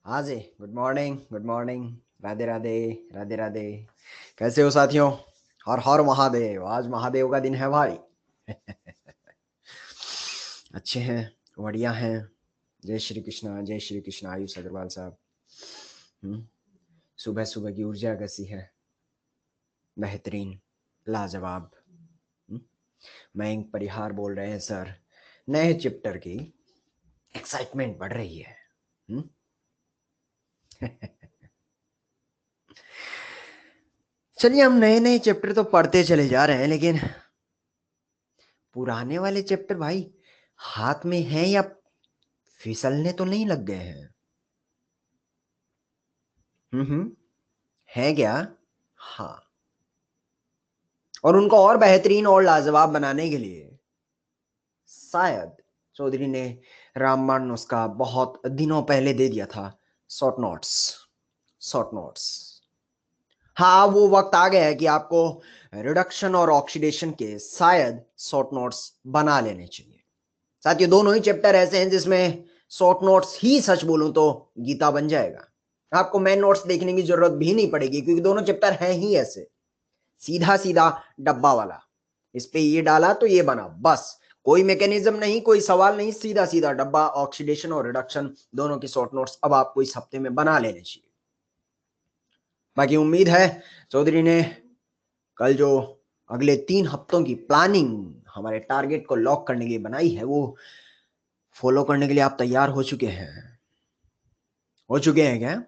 हाँ जी, good morning, good morning. Radhe Radhe, Radhe Radhe. कैसे हो साथियों? हर हर महादेव। आज महादेव का दिन है भाई। अच्छे हैं, बढ़िया हैं। जय श्री कृष्णा। आयुष अग्रवाल साहब। सुबह सुबह की ऊर्जा कैसी है? बेहतरीन, लाजवाब। हम्म, मयंक परिहार बोल रहे हैं सर, नए चैप्टर की एक्साइटमेंट बढ़ रही है। चलिए, हम नए नए चैप्टर तो पढ़ते चले जा रहे हैं, लेकिन पुराने वाले चैप्टर भाई हाथ में हैं या फिसलने तो नहीं लग गए हैं? हम्म। है क्या? हाँ। और उनको और बेहतरीन और लाजवाब बनाने के लिए शायद चौधरी ने रामबाण उसका बहुत दिनों पहले दे दिया था। Short notes, short notes. हाँ, वो वक्त आ गया है कि आपको रिडक्शन और ऑक्सीडेशन के शायद शॉर्ट नोट्स बना लेने चाहिए। साथियों, दोनों ही चैप्टर ऐसे हैं जिसमें शॉर्ट नोट्स ही सच बोलूं तो गीता बन जाएगा। आपको मेन नोट्स देखने की जरूरत भी नहीं पड़ेगी, क्योंकि दोनों चैप्टर हैं ही ऐसे सीधा सीधा डब्बा वाला। इस पे ये डाला तो ये बना, बस। कोई मैकेनिज्म नहीं, कोई सवाल नहीं, सीधा सीधा डब्बा। ऑक्सीडेशन और रिडक्शन दोनों की शॉर्ट नोट्स अब आपको इस हफ्ते में बना लेने चाहिए। बाकी उम्मीद है चौधरी ने कल जो अगले 3 हफ्तों की प्लानिंग हमारे टारगेट को लॉक करने के लिए बनाई है, वो फॉलो करने के लिए आप तैयार हो चुके हैं। हो चुके हैं क्या?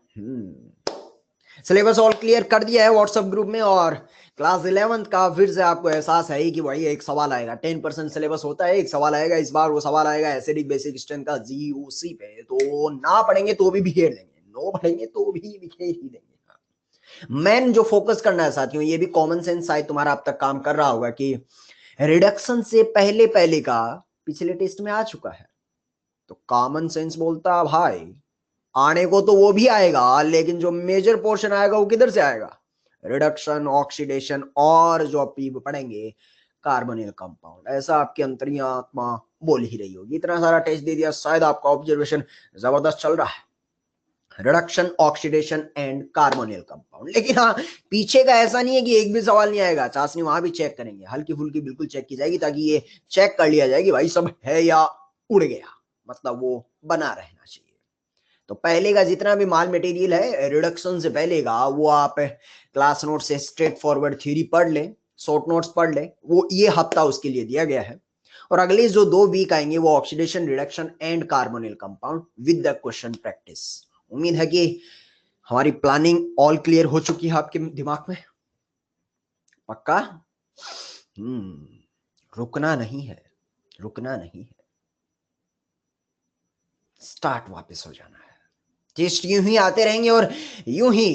सिलेबस ऑल क्लियर कर दिया है व्हाट्सएप ग्रुप में। और क्लास 11th का फिर से आपको एहसास है कि भाई एक सवाल आएगा। 10% सिलेबस होता है, एक सवाल आएगा इस बार। वो सवाल आएगा एसिडिक बेसिक स्ट्रेंथ का जीओसी पे। तो ना पढ़ेंगे तो भी बिखेर देंगे, नो पढ़ेंगे तो भी बिखेर ही देंगे। मेन जो फोकस करना है साथियों, ये भी कॉमन सेंस शायद तुम्हारा अब तक काम कर रहा होगा कि रिडक्शन से पहले पहले का पिछले टेस्ट में आ चुका है। तो कॉमन सेंस बोलता भाई आने को तो वो भी आएगा, लेकिन जो मेजर पोर्शन आएगा वो किधर से आएगा? रिडक्शन, ऑक्सीडेशन और जो आप पढ़ेंगे कार्बोनिल कंपाउंड। ऐसा आपकी अंतरिया आत्मा बोल ही रही होगी। इतना सारा टेस्ट दे दिया, शायद आपका ऑब्जर्वेशन जबरदस्त चल रहा है। Reduction, oxidation and carbonyl compound. लेकिन हाँ, पीछे का ऐसा नहीं है कि एक भी सवाल नहीं आएगा। चाशनी वहां भी चेक करेंगे, हल्की फुल्की बिल्कुल चेक की जाएगी, ताकि ये चेक कर लिया जाए कि भाई सब है या उड़ गया, मतलब वो बना रहना चाहिए। तो पहले का जितना भी माल मटेरियल है रिडक्शन से पहले का, वो आप क्लास नोट से स्ट्रेट फॉरवर्ड थ्योरी पढ़ लें, शॉर्ट नोट्स पढ़ लें। वो ये हफ्ता उसके लिए दिया गया है। और अगले जो 2 वीक आएंगे वो oxidation, reduction and carbonyl compound with the question practice. उम्मीद है कि हमारी प्लानिंग ऑल क्लियर हो चुकी है आपके दिमाग में। पक्का? रुकना नहीं है, रुकना नहीं है। स्टार्ट वापस हो जाना है। टेस्ट यूं ही आते रहेंगे और यूं ही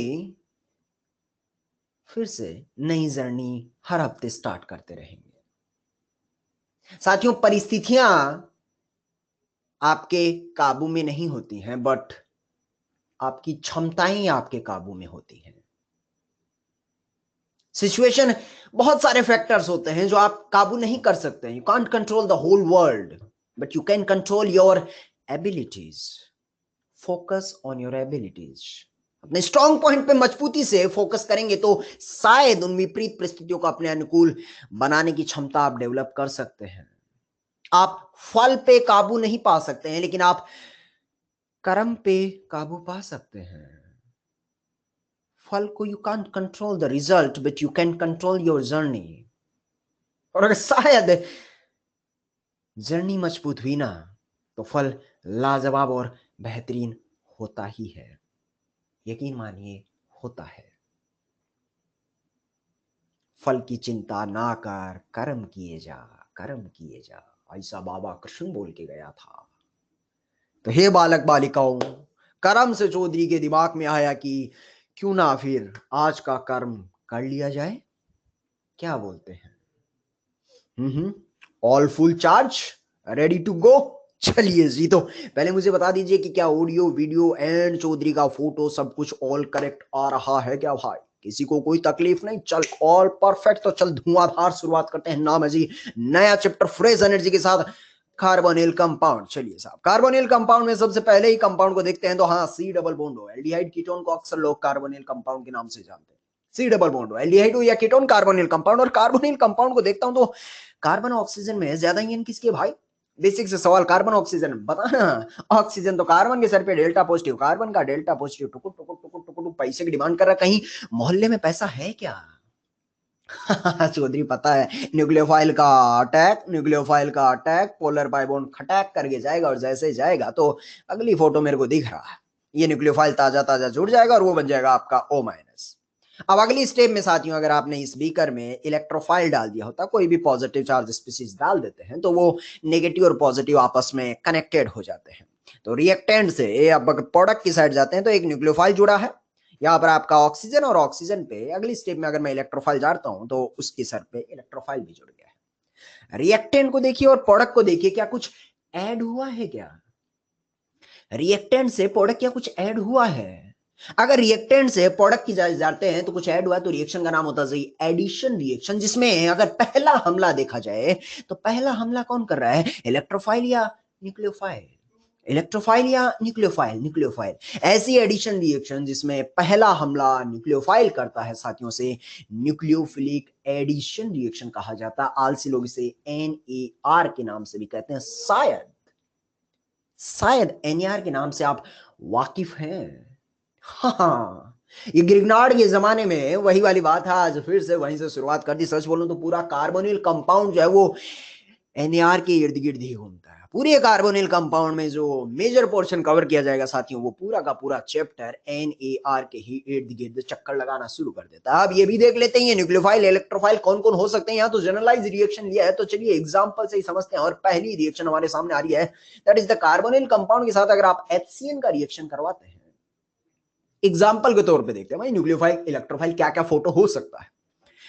फिर से नई जर्नी हर हफ्ते स्टार्ट करते रहेंगे। साथियों, परिस्थितियां आपके काबू में नहीं होती हैं, बट आपकी क्षमताएं आपके काबू में होती हैं। सिचुएशन, बहुत सारे फैक्टर्स होते हैं जो आप काबू नहीं कर सकते। You can't control the whole world, but you can control your abilities. Focus on your abilities. अपने स्ट्रॉन्ग पॉइंट पे मजबूती से फोकस करेंगे तो शायद उन विपरीत परिस्थितियों को अपने अनुकूल बनाने की क्षमता आप डेवलप कर सकते हैं। आप फल पे काबू नहीं पा सकते हैं, लेकिन आप कर्म पे काबू पा सकते हैं। फल को you can control the result, but you can control your journey. और अगर शायद जर्नी मजबूत हुई ना, तो फल लाजवाब और बेहतरीन होता ही है। यकीन मानिए, होता है। फल की चिंता ना कर, कर्म किए जा, कर्म किए जा। ऐसा बाबा कृष्ण बोल के गया था। तो हे बालक बालिकाओं, कर्म से चौधरी के दिमाग में आया कि क्यों ना फिर आज का कर्म कर लिया जाए। क्या बोलते हैं? All full charge, ready to go. चलिए जी, तो पहले मुझे बता दीजिए कि क्या ऑडियो, वीडियो एंड चौधरी का फोटो सब कुछ ऑल करेक्ट आ रहा है क्या भाई? किसी को कोई तकलीफ नहीं, चल ऑल परफेक्ट। तो चल धुआंधार शुरुआत करते हैं नाम है जी नया चैप्टर फ्रेश एनर्जी के साथ, कार्बोनिल कंपाउंड। चलिए साहब, कार्बोनिल कंपाउंड में सबसे पहले ही कंपाउंड को देखते हैं तो हाँ, सी डबल बॉन्ड हो। एल्डिहाइड कीटोन को अक्सर लोग कार्बोनिल कंपाउंड के नाम से जानते हैं। सी डबल बॉन्ड हो, एल्डिहाइड हो या कीटोन, कार्बोनिल कंपाउंड। और कार्बोनिल कंपाउंड को देखता हूं तो कार्बन ऑक्सीजन में ज्यादा ही किसके भाई, बेसिक से सवाल, कार्बन ऑक्सीजन बताना। ऑक्सीजन तो कार्बन के सर पे डेल्टा पॉजिटिव, कार्बन का डेल्टा पॉजिटिव, टुकुर टुकुर टुकुर टुकुर पैसे की डिमांड कर रहा। कहीं मोहल्ले में पैसा है क्या? चौधरी पता है, न्यूक्लियोफाइल का अटैक, न्यूक्लियोफाइल का अटैक, पोलर बाय बॉन्ड खटैक करके जाएगा और जैसे जाएगा तो अगली फोटो मेरे को दिख रहा है, ये न्यूक्लियोफाइल ताजा ताजा जुड़ जाएगा और वो बन जाएगा आपका O माइनस। अब अगली स्टेप में साथियों, अगर आपने इस बीकर में इलेक्ट्रोफाइल डाल दिया होता, कोई भी पॉजिटिव चार्ज स्पीशीज डाल देते हैं तो वो नेगेटिव और पॉजिटिव आपस में कनेक्टेड हो जाते हैं। तो रिएक्टेंट से अब प्रोडक्ट की साइड जाते हैं तो एक न्यूक्लियोफाइल जुड़ा है, यहाँ पर आपका ऑक्सीजन, और ऑक्सीजन पे अगली स्टेप में अगर मैं इलेक्ट्रोफाइल डालता हूं तो उसके सर पे इलेक्ट्रोफाइल भी जुड़ गया है। रिएक्टेंट को देखिए और प्रोडक्ट को देखिए, क्या कुछ ऐड हुआ है क्या? रिएक्टेंट से प्रोडक्ट क्या कुछ ऐड हुआ है? अगर रिएक्टेंट से प्रोडक्ट की जाते हैं तो कुछ ऐड हुआ, तो रिएक्शन का नाम होता है एडिशन रिएक्शन, जिसमें अगर पहला हमला देखा जाए तो पहला हमला कौन कर रहा है, इलेक्ट्रोफाइल या न्यूक्लियोफाइल? इलेक्ट्रोफाइल या न्यूक्लियोफाइल? न्यूक्लियोफाइल। ऐसी एडिशन रिएक्शन जिसमें पहला हमला न्यूक्लियोफाइल करता है साथियों से न्यूक्लियोफिलिक एडिशन रिएक्शन कहा जाता है। आलसी लोग इसे NAR के नाम से भी कहते हैं। शायद शायद NAR के नाम से आप वाकिफ हैं। हाँ, ये ग्रिग्नार्ड के जमाने में वही वाली बात है, आज फिर से वहीं से शुरुआत कर दी। सच बोलूं तो पूरा कार्बोनिल कंपाउंड जो है वो NAR के इर्द गिर्द ही घूमता है। पूरे कार्बोनिल कंपाउंड में जो मेजर पोर्शन कवर किया जाएगा साथियों, वो पूरा का पूरा चैप्टर NAR के ही इर्द गिर्द चक्कर लगाना शुरू कर देता है। अब ये भी देख लेते हैं ये न्यूक्लियोफाइल इलेक्ट्रोफाइल कौन कौन हो सकते हैं। यहाँ तो जनरलाइज रिएक्शन लिया है, तो चलिए एग्जांपल से ही समझते हैं। और पहली रिएक्शन हमारे सामने आ रही है, that is the carbonyl compound के साथ अगर आप HCN का रिएक्शन करवाते हैं, एग्जाम्पल के तौर पे देखते हैं भाई न्यूक्लियोफाइल इलेक्ट्रोफाइल क्या क्या फोटो हो सकता है।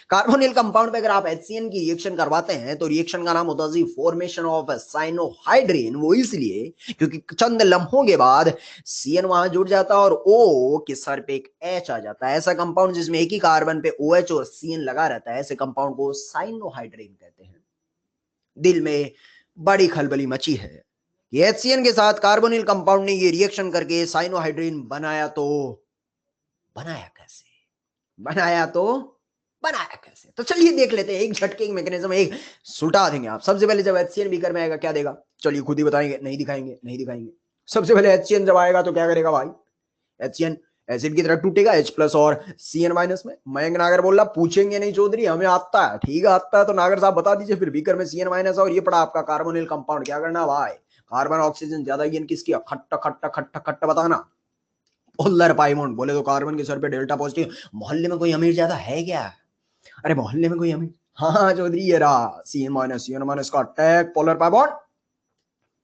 कार्बोनिल कंपाउंड पे अगर आप HCN की रिएक्शन करवाते हैं तो रिएक्शन का नाम होता है फॉर्मेशन ऑफ साइनोहाइड्रिन। वो इसलिए क्योंकि चंद लम्हों के बाद CN वहां जुड़ जाता है और O के सर पे एक H आ जाता है। ऐसा कंपाउंड जिसमें एक ही कार्बन पे OH और CN लगा रहता है, ऐसे कंपाउंड को साइनोहाइड्रिन कहते हैं। दिल में बड़ी खलबली मची है, ये HCN के साथ कार्बोनिल कंपाउंड ने ये रिएक्शन करके साइनोहाइड्रिन बनाया, तो बनाया कैसे? बनाया तो बनाया कैसे? तो चलिए देख लेते हैं, एक झटके की मैकेनिज्म एक सुलटा देंगे आप। सबसे पहले जब HCN बीकर में आएगा क्या देगा, चलिए खुद ही बताएंगे। नहीं दिखाएंगे, नहीं दिखाएंगे। सबसे पहले HCN जब आएगा तो क्या करेगा भाई, HCN एसिड की तरह टूटेगा H प्लस और CN माइनस में। मयंक नागर बोल रहा पूछेंगे नहीं चौधरी, हमें आता है। ठीक है, आता है तो नागर साहब बता दीजिए। फिर बीकर में CN माइनस और ये पड़ा आपका कार्बोनिल कंपाउंड, क्या करना भाई, कार्बन ऑक्सीजन ज्यादा ही किसकी, खट्टा खट्टा खट्टा खट्टा बताना। पोलर पाइमोंड बोले तो कार्बन के सर पे डेल्टा पॉजिटिव। मोहल्ले में कोई अमीर ज्यादा है क्या? अरे मोहल्ले में कोई अमीर, हाँ चौधरी ये रहा CN माइनस का अटैक, पोलर पाइमोंड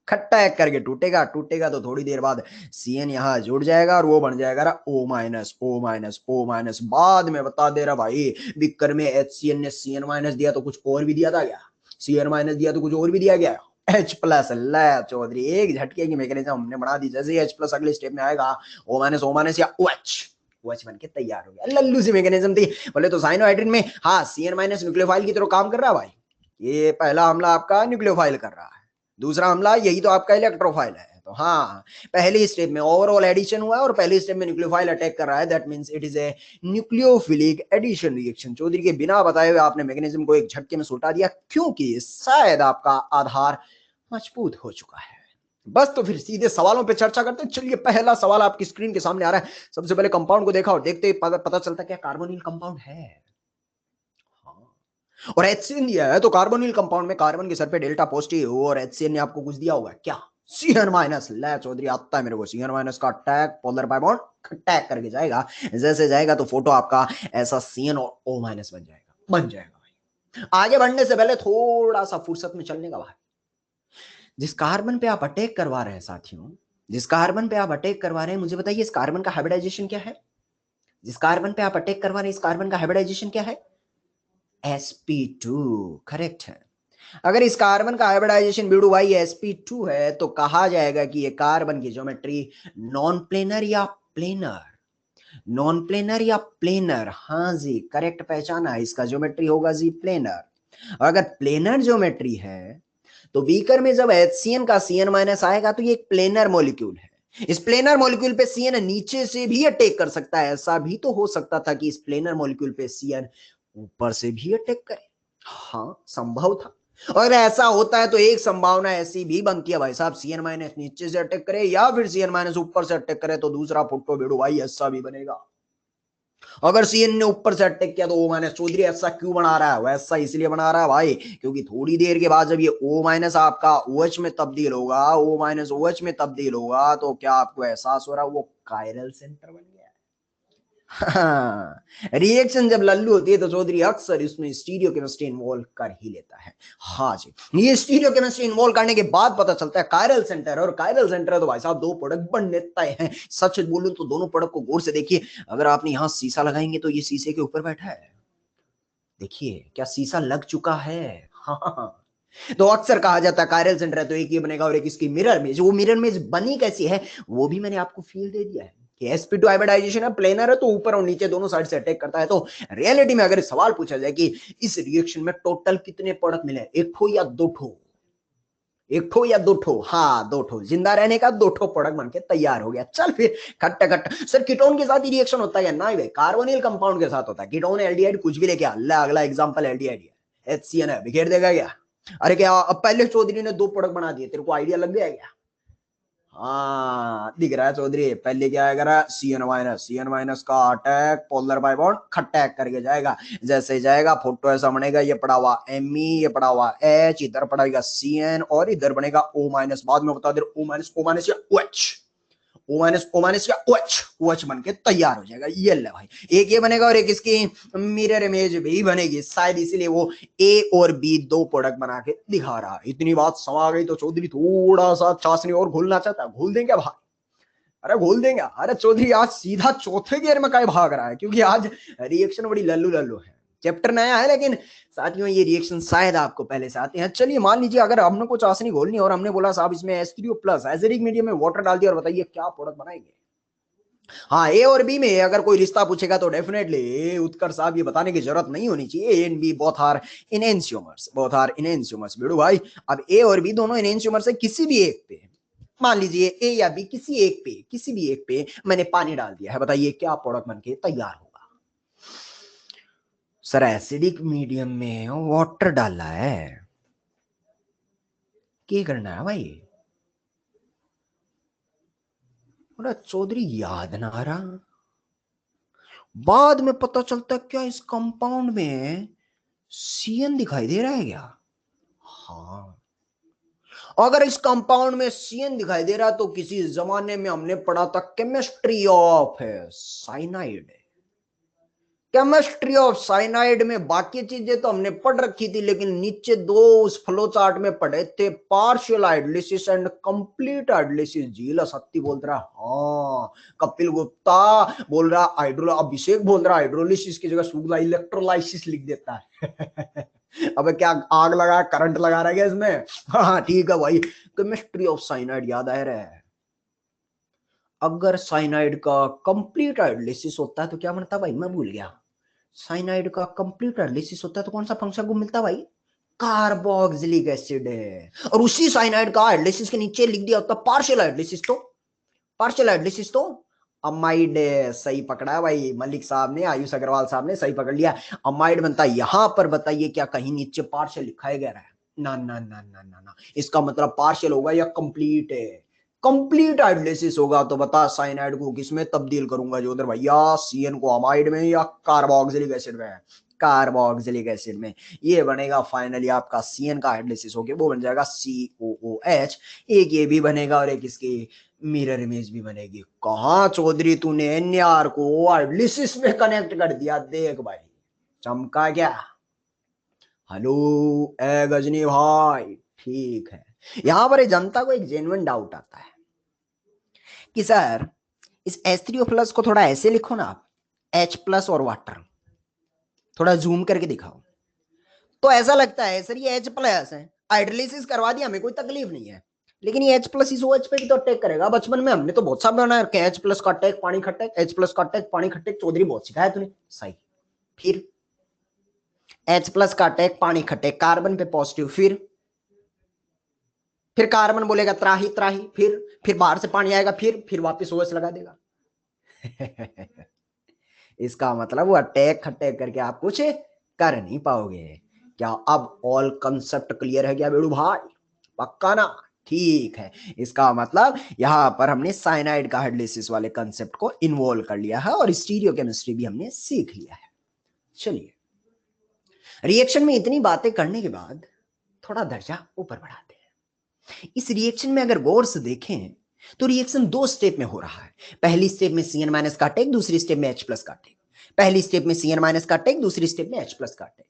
खट्टा एक करके टूटेगा। टूटेगा तो थोड़ी देर बाद CN यहाँ जुड़ जाएगा और वो बन जाएगा O minus O minus O minus. बाद में बता दे रहा भाई, बिक्कर में HCN ने CN माइनस दिया तो कुछ और भी दिया था क्या? CN माइनस दिया तो कुछ और भी दिया गया, H प्लस। ले चौधरी, एक झटके की मैकेनिज्म हमने बना दी। जैसे H प्लस अगले स्टेप में आएगा O माइनस या OH बन के तैयार हो गया। लल्लू सी मैकेनिज्म थी। बोले तो साइनोहाइड्रिन में हाँ CN माइनस न्यूक्लियोफाइल की तरह काम कर रहा है भाई। ये पहला हमला आपका न्यूक्लियोफाइल कर रहा है, दूसरा हमला यही तो आपका इलेक्ट्रोफाइल है। तो हाँ, पहली स्टेप में ओवरऑल एडिशन हुआ है और पहली स्टेप में न्यूक्लियोफाइल अटैक कर रहा है, that means it is a nucleophilic addition reaction. Chaudhary के बिना बताए हुए आपने मैकेनिज्म को एक झटके में सुलटा दिया, क्योंकि शायद आपका आधार मजबूत हो चुका है। बस तो फिर सीधे सवालों पे चर्चा करते हैं। चलिए पहला सवाल आपकी स्क्रीन के सामने आ रहा है। सबसे पहले कंपाउंड को देखा और देखते ही पता चलता क्या कार्बोनिल कंपाउंड है। और HCN दिया है तो कार्बोनिल कंपाउंड में कार्बन के सर पे डेल्टा पॉजिटिव और HCN ने आपको कुछ दिया होगा क्या, CN माइनस। ले चौधरी आता है मेरे को, CN माइनस का attack polar bye bond attack करके जाएगा। जैसे जाएगा तो फोटो आपका ऐसा CN और O माइनस बन जाएगा भाई। आगे बढ़ने से पहले थोड़ा सा फुर्सत में चलने का भाई, जिस कार्बन पे आप अटैक करवा रहे हैं साथियों, जिस कार्बन पे आप अटैक करवा रहे हैं, मुझे बताइए इस कार्बन का हाइब्रिडाइजेशन क्या है? जिस कार्बन पे आप अटैक करवा रहे हैं इस कार्बन का हाइब्रिडाइजेशन क्या है? sp2। करेक्ट है। अगर इस कार्बन का हाइब्रिडाइजेशन ब्यूटू भाई sp2 है तो कहा जाएगा कि ये कार्बन की ज्योमेट्री नॉन प्लेनर या प्लेनर। नॉन प्लेनर या प्लेनर? हाँ जी, करेक्ट पहचाना, इसका ज्योमेट्री होगा जी प्लेनर। अगर प्लेनर ज्योमेट्री है तो बीकर में जब HCN का Cn माइनस आएगा तो ये एक प्लेनर मॉलिक्यूल है। इस प्लेनर मॉलिक्यूल पे Cn नीचे से भी अटैक कर सकता है, ऐसा भी तो हो सकता था कि इस प्लेनर मॉलिक्यूल पे Cn ऊपर से भी अटैक करे। हाँ, संभव था। और ऐसा होता है तो एक संभावना ऐसी भी बनती है भाई साहब, Cn माइनस नीचे से अटैक करे या फिर Cn माइनस ऊपर से अटैक करे, तो दूसरा फुट्टो बेड़ो भाई ऐसा भी बनेगा। अगर Cn ने ऊपर से अटैक किया तो O माइनस चौधरी ऐसा क्यों बना रहा है? वैसा इसलिए बना रहा है भाई क्योंकि थोड़ी देर के बाद जब ये O माइनस आपका OH में तब्दील होगा, O माइनस OH में तब्दील होगा, तो क्या आपको एहसास हो रहा है वो कायरल सेंटर बन गया है। हाँ, रिएक्शन जब लल्लू होती है तो चौधरी अक्सर इसमें स्टीरियो केमिस्ट्री इन्वॉल्व कर ही लेता है। हाँ जी, ये स्टीरियो केमिस्ट्री इन्वॉल्व करने के बाद पता चलता है कायरल सेंटर, और कायरल सेंटर है तो भाई साहब दो प्रोडक्ट बनने तय हैं। सच बोलूं तो दोनों प्रोडक्ट को गौर से देखिए, अगर आपने यहां शीशा लगाएंगे तो ये शीशे के ऊपर बैठा है, देखिए क्या शीशा लग चुका है। हाँ, तो अक्सर कहा जाता है कायरल सेंटर है तो एक ये बनेगा और एक इसकी मिरर इमेज। वो मिरर इमेज बनी कैसी है वो भी मैंने आपको फील दे दिया है कि sp2 हाइब्रिडाइजेशन है, प्लेनर है तो ऊपर और नीचे दोनों साइड से अटैक करता है। तो रियलिटी में अगर सवाल पूछा जाए कि इस रिएक्शन में टोटल कितने प्रोडक्ट मिले, एक ठो या दो ठो, एक ठो या दो ठो? हाँ, दो ठो, जिंदा रहने का दो ठो प्रोडक्ट बनके तैयार हो गया। चल फिर खट्टा खट्टा। सर कीटोन के साथ ही रिएक्शन होता है? ना भाई, कार्बोनिल कंपाउंड के साथ होता है। कीटोन एल्डिहाइड कुछ भी लेके अल्लाह, अगला एग्जांपल एल्डिहाइड है, HCN है, बिखेर देगा क्या? अरे क्या अब पहले चौधरी ने दो प्रोडक्ट बना दिए, तेरे को आइडिया लग गया क्या? हाँ, दिख रहा है चौधरी, पहले क्या है करा, CN माइनस का अटैक पोलर बाय बॉन्ड खटैक करके जाएगा। जैसे जाएगा फोटो ऐसा बनेगा, ये पड़ा हुआ Me, ये पड़ा हुआ H, इधर पड़ेगा CN और इधर बनेगा O माइनस। बाद में बता दे O माइनस या OH, O माइनस या OH बन के तैयार हो जाएगा। ये ले भाई, एक ये बनेगा और एक इसकी मिरर इमेज भी बनेगी, शायद इसीलिए वो A और B दो प्रोडक्ट बना के दिखा रहा है। इतनी बात समा गई तो चौधरी थोड़ा सा चाशनी और घोलना चाहता है, घोल देंगे भाई? अरे घोल देंगे। अरे चौधरी आज सीधा चौथे गियर में काय भाग रहा है, क्योंकि आज रिएक्शन बड़ी लल्लू लल्लू है। चैप्टर नया है लेकिन साथियों ये रिएक्शन शायद आपको पहले से आते हैं। चलिए मान लीजिए अगर हमने कुछ चाशनी घोलनी और हमने बोला साहब इसमें H3O प्लस एसिडिक मीडियम में वाटर डाल दिया और बताइए क्या प्रोडक्ट बनाएंगे? हाँ, ए और बी में अगर कोई रिश्ता पूछेगा तो डेफिनेटली उत्कर्ष साहब ये बताने की जरूरत नहीं होनी चाहिए, A and B both are enantiomers, both are enantiomers. बेड़ू भाई अब ए और बी दोनों इनएंशियोमर्स है, किसी भी एक पे मान लीजिए ए या बी किसी भी एक पे मैंने पानी डाल दिया है, बताइए क्या प्रोडक्ट बनके तैयार होगा? सर एसिडिक मीडियम में वाटर डाला है, क्या करना है भाई? बोला चौधरी याद ना आ रहा। बाद में पता चलता क्या इस कंपाउंड में CN दिखाई दे रहा है क्या? हाँ, अगर इस कंपाउंड में CN दिखाई दे रहा तो किसी जमाने में हमने पढ़ा था chemistry of cyanide. Chemistry of cyanide में बाकी चीजें तो हमने पढ़ रखी थी, लेकिन नीचे दो उस फ्लो चार्ट में पढ़े थे, partial hydrolysis and complete hydrolysis. झील सत्ती बोल रहा, हाँ कपिल गुप्ता बोल रहा हाइड्रो, अभिषेक बोल रहा हाइड्रोलिसिस की जगह शुक्ला इलेक्ट्रोलाइसिस लिख देता है। अब क्या आग लगा करंट लगा रहा है इसमें? हाँ ठीक है भाई, केमिस्ट्री ऑफ साइनाइड याद आ रहा है। अगर साइनाइड का कंप्लीट हाइड्रोलिसिस होता है तो क्या बनता भाई? मैं भूल गया। साइनाइड का कंप्लीट हाइड्रोलिसिस होता है तो कौन सा फंक्शन को मिलता भाई? कार्बोक्सिलिक एसिड है। और उसी साइनाइड का हाइड्रोलिसिस के नीचे लिख दिया होता पार्शियल हाइड्रोलिसिस, तो पार्शियल हाइड्रोलिसिस तो अमाइड। सही पकड़ा है भाई मलिक साहब ने, आयुष अग्रवाल साहब ने सही पकड़ लिया। अमाइड बनता है यहां पर, बताइए क्या कहीं नीचे पार्शियल लिखा गया है? ना ना ना ना ना ना, इसका मतलब पार्शियल होगा या कंप्लीट है? कंप्लीट हाइड्रोलिसिस होगा तो बता साइनाइड को किसमें तब्दील करूंगा जो उधर भैया, CN को अमाइड में या कार्बोक्सिलिक एसिड में? कार्बोक्सिलिक एसिड में। ये बनेगा फाइनली आपका CN का हाइड्रोलिसिस होके वो बन जाएगा COOH। एक ये भी बनेगा और एक इसकी मिरर इमेज भी बनेगी। कहा चौधरी तूने NR को हाइड्रोलिसिस में कनेक्ट कर दिया, देख भाई चमका क्या? हेलो ए गजनी भाई, ठीक है। यहां पर जनता को एक जेन्युइन डाउट आता है कि सर इस H3O प्लस को थोड़ा ऐसे लिखो ना आप, H प्लस और वाटर, थोड़ा जूम करके दिखाओ। तो ऐसा लगता है सर ये H प्लस है, हाइड्रोलिसिस करवा दिया, हमें कोई तकलीफ नहीं है। लेकिन ये H प्लस इस OH पे भी तो अटैक करेगा। बचपन में हमने तो बहुत सा बना है, H प्लस का अटैक पानी खट्टे, H प्लस का अटैक पानी खट्टे, चौधरी बहुत सिखाया तूने। सही। फिर H प्लस का अटैक पानी खट्टे, कार्बन पे पॉजिटिव, फिर कार्बन बोलेगा त्राही त्राही, फिर बाहर से पानी आएगा, फिर वापस OH लगा देगा। इसका मतलब वो अटैक खटैक करके आप कुछ कर नहीं पाओगे। क्या अब ऑल कंसेप्ट क्लियर है क्या बेड़ू भाई? पक्का ना? ठीक है। इसका मतलब यहां पर हमने साइनाइड का हाइड्रोलिसिस वाले कंसेप्ट को इन्वॉल्व कर लिया है और स्टीरियोकेमिस्ट्री भी हमने सीख लिया है। चलिए, रिएक्शन में इतनी बातें करने के बाद थोड़ा दर्जा ऊपर बढ़ाते हैं। इस रिएक्शन में अगर गौर से देखें तो रिएक्शन 2 स्टेप में हो रहा है। पहली स्टेप में Cn माइनस का अटैक, दूसरी स्टेप में H प्लस का अटैक। पहली स्टेप में Cn माइनस का अटैक, दूसरी स्टेप में H प्लस का attack.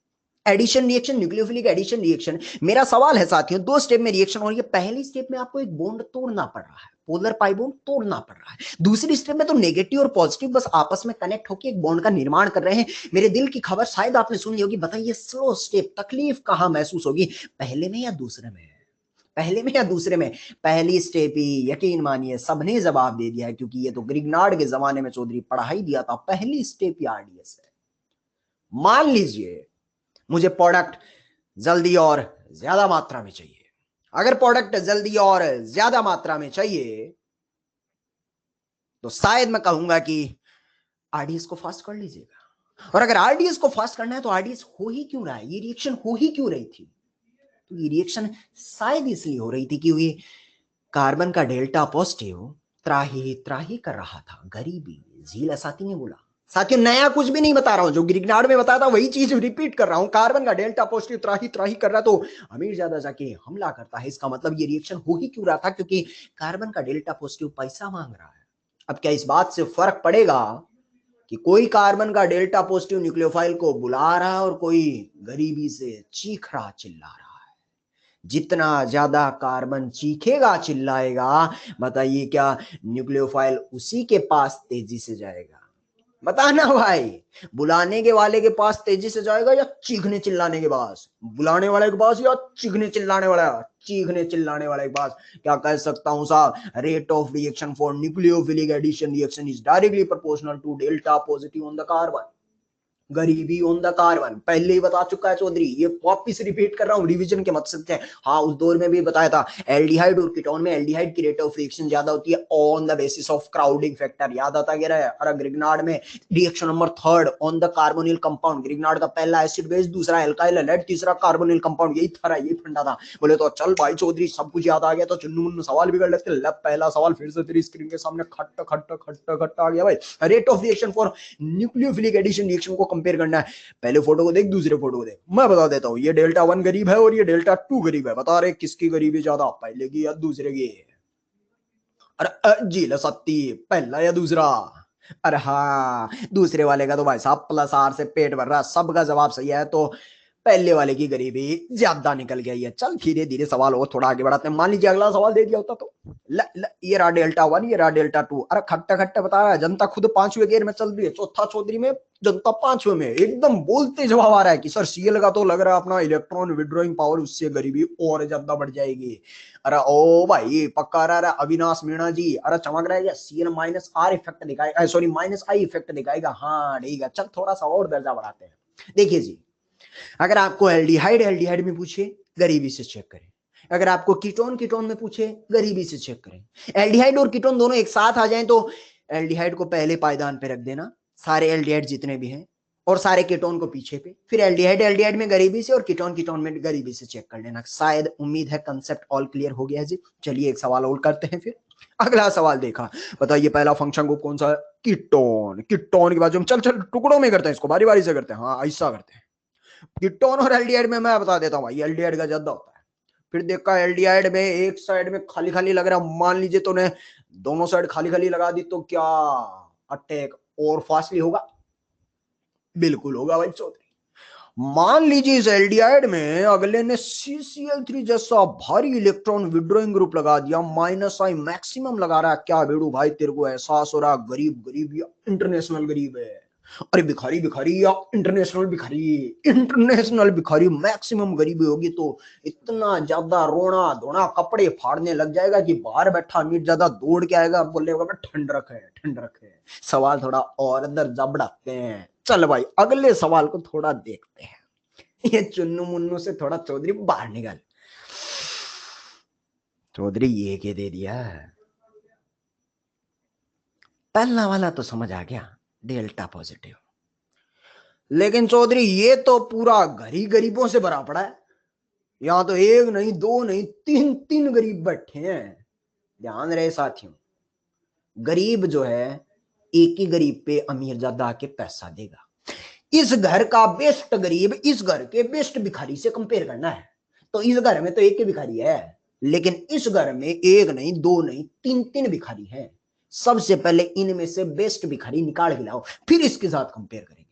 Addition reaction, nucleophilic addition reaction. मेरा सवाल है साथियों, 2 स्टेप में रिएक्शन हो रही है। पहली स्टेप में आपको एक बॉन्ड तोड़ना पड़ रहा है, पोलर पाई बॉन्ड तोड़ना पड़ रहा है। दूसरी स्टेप में तो नेगेटिव और पॉजिटिव बस आपस में कनेक्ट होकर एक बॉन्ड का निर्माण कर रहे हैं। मेरे दिल की खबर शायद आपने सुनी होगी। बताइए, स्लो स्टेप तकलीफ कहां महसूस होगी, पहले में या दूसरे में? पहले में या दूसरे में? पहली स्टेप ही, यकीन मानिए सबने जवाब दे दिया है, क्योंकि ये तो ग्रिग्नार्ड के जमाने में चौधरी पढ़ा ही दिया था। पहली स्टेप ही आरडीएस है। मान लीजिए मुझे प्रोडक्ट जल्दी और ज्यादा मात्रा में चाहिए। अगर प्रोडक्ट जल्दी और ज्यादा मात्रा में चाहिए तो शायद मैं कहूंगा कि आरडीएस को फास्ट कर लीजिएगा। और अगर आरडीएस को फास्ट करना है तो आरडीएस हो ही क्यों रहा है, ये रिएक्शन हो ही क्यों रही थी? तो ये रिएक्शन शायद इसलिए हो रही थी क्योंकि कार्बन का डेल्टा पॉजिटिव त्राही त्राही कर रहा था, गरीबी। झील असाती ने बोला। साथियों, नया कुछ भी नहीं बता रहा हूं, जो ग्रिग्नार्ड में बताया था वही चीज रिपीट कर रहा हूं। कार्बन का डेल्टा पॉजिटिव त्राही त्राही कर रहा तो अमीर ज्यादा जाके हमला करता है। इसका मतलब ये रिएक्शन हो ही क्यों रहा था? क्योंकि कार्बन का डेल्टा पॉजिटिव पैसा मांग रहा है। अब क्या इस बात से फर्क पड़ेगा कि कोई कार्बन का डेल्टा पॉजिटिव न्यूक्लियोफाइल को बुला रहा है और कोई गरीबी से चीख रहा चिल्ला रहा? जितना ज्यादा कार्बन चीखेगा चिल्लाएगा, बताइए क्या न्यूक्लियोफाइल उसी के पास तेजी से जाएगा? बताना भाई, बुलाने के वाले के पास तेजी से जाएगा या चीखने चिल्लाने के पास? बुलाने वाले के पास या चीखने चिल्लाने वाला? चीखने चिल्लाने वाले के पास। क्या कह सकता हूं साहब, rate of reaction for nucleophilic addition reaction is directly proportional to delta positive on the carbon, गरीबी ऑन द कार्बन। पहले ही बता चुका है चौधरी, ये वापिस रिपीट कर रहा हूं रिवीजन के मकसद से। हाँ, उस दौर में भी बताया था, एल्डिहाइड और कीटोन में एल्डिहाइड की रेट ऑफ रिएक्शन ज्यादा होती है on the basis of crowding factor. याद आता गया है। और ग्रिग्नार्ड में reaction number 3 on the carbonyl compound. Grignard का पहला एसिड बेस, दूसरा एल्काइल हैलाइड, तीसरा कार्बोनिल कंपाउंड। यही था, यही फंडा था। बोले तो चल भाई चौधरी, सब कुछ याद आ गया तो चुन्नू मुन्नू सवाल भी कर लेते। पहला सवाल फिर से तेरी स्क्रीन के सामने खट्टा खट्टा खट्टा खट्टा आ गया भाई। Rate of reaction for nucleophilic addition reaction को कंपेयर करना है। पहले फोटो को देख, दूसरे फोटो को देख। मैं बता देता हूँ, ये डेल्टा 1 गरीब है और ये डेल्टा 2 गरीब है। बता रहे किसकी गरीबी ज्यादा, पहले की या दूसरे की? अरे जी सत्ती, पहला या दूसरा? अरे हाँ, दूसरे वाले का तो भाई साहब प्लस आर से पेट भर रहा। सबका जवाब सही है, तो पहले वाले की गरीबी ज्यादा निकल गई है। चल धीरे धीरे सवाल और थोड़ा आगे बढ़ाते हैं। मान लीजिए अगला सवाल दे दिया होता तो ये रहा डेल्टा 1, ये रहा डेल्टा 2। अरे खट्टा खट्टा बता रहा है, जनता खुद 5वें गेयर में चल रही है, चौथा चौधरी में, जनता 5वें में। एकदम बोलते जवाब आ रहा है कि सर सीएल का तो लग रहा है अपना इलेक्ट्रॉन विड्रॉइंग पावर, उससे गरीबी और ज्यादा बढ़ जाएगी। अरे ओ भाई पक्का रहा है अविनाश मीणा जी। अरे चमक रहा है, सीएल माइनस आर इफेक्ट दिखाएगा, सॉरी माइनस आई इफेक्ट दिखाएगा। हाँ ठीक है, चल थोड़ा सा और दर्जा बढ़ाते हैं। देखिए जी, अगर आपको एल्डिहाइड एल्डिहाइड में पूछे, गरीबी से चेक करें। अगर आपको कीटोन कीटोन में पूछे, गरीबी से चेक करें। एल्डिहाइड और कीटोन दोनों एक साथ आ जाएं तो एल्डिहाइड को पहले पायदान पे रख देना, सारे एल्डिहाइड जितने भी हैं, और सारे कीटोन को पीछे पे। फिर एल्डिहाइड एल्डिहाइड में गरीबी से और कीटोन कीटोन में गरीबी से चेक कर लेना। शायद उम्मीद है कंसेप्ट ऑल क्लियर हो गया है जी। चलिए एक सवाल और करते हैं। फिर अगला सवाल देखा, बताइए पहला फंक्शन ग्रुप कौन सा है? कीटोन। कीटोन के बाद हम चल टुकड़ों में करते हैं, इसको बारी बारी से करते हैं। हाँ ऐसा करते हैं। कीटोन और एल्डिहाइड में मैं बता देता हूँ भाई, एल्डिहाइड का ज्यादा होता है। फिर देखा एल्डिहाइड में एक साइड में खाली खाली लग रहा है, मान लीजिए तूने दोनों साइड खाली खाली लगा दी तो क्या अटैक और फास्टली होगा? बिल्कुल होगा भाई चौधरी। मान लीजिए इस एल्डिहाइड में अगले ने CCl3 जैसा भारी इलेक्ट्रॉन विड्रॉइंग ग्रुप लगा दिया, माइनस आई मैक्सिमम लगा रहा है। क्या बेड़ू भाई तेरे को एहसास हो रहा गरीब गरीब या इंटरनेशनल गरीब है? अरे भिखारी भिखारी या इंटरनेशनल भिखारी, इंटरनेशनल भिखारी मैक्सिमम गरीबी होगी तो इतना ज्यादा रोना धोना कपड़े फाड़ने लग जाएगा कि बाहर बैठा अमीर ज्यादा दौड़ के आएगा, बोलेगा ठंड रखे ठंड रखे। सवाल थोड़ा और दर्जा बढ़ाते हैं। चल भाई अगले सवाल को थोड़ा देखते हैं। ये चुन्नू मुन्नू से थोड़ा चौधरी बाहर निकल। चौधरी ये के दे दिया, पहला वाला तो समझ आ गया, डेल्टा पॉजिटिव। लेकिन चौधरी ये तो पूरा घर ही गरीबों से भरा पड़ा है। यहां तो एक नहीं दो नहीं तीन तीन गरीब बैठे हैं। ध्यान रहे साथियों, गरीब जो है एक ही गरीब पे अमीर ज्यादा आके पैसा देगा। इस घर का बेस्ट गरीब इस घर के बेस्ट भिखारी से कंपेयर करना है, तो इस घर में तो एक ही भिखारी है, लेकिन इस घर में एक नहीं दो नहीं तीन तीन भिखारी हैं। सबसे पहले इनमें से बेस्ट भिखारी निकाल के लाओ, फिर इसके साथ कंपेयर करेंगे।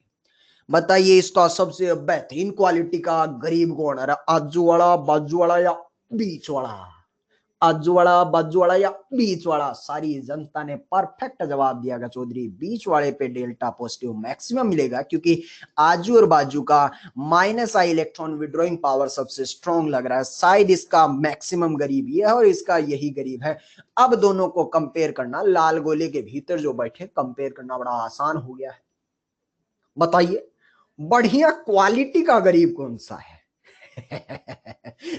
बताइए इसका सबसे बेहतरीन क्वालिटी का गरीब कौन है? आजू वाला, बाजू वाला या बीच वाला? आजू वाला, बाजू वाला या बीच वाला? सारी जनता ने परफेक्ट जवाब दिया चौधरी बीच वाले पे डेल्टा पॉजिटिव मैक्सिमम मिलेगा, क्योंकि आजू और बाजू का माइनस आई इलेक्ट्रॉन विड्रॉइंग पावर सबसे स्ट्रॉन्ग लग रहा है। शायद इसका मैक्सिमम गरीब ये है और इसका यही गरीब है। अब दोनों को कंपेयर करना, लाल गोले के भीतर जो बैठे कंपेयर करना बड़ा आसान हो गया है। बताइए बढ़िया क्वालिटी का गरीब कौन सा है?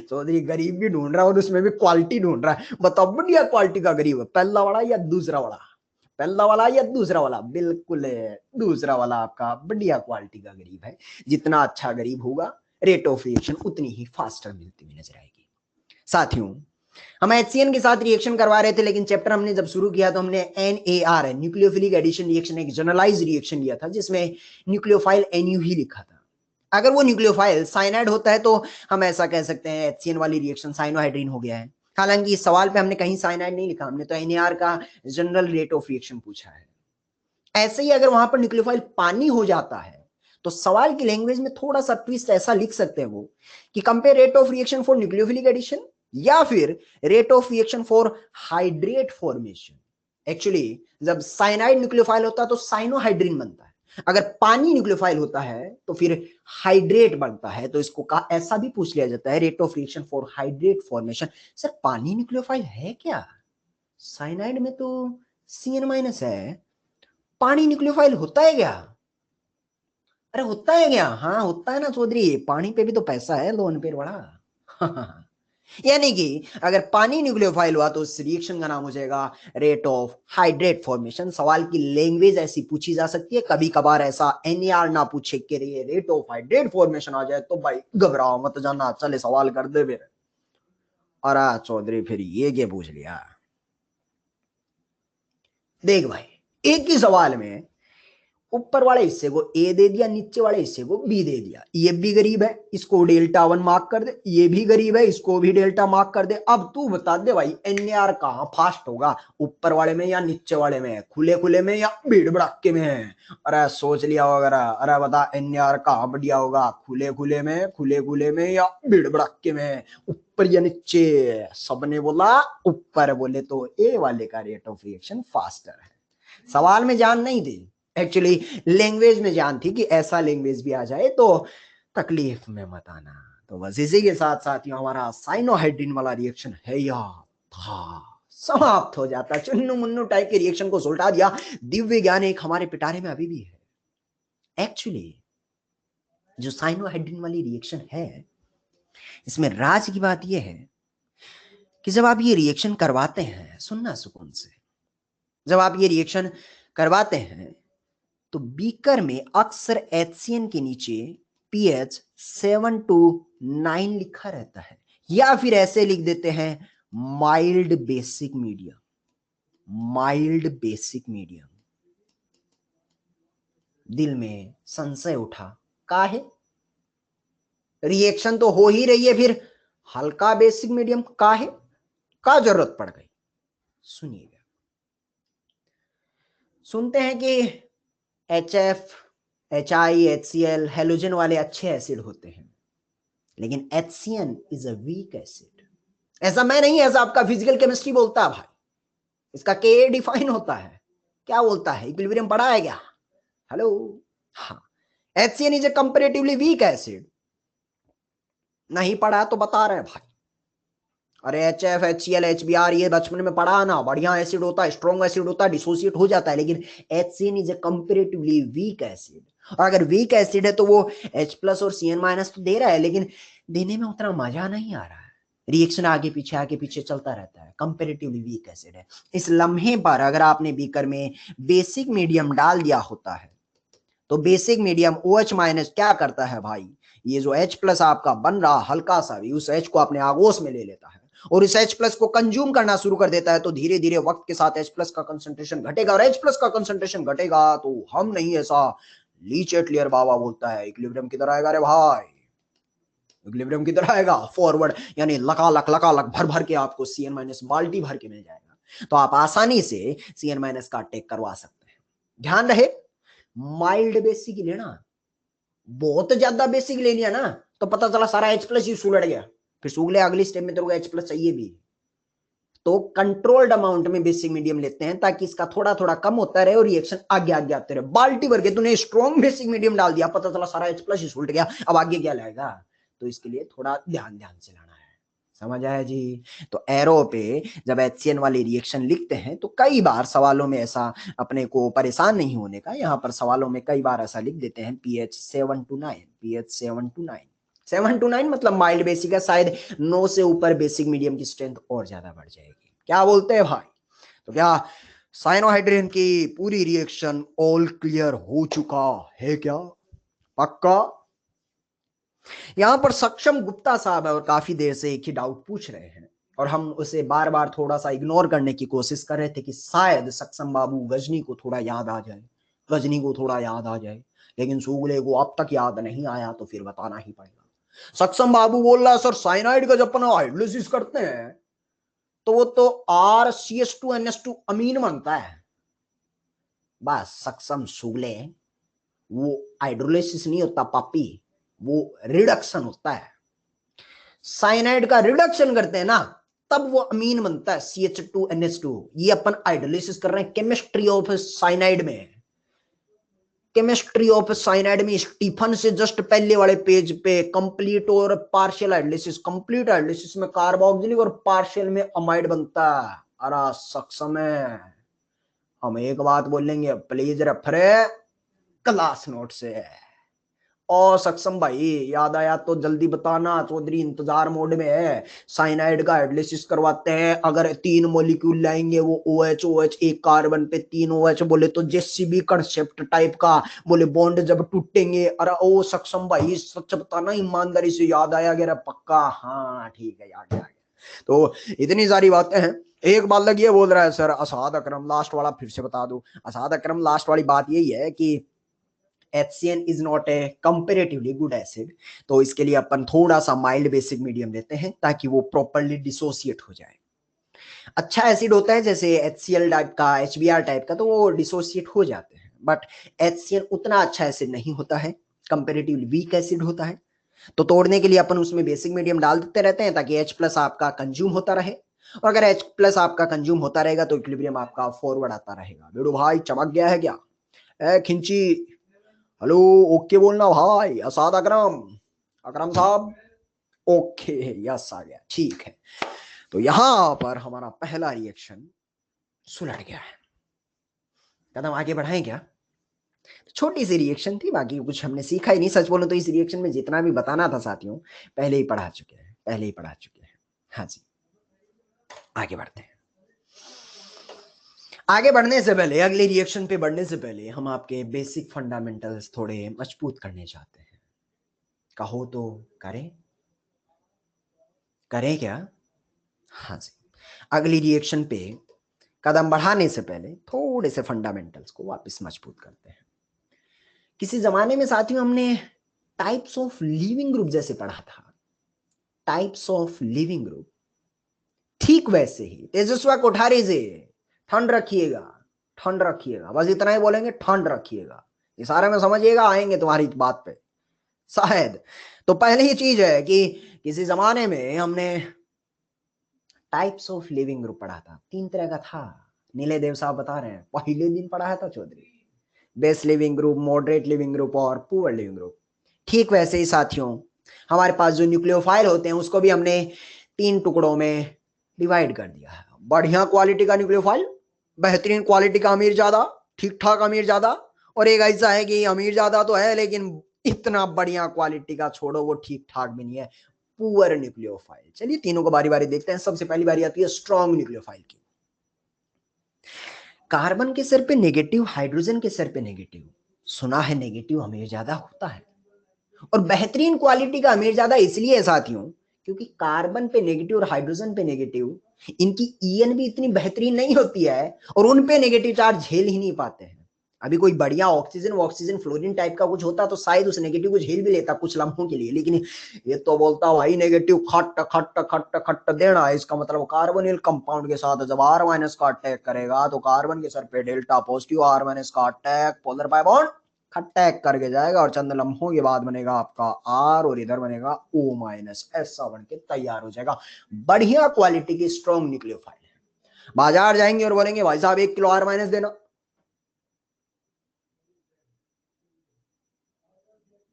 चौधरी गरीब भी ढूंढ रहा है और उसमें भी क्वालिटी ढूंढ रहा है। बताओ बढ़िया क्वालिटी का गरीब है, पहला वाला या दूसरा वाला? पहला वाला या दूसरा वाला? बिल्कुल दूसरा वाला आपका बढ़िया क्वालिटी का गरीब है। जितना अच्छा गरीब होगा रेट ऑफ रिएक्शन उतनी ही फास्टर मिलती हुई नजर आएगी। साथियों हम HCN के साथ रिएक्शन करवा रहे थे, लेकिन चैप्टर हमने जब शुरू किया तो हमने NAR न्यूक्लियोफिलिक एडिशन रिएक्शन एक जनरलाइज रिएक्शन लिया था, जिसमें न्यूक्लियोफाइल NU ही लिखा था। अगर वो न्यूक्लियोफाइल साइनाइड होता है तो हम ऐसा कह सकते हैं HCN वाली रिएक्शन साइनोहाइड्रीन हो गया है। हालांकि इस सवाल पे हमने कहीं साइनाइड नहीं लिखा, हमने तो NAR का जनरल रेट ऑफ रिएक्शन पूछा है। ऐसे ही अगर वहां पर न्यूक्लियोफाइल पानी हो जाता है तो सवाल की लैंग्वेज में थोड़ा सा ट्विस्ट ऐसा लिख सकते हैं वो कि compare rate of reaction for nucleophilic addition या फिर rate of reaction for hydrate formation. Actually जब साइनाइड न्यूक्लियोफाइल होता है तो साइनोहाइड्रीन बनता है, अगर पानी न्यूक्लियोफाइल होता है तो फिर हाइड्रेट बनता है। तो इसको कहा ऐसा भी पूछ लिया जाता है rate of reaction for hydrate formation. Sir पानी न्यूक्लियोफाइल है क्या? साइनाइड में तो CN- है, पानी न्यूक्लियोफाइल होता है क्या? अरे होता है क्या? हाँ होता है ना चौधरी, पानी पे भी तो पैसा है लोन पे बड़ा। यानी कि अगर पानी न्यूक्लियोफाइल हुआ तो उस रिएक्शन का नाम हो जाएगा रेट ऑफ हाइड्रेट फॉर्मेशन। सवाल की लैंग्वेज ऐसी पूछी जा सकती है, कभी कभार ऐसा NAR ना पूछे कि रेट ऑफ हाइड्रेट फॉर्मेशन आ जाए तो भाई घबराओ मत जाना, चले सवाल कर दे फिर। अरे चौधरी फिर ये क्या पूछ लिया? देख भाई एक ही सवाल में ऊपर वाले हिस्से को A दे दिया, नीचे वाले हिस्से को B दे दिया। ये भी गरीब है, इसको डेल्टा 1 मार्क कर दे, ये भी गरीब है, इसको भी डेल्टा मार्क कर दे। अब तू बता दे भाई NAR कहां फास्ट होगा, ऊपर वाले में या नीचे वाले में, खुले खुले में या भीड़ भड़ाके में? अरे सोच लिया होगा, अरे बता NAR कहां बढ़िया होगा, खुले खुले में या भीड़ भड़ाके में, ऊपर या नीचे? सबने बोला ऊपर, बोले तो A वाले का रेट ऑफ रिएक्शन फास्टर है। सवाल में जान नहीं थी, एक्चुअली लैंग्वेज में जान थी कि ऐसा लैंग्वेज भी आ जाए तो तकलीफ में मत आना। तो बस इसी के साथ साथ हमारा साइनोहाइड्रीन वाला रिएक्शन है या था समाप्त हो जाता। चुन्नू मुन्नू टाइप के रिएक्शन को सुलटा दिया। दिव्य ज्ञान एक हमारे पिटारे में अभी भी है। एक्चुअली जो साइनोहाइड्रीन वाली रिएक्शन है इसमें राज की बात यह है कि जब आप ये रिएक्शन करवाते हैं, सुनना सुकून से, जब आप ये रिएक्शन करवाते हैं तो बीकर में अक्सर HCN के नीचे pH 7 to 9 लिखा रहता है, या फिर ऐसे लिख देते हैं mild basic medium. Mild basic medium. दिल में संशय उठा, काहे? रिएक्शन तो हो ही रही है, फिर हल्का बेसिक मीडियम काहे? का जरूरत पड़ गई? सुनिएगा, सुनते हैं कि HF, HI, HCl हेलोजन वाले अच्छे एसिड होते हैं, लेकिन HCN is a weak acid. ऐसा मैं नहीं, ऐसा आपका फिजिकल केमिस्ट्री बोलता है भाई। इसका Ka डिफाइन होता है, क्या बोलता है? इक्विलिब्रियम पढ़ा है क्या? हेलो, हाँ, HCN is a comparatively weak acid. नहीं पढ़ा तो बता रहे हैं भाई। अरे HF HCl HBr ये बचपन में पढ़ा ना, बढ़िया एसिड होता है, स्ट्रॉन्ग एसिड होता है, डिसोसिएट हो जाता है, लेकिन HCN is a comparatively weak acid. और अगर वीक एसिड है तो वो H प्लस और CN माइनस तो दे रहा है, लेकिन देने में उतना मजा नहीं आ रहा है, रिएक्शन आगे पीछे चलता रहता है, कंपेरेटिवली वीक एसिड है। इस लम्हे पर अगर आपने बीकर में बेसिक मीडियम डाल दिया होता है तो बेसिक मीडियम OH माइनस क्या करता है भाई, ये जो H प्लस आपका बन रहा हल्का सा भी, उस H को अपने आगोश में ले लेता है और इस H प्लस को कंज्यूम करना शुरू कर देता है। तो धीरे धीरे वक्त के साथ H प्लस का कंसंट्रेशन घटेगा, और H प्लस का कंसंट्रेशन घटेगा तो हम नहीं, ऐसा ली चेटलियर बाबा बोलता है, इक्विलिब्रियम किधर आएगा रे भाई, इक्विलिब्रियम किधर आएगा, फॉरवर्ड, यानी लका लक भर भर के आपको CN माइनस बाल्टी भर के मिल जाएगा। तो आप आसानी से CN माइनस का अटैक करवा सकते हैं। ध्यान रहे, माइल्ड बेसिक लेना, बहुत ज्यादा बेसिक ले लिया ना तो पता चला सारा H प्लस ही सुलट गया, फिर सूख ले अगली स्टेप में तेरे को H प्लस चाहिए भी। तो कंट्रोल्ड अमाउंट में बेसिक मीडियम लेते हैं ताकि इसका थोड़ा थोड़ा कम होता रहे और रिएक्शन आगे आगे आते रहे। बाल्टी भर के तूने स्ट्रॉन्ग बेसिक मीडियम डाल दिया, पता चला सारा H प्लस ही उल्ट गया, अब आगे क्या लाएगा। तो इसके लिए थोड़ा ध्यान ध्यान से लाना है, समझ आया जी। तो एरो पे जब HCN वाली रिएक्शन लिखते हैं तो कई बार सवालों में ऐसा, अपने को परेशान नहीं होने का, यहाँ पर सवालों में कई बार ऐसा लिख देते हैं pH 7 to 9, pH 7 to 9, 7 to 9 मतलब माइल्ड बेसिक है, शायद 9 से ऊपर बेसिक मीडियम की स्ट्रेंथ और ज्यादा बढ़ जाएगी। क्या बोलते हैं भाई। तो क्या साइनोहाइड्रिन की पूरी रिएक्शन ऑल क्लियर हो चुका है क्या, पक्का। यहां पर सक्षम गुप्ता साहब है और काफी देर से एक ही डाउट पूछ रहे हैं और हम उसे बार बार थोड़ा सा इग्नोर करने की कोशिश कर रहे थे कि शायद सक्षम बाबू गजनी को थोड़ा याद आ जाए, गजनी को थोड़ा याद आ जाए, लेकिन सूगले को अब तक याद नहीं आया तो फिर बताना ही पड़ेगा। सक्षम बाबू बोल रहा है सर साइनाइड का जब अपन हाइड्रोलिसिस करते हैं तो वो तो RCH2NH2 अमीन बनता है। बस सक्षम सुगले, वो हाइड्रोलिसिस नहीं होता पापी, वो रिडक्शन होता है। साइनाइड का रिडक्शन करते हैं ना तब वो अमीन बनता है CH2NH2। ये अपन हाइड्रोलिसिस कर रहे हैं केमिस्ट्री ऑफ साइनाइड में, केमिस्ट्री ऑफ साइनाइड में स्टीफन से जस्ट पहले वाले पेज पे कंप्लीट और पार्शियल हाइड्रोलिसिस, कंप्लीट हाइड्रोलिसिस में कार्बोक्सिलिक और पार्शियल में अमाइड बनता है। अरे सक्षम है, हम एक बात बोलेंगे प्लीज रेफर क्लास नोट से। और सक्षम भाई याद आया तो जल्दी बताना, चौधरी इंतजार मोड में है। साइनाइड का हाइड्रोलिसिस करवाते हैं, अगर 3 मॉलिक्यूल लाएंगे वो OH OH, एक कार्बन पे 3 OH, बोले तो JCB कंसेप्ट टाइप का, बोले बॉन्ड जब टूटेंगे। अरे ओ सक्षम भाई सच बताना, ईमानदारी से याद आया गया पक्का, हाँ ठीक है याद आ गया। तो इतनी सारी बातें हैं। एक बात लग ये बोल रहा है सर असाद अकरम, लास्ट वाला फिर से बता दो। असाद अकरम लास्ट वाली बात यही है कि HCN is not a comparatively good acid, तो इसके लिए अपन थोड़ा सा माइल्ड बेसिक मीडियम लेते हैं ताकि वो प्रॉपरली डिसोसिएट हो जाए। अच्छा एसिड होता है जैसे HCl टाइप का, HBr टाइप का, तो वो डिसोसिएट हो जाते हैं, बट HCN उतना अच्छा एसिड नहीं होता है, कंपेरेटिवली वीक एसिड होता है। तो तोड़ने के लिए अपन उसमें बेसिक मीडियम डाल देते रहते हैं ताकि H प्लस आपका कंज्यूम होता रहे, और अगर H प्लस आपका कंज्यूम होता रहेगा तो इक्विलिब्रियम आपका फॉरवर्ड आता रहेगा। बेड़ू भाई चमक गया है क्या, ए खिंची, हेलो, ओके बोलना भाई। असाद अकरम, अकरम साहब, ओके, यस आ गया, ठीक है। तो यहां पर हमारा पहला रिएक्शन सुलट गया है। कदम आगे बढ़ाएं क्या। छोटी सी रिएक्शन थी, बाकी कुछ हमने सीखा ही नहीं। सच बोलूं तो इस रिएक्शन में जितना भी बताना था साथियों पहले ही पढ़ा चुके हैं, पहले ही पढ़ा चुके हैं। हाँ जी, आगे बढ़ते हैं। आगे बढ़ने से पहले, अगले रिएक्शन पे बढ़ने से पहले हम आपके बेसिक फंडामेंटल्स थोड़े मजबूत करने चाहते हैं। कहो तो करें, करें क्या। हाँ जी, अगली रिएक्शन पे कदम बढ़ाने से पहले थोड़े से फंडामेंटल्स को वापस मजबूत करते हैं। किसी जमाने में साथियों हमने टाइप्स ऑफ लिविंग ग्रुप जैसे पढ़ा था, टाइप्स ऑफ लिविंग ग्रुप, ठीक वैसे ही तेजस्वा कोठारी से ठंड रखिएगा, ठंड रखिएगा, बस इतना ही बोलेंगे, ठंड रखिएगा, इशारे में समझिएगा, आएंगे तुम्हारी बात पे शायद। तो पहली ही चीज है कि किसी जमाने में हमने टाइप्स ऑफ लिविंग ग्रुप पढ़ा था, 3 तरह का था। नीले देव साहब बता रहे हैं पहले दिन पढ़ाया था Chaudhary, best living group, moderate living group और पुअर लिविंग ग्रुप। ठीक वैसे ही साथियों हमारे पास जो न्यूक्लियोफाइल होते हैं उसको भी हमने 3 टुकड़ों में डिवाइड कर दिया है। बढ़िया क्वालिटी का न्यूक्लियोफाइल, बेहतरीन क्वालिटी का अमीर ज्यादा, ठीक ठाक अमीर ज्यादा, और एक ऐसा है कि अमीर ज्यादा तो है लेकिन इतना बढ़िया क्वालिटी का छोड़ो वो ठीक ठाक भी नहीं है, पुअर न्यूक्लियोफाइल। चलिए तीनों को बारी बारी देखते हैं। सबसे पहली बारी आती है स्ट्रॉन्ग न्यूक्लियोफाइल की। कार्बन के सिर पे नेगेटिव, हाइड्रोजन के सिर पे नेगेटिव। सुना है नेगेटिव अमीर ज्यादा होता है, और बेहतरीन क्वालिटी का अमीर ज्यादा इसलिए है साथियों क्योंकि कार्बन पे नेगेटिव और हाइड्रोजन पे नेगेटिव, इनकी ईएन भी इतनी बेहतरीन नहीं होती है और उन पे नेगेटिव चार्ज झेल ही नहीं पाते हैं। अभी कोई बढ़िया ऑक्सीजन ऑक्सीजन फ्लोरीन टाइप का कुछ होता तो शायद उस नेगेटिव को झेल भी लेता कुछ लम्हों के लिए, लेकिन ये तो बोलता भाई नेगेटिव खट खट खट खट देना है। इसका मतलब कार्बोनिल कंपाउंड के साथ जब R माइनस का अटैक करेगा तो कार्बन के सर पे डेल्टा पॉजिटिव, R माइनस का attack polar bye bond attack करके जाएगा और चंद लम्हों के बाद बनेगा आपका R और इधर बनेगा O माइनस, ऐसा बन के तैयार हो जाएगा। बढ़िया क्वालिटी की स्ट्रॉन्ग न्यूक्लियोफाइल है। बाजार जाएंगे और बोलेंगे भाई साहब 1 किलो R माइनस देना,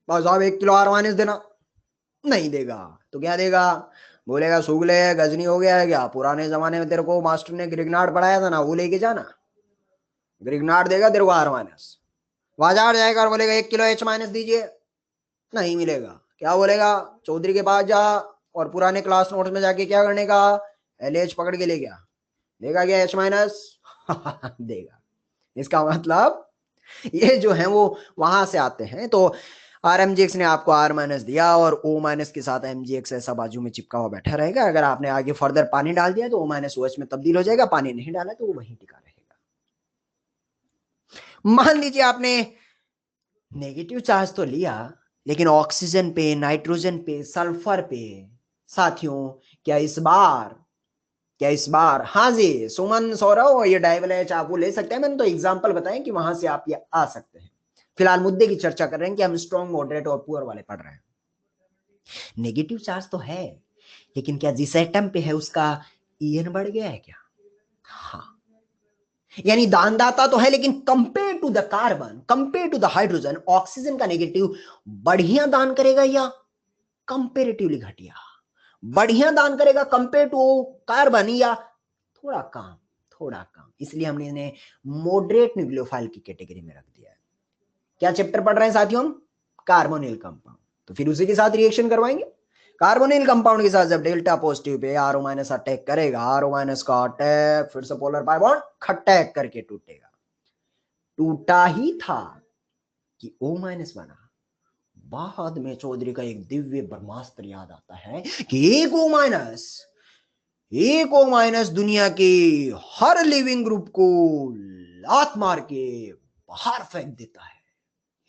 भाई साहब 1 किलो R माइनस देना, नहीं देगा। तो क्या देगा? बोलेगा सुगले गजनी हो गया है क्या? पुराने जमाने में तेरे को मास्टर ने ग्रिग्नार्ड पढ़ाया था ना, वो लेके जाना, ग्रिग्नार्ड देगा तेरे को R माइनस। बाजार जाएगा और बोलेगा 1 किलो H माइनस दीजिए, नहीं मिलेगा। क्या बोलेगा? चौधरी के पास जा और पुराने क्लास नोट्स में जाके क्या करने का, LH पकड़ के ले गया, देगा क्या H माइनस? देगा। इसका मतलब ये जो है वो वहां से आते हैं। तो RMGX ने आपको R माइनस दिया और O माइनस के साथ MGX ऐसा बाजू में चिपका हुआ बैठा रहेगा। अगर आपने आगे फर्दर पानी डाल दिया तो O माइनस OH में तब्दील हो जाएगा, पानी नहीं डाला तो वो वहीं टिका रहेगा। मान लीजिए आपने नेगेटिव चार्ज तो लिया लेकिन ऑक्सीजन पे, नाइट्रोजन पे, सल्फर पे साथियों, क्या इस बार हाँ जी सुमन सौरव, ये डायबल एच आप वो ले सकते हैं। मैंने तो एग्जांपल बताएं कि वहां से आप ये आ सकते हैं। फिलहाल मुद्दे की चर्चा कर रहे हैं कि हम स्ट्रॉन्ग, मॉडरेट और पुअर वाले पढ़ रहे हैं। नेगेटिव चार्ज तो है लेकिन क्या जिस एटम पे है उसका ईएन बढ़ गया है क्या? हाँ, यानी दानदाता तो है लेकिन compare to the carbon, compare to the hydrogen, oxygen का नेगेटिव बढ़िया दान करेगा या कंपेरेटिवली घटिया? बढ़िया दान करेगा कंपेयर टू कार्बन या थोड़ा कम, थोड़ा कम। इसलिए हमने इन्हें मॉडरेट न्यूक्लियोफाइल की कैटेगरी में रख दिया है। क्या चैप्टर पढ़ रहे हैं साथियों हम? Carbonyl compound. तो फिर उसी के साथ रिएक्शन करवाएंगे। कार्बोनिल कंपाउंड के साथ जब delta positive pay RO minus attack करेगा, RO माइनस का अटैक फिर से पोलर बाय बॉन्ड अटैक करके टूटेगा। टूटा ही था कि O माइनस बना। बाद में चौधरी का एक दिव्य ब्रह्मास्त्र याद आता है कि एक O माइनस दुनिया के हर लिविंग ग्रुप को लात मार के बाहर फेंक देता है।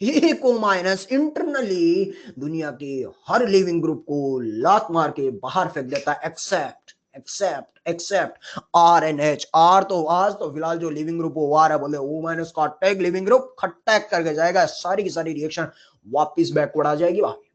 एक O माइनस इंटरनली दुनिया के हर लिविंग ग्रुप को लात मार के बाहर फेंक देता है, except except except RNH। R तो आज तो फिलहाल जो लिविंग ग्रुप वो आ रहा है, बोले O माइनस का अटैक लिविंग ग्रुप अटैक करके जाएगा, सारी की सारी रिएक्शन वापिस बैकवर्ड आ जाएगी भाई।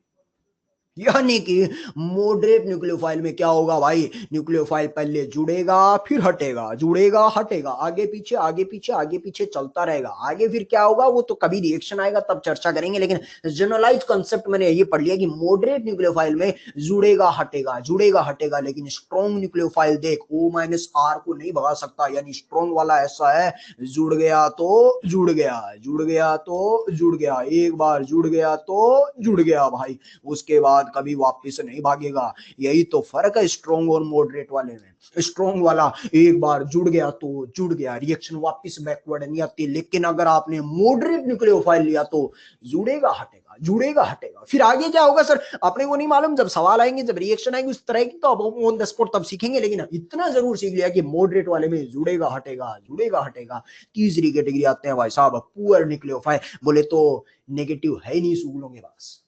यानी कि मॉडरेट न्यूक्लियोफाइल में क्या होगा भाई, न्यूक्लियोफाइल पहले जुड़ेगा फिर हटेगा, जुड़ेगा हटेगा, आगे पीछे आगे पीछे आगे पीछे चलता रहेगा। आगे फिर क्या होगा वो तो कभी रिएक्शन आएगा तब चर्चा करेंगे, लेकिन जनरलाइज कॉन्सेप्ट मैंने ये पढ़ लिया कि मॉडरेट न्यूक्लियोफाइल में जुड़ेगा हटेगा, जुड़ेगा हटेगा। लेकिन स्ट्रॉन्ग न्यूक्लियोफाइल देख O माइनस R को नहीं भगा सकता, यानी स्ट्रॉन्ग वाला ऐसा है, जुड़ गया तो जुड़ गया, जुड़ गया तो जुड़ गया, एक बार जुड़ गया तो जुड़ गया भाई, उसके बाद कभी वापस नहीं भागेगा। यही तो फर्क है स्ट्रॉन्ग और मॉडरेट वाले में। स्ट्रॉन्ग वाला एक बार जुड़ गया तो जुड़ गया, रिएक्शन वापस बैकवर्ड नहीं आती। लेकिन अगर आपने मॉडरेट न्यूक्लियोफाइल लिया तो जुड़ेगा हटेगा, जुड़ेगा हटेगा। फिर आगे क्या होगा सर अपने को नहीं मालूम, जब सवाल आएंगे, जब रिएक्शन आएगी उस तरह की तो अब ऑन द स्पॉट तब सीखेंगे। लेकिन इतना जरूर सीख लिया कि मॉडरेट वाले में जुड़ेगा हटेगा, जुड़ेगा हटेगा। तीसरी कैटेगरी आते हैं भाई साहब पुअर न्यूक्लियोफाइल। बोले तो नेगेटिव है ही नहीं सूगलों के पास,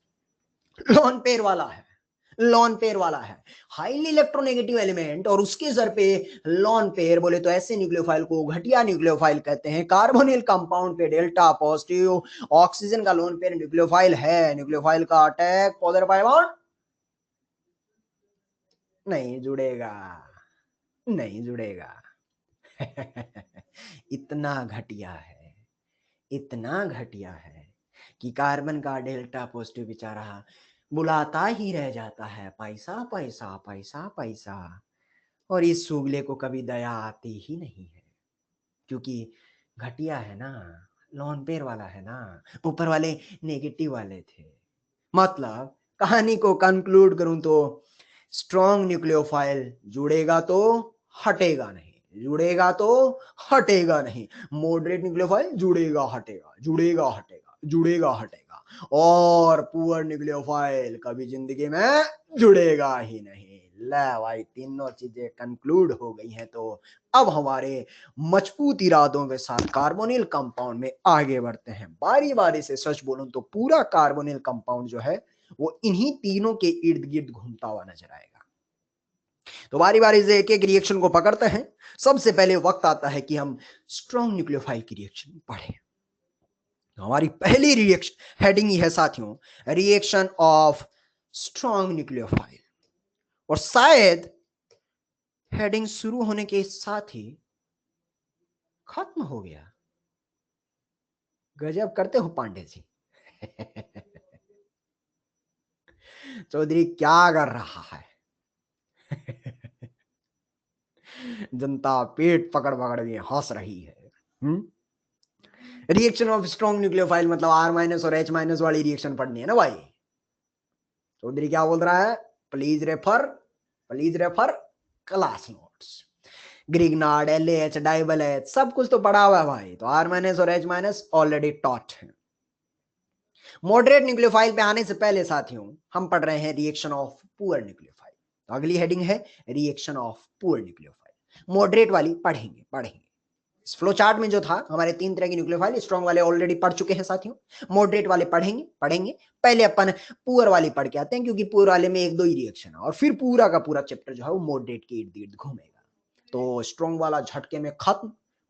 लॉन पेयर वाला है, लॉन पेयर वाला है, हाईली इलेक्ट्रोनेगेटिव एलिमेंट और उसके सर पे लॉन पेयर। बोले तो ऐसे न्यूक्लियोफाइल को घटिया न्यूक्लियोफाइल कहते हैं। कार्बोनिल कंपाउंड पे डेल्टा पॉजिटिव, ऑक्सीजन का लॉन पेयर न्यूक्लियोफाइल है, न्यूक्लियोफाइल का अटैक पोलर बाय बॉन्ड नहीं जुड़ेगा, नहीं जुड़ेगा। इतना घटिया है, इतना घटिया है कि कार्बन का डेल्टा पॉजिटिव बेचारा बुलाता ही रह जाता है, पैसा पैसा पैसा पैसा। और इस सुगले को कभी दया आती ही नहीं है, क्योंकि घटिया है ना, लॉन पेयर वाला है ना, ऊपर वाले नेगेटिव वाले थे। मतलब कहानी को कंक्लूड करूं तो स्ट्रॉन्ग न्यूक्लियोफाइल जुड़ेगा तो हटेगा नहीं, जुड़ेगा तो हटेगा नहीं। मॉडरेट न्यूक्लियोफाइल जुड़ेगा हटेगा, जुड़ेगा हटेगा, जुड़ेगा हटेगा। और पुअर न्यूक्लियोफाइल कभी जिंदगी में जुड़ेगा ही नहीं। ले भाई, तीनों चीजें कंक्लूड हो गई हैं, तो अब हमारे मजबूत इरादों के साथ कार्बोनिल कंपाउंड में आगे बढ़ते हैं। बारी बारी से सच बोलूं तो पूरा कार्बोनिल कंपाउंड जो है वो इन्हीं तीनों के इर्द गिर्द घूमता हुआ नजर आएगा। तो बारी बारी से एक एक रिएक्शन को पकड़ते हैं। सबसे पहले वक्त आता है कि हम स्ट्रॉन्ग न्यूक्लियोफाइल की रिएक्शन पढ़ें। हमारी पहली रिएक्शन हेडिंग ही है साथियों, रिएक्शन ऑफ स्ट्रॉन्ग न्यूक्लियोफाइल। और शायद हेडिंग शुरू होने के साथ ही खत्म हो गया। गजब करते हो पांडे जी। चौधरी क्या कर रहा है? जनता पेट पकड़ पकड़ के हंस रही है। रिएक्शन ऑफ स्ट्रॉन्ग न्यूक्लियोफाइल मतलब आर माइनस और एच माइनस वाली रिएक्शन पढ़नी है ना भाई। चौधरी क्या बोल रहा है? Please refer class notes. Grignard, LH, DIBAL H सब कुछ तो पढ़ा हुआ है भाई। तो आर माइनस और एच माइनस ऑलरेडी टॉट है। मॉडरेट न्यूक्लियोफाइल पे आने से पहले साथियों हम पढ़ रहे हैं रिएक्शन ऑफ पुअर न्यूक्लियोफाइल। तो अगली हेडिंग है reaction of poor nucleophile. Moderate वाली पढ़ेंगे पढ़ेंगे। इस फ्लो चार्ट में जो था हमारे तीन तरह की न्यूक्लियोफाइल, स्ट्रॉन्ग वाले ऑलरेडी पढ़ चुके हैं साथियों, मॉडरेट वाले पढ़ेंगे पढ़ेंगे। पहले अपन पुअर वाली पढ़ के आते हैं, क्योंकि पुअर वाले में एक दो ही रिएक्शन है और फिर पूरा का पूरा चैप्टर जो है वो मॉडरेट के इर्द गिर्द घूमेगा। तो स्ट्रॉन्ग वाला झटके में खत्म,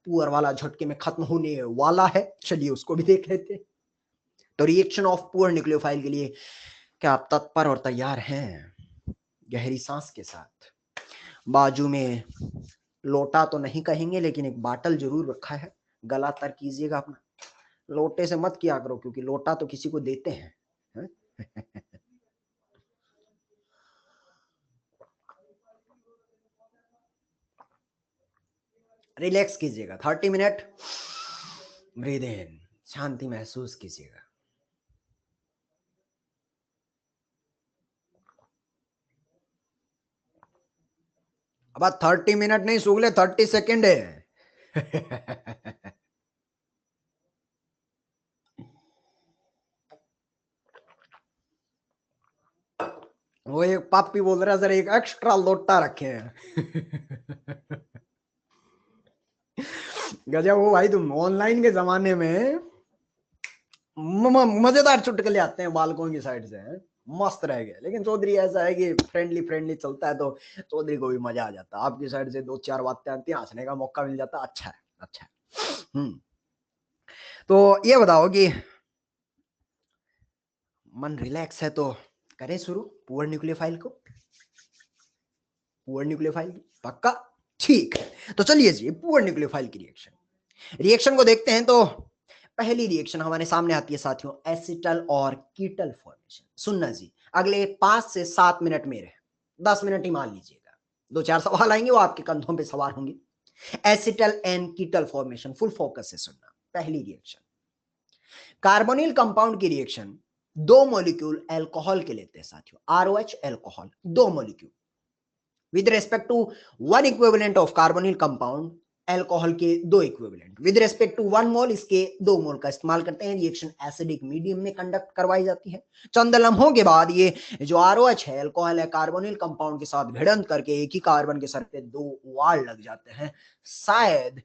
पुअर वाला झटके में खत्म होने वाला है। चलिए उसको भी देख लेते हैं। तो रिएक्शन ऑफ पुअर न्यूक्लियोफाइल के लिए क्या आप तत्पर और तैयार हैं? गहरी सांस के साथ। बाजू में लोटा तो नहीं कहेंगे, लेकिन एक बाटल जरूर रखा है, गला तर कीजिएगा अपना। लोटे से मत किया करो, क्योंकि लोटा तो किसी को देते हैं, है? रिलैक्स कीजिएगा, 30 मिनट ब्रीद इन, शांति महसूस कीजिएगा। अब 30 मिनट नहीं सुगले, 30 सेकेंड है। वो एक पापी बोल रहा है सर एक एक्स्ट्रा लोटा रखे हैं। गजब हो भाई तुम, ऑनलाइन के जमाने में मजेदार चुटकुले आते हैं बालकों की साइड से, है? मस्त रह गए। लेकिन चौधरी ऐसा है कि फ्रेंडली फ्रेंडली चलता है, तो चौधरी को भी मजा आ जाता है। आपकी साइड से दो चार बातें आती हैं, हंसने का मौका मिल जाता है। अच्छा है, अच्छा है। तो ये बताओ कि मन रिलैक्स है तो करें शुरू पुअर न्यूक्लियोफाइल को, पुअर न्यूक्लियोफाइल पक्का? ठीक है, तो चलिए जी पुअर न्यूक्लियोफाइल की रिएक्शन को देखते हैं। तो पहली रिएक्शन हमारे सामने आती है साथियों, एसिटल और कीटल फॉर्मेशन। सुनना जी, अगले 5 से 7 मिनट मेरे, 10 मिनट ही मान लीजिएगा, दो चार सवाल आएंगे वो आपके कंधों पे सवार होंगे। Acetal and ketal formation, full focus से सुनना। पहली रिएक्शन कार्बोनिल कंपाउंड की रिएक्शन, दो मॉलिक्यूल अल्कोहल के लेते हैं साथियों, आरओएच अल्कोहल, दो molecule with respect to one equivalent of carbonyl compound, alcohol के दो equivalent with respect to 1 mole, इसके 2 मोल का इस्तेमाल करते हैं। रिएक्शन एसिडिक मीडियम में कंडक्ट करवाई जाती है। चंद लम्हों के बाद ये जो आरओएच है, अल्कोहल है, कार्बोनिल कंपाउंड के साथ भिड़ंत करके एक ही कार्बन के सर पे दो वार लग जाते हैं। शायद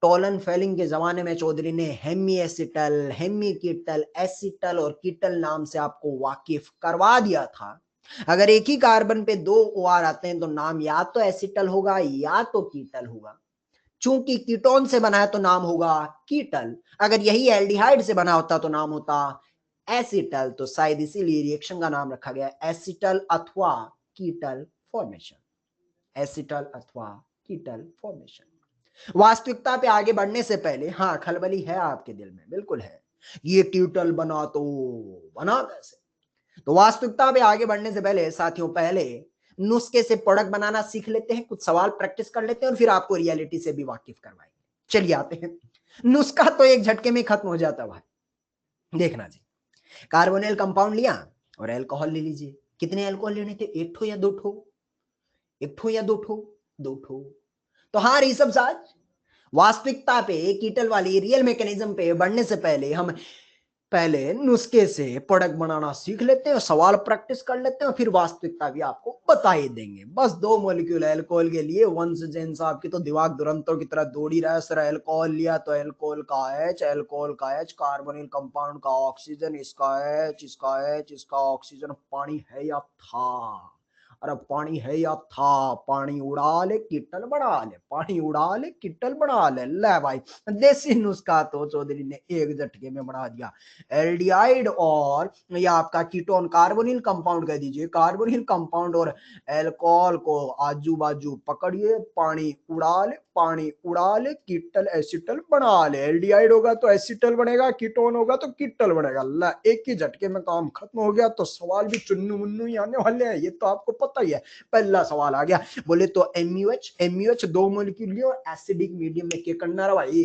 टोलन फेलिंग के जमाने में चौधरी ने हेमी एसिटल, हेमी कीटल, एसिटल और कीटल नाम से आपको वाकिफ करवा दिया था। अगर एक ही कार्बन पे दो OR आते हैं तो नाम या तो एसिटल होगा या तो कीटल होगा। चूंकि कीटोन से बना है तो नाम होगा कीटल, अगर यही एल्डिहाइड से बना होता तो नाम होता एसिटल। तो शायद इसीलिए रिएक्शन का नाम रखा गया एसिटल अथवा कीटल फॉर्मेशन, एसिटल अथवा कीटल फॉर्मेशन। वास्तविकता पे आगे बढ़ने से पहले हाँ खलबली है आपके दिल में, बिल्कुल है, ये ट्यूटल बना तो बना कैसे। तो वास्तविकता पे आगे बढ़ने से पहले साथियों, पहले नुस्खे से प्रोडक्ट बनाना सीख लेते हैं, कुछ सवाल प्रैक्टिस कर लेते हैं और फिर आपको रियलिटी से भी वाकिफ करवाएंगे। चलिए आते हैं, नुस्खा तो एक झटके में खत्म हो जाता है भाई। देखना जी, कार्बोनिल कंपाउंड लिया और अल्कोहल ले लीजिए। कितने अल्कोहल लेने थे, एक ठो या दो ठो, एक ठो या दो ठो, दो ठो। तो हाँ ऋषभ साज, वास्तविकता पे कीटल वाली रियल मैकेनिज्म पे बढ़ने से पहले हम पहले नुस्खे से प्रोडक्ट बनाना सीख लेते हैं, सवाल प्रैक्टिस कर लेते हैं, फिर वास्तविकता भी आपको बता ही देंगे। बस दो मॉलिक्यूल अल्कोहल के लिए, वंश जैन साहब की तो दिमाग दुरंतों की तरह दौड़ी रहा है। सर अल्कोहल लिया तो अल्कोहल का एच, अल्कोहल का एच, कार्बोनिल कंपाउंड का ऑक्सीजन, इसका एच, इसका एच, इसका ऑक्सीजन, पानी है या था? अरे पानी है या था? पानी उड़ा ले किटल बढ़ा ले, पानी उड़ा ले किटल बढ़ा ले भाई, देसी नुस्खा तो चौधरी ने एक झटके में बढ़ा दिया। एल्डिहाइड और या आपका कीटोन कार्बोनिल कंपाउंड कह दीजिए, कार्बोनिल कंपाउंड और अल्कोहल को आजू बाजू पकड़िए, पानी उड़ा ले, पानी उड़ा ले, कीटल एसिटल बना ले। एल्डिहाइड होगा तो एसिटल बनेगा, कीटोन होगा तो कीटल बनेगा। अल्लाह, एक ही झटके में काम खत्म हो गया। तो सवाल भी चुन्नू मुन्नू ही आने वाले हैं, ये तो आपको पता ही है। पहला सवाल आ गया, बोले तो एमयूएच, एमयूएच दो मोलिक्यूल लियो और एसिडिक मीडियम में क्या करना है भाई?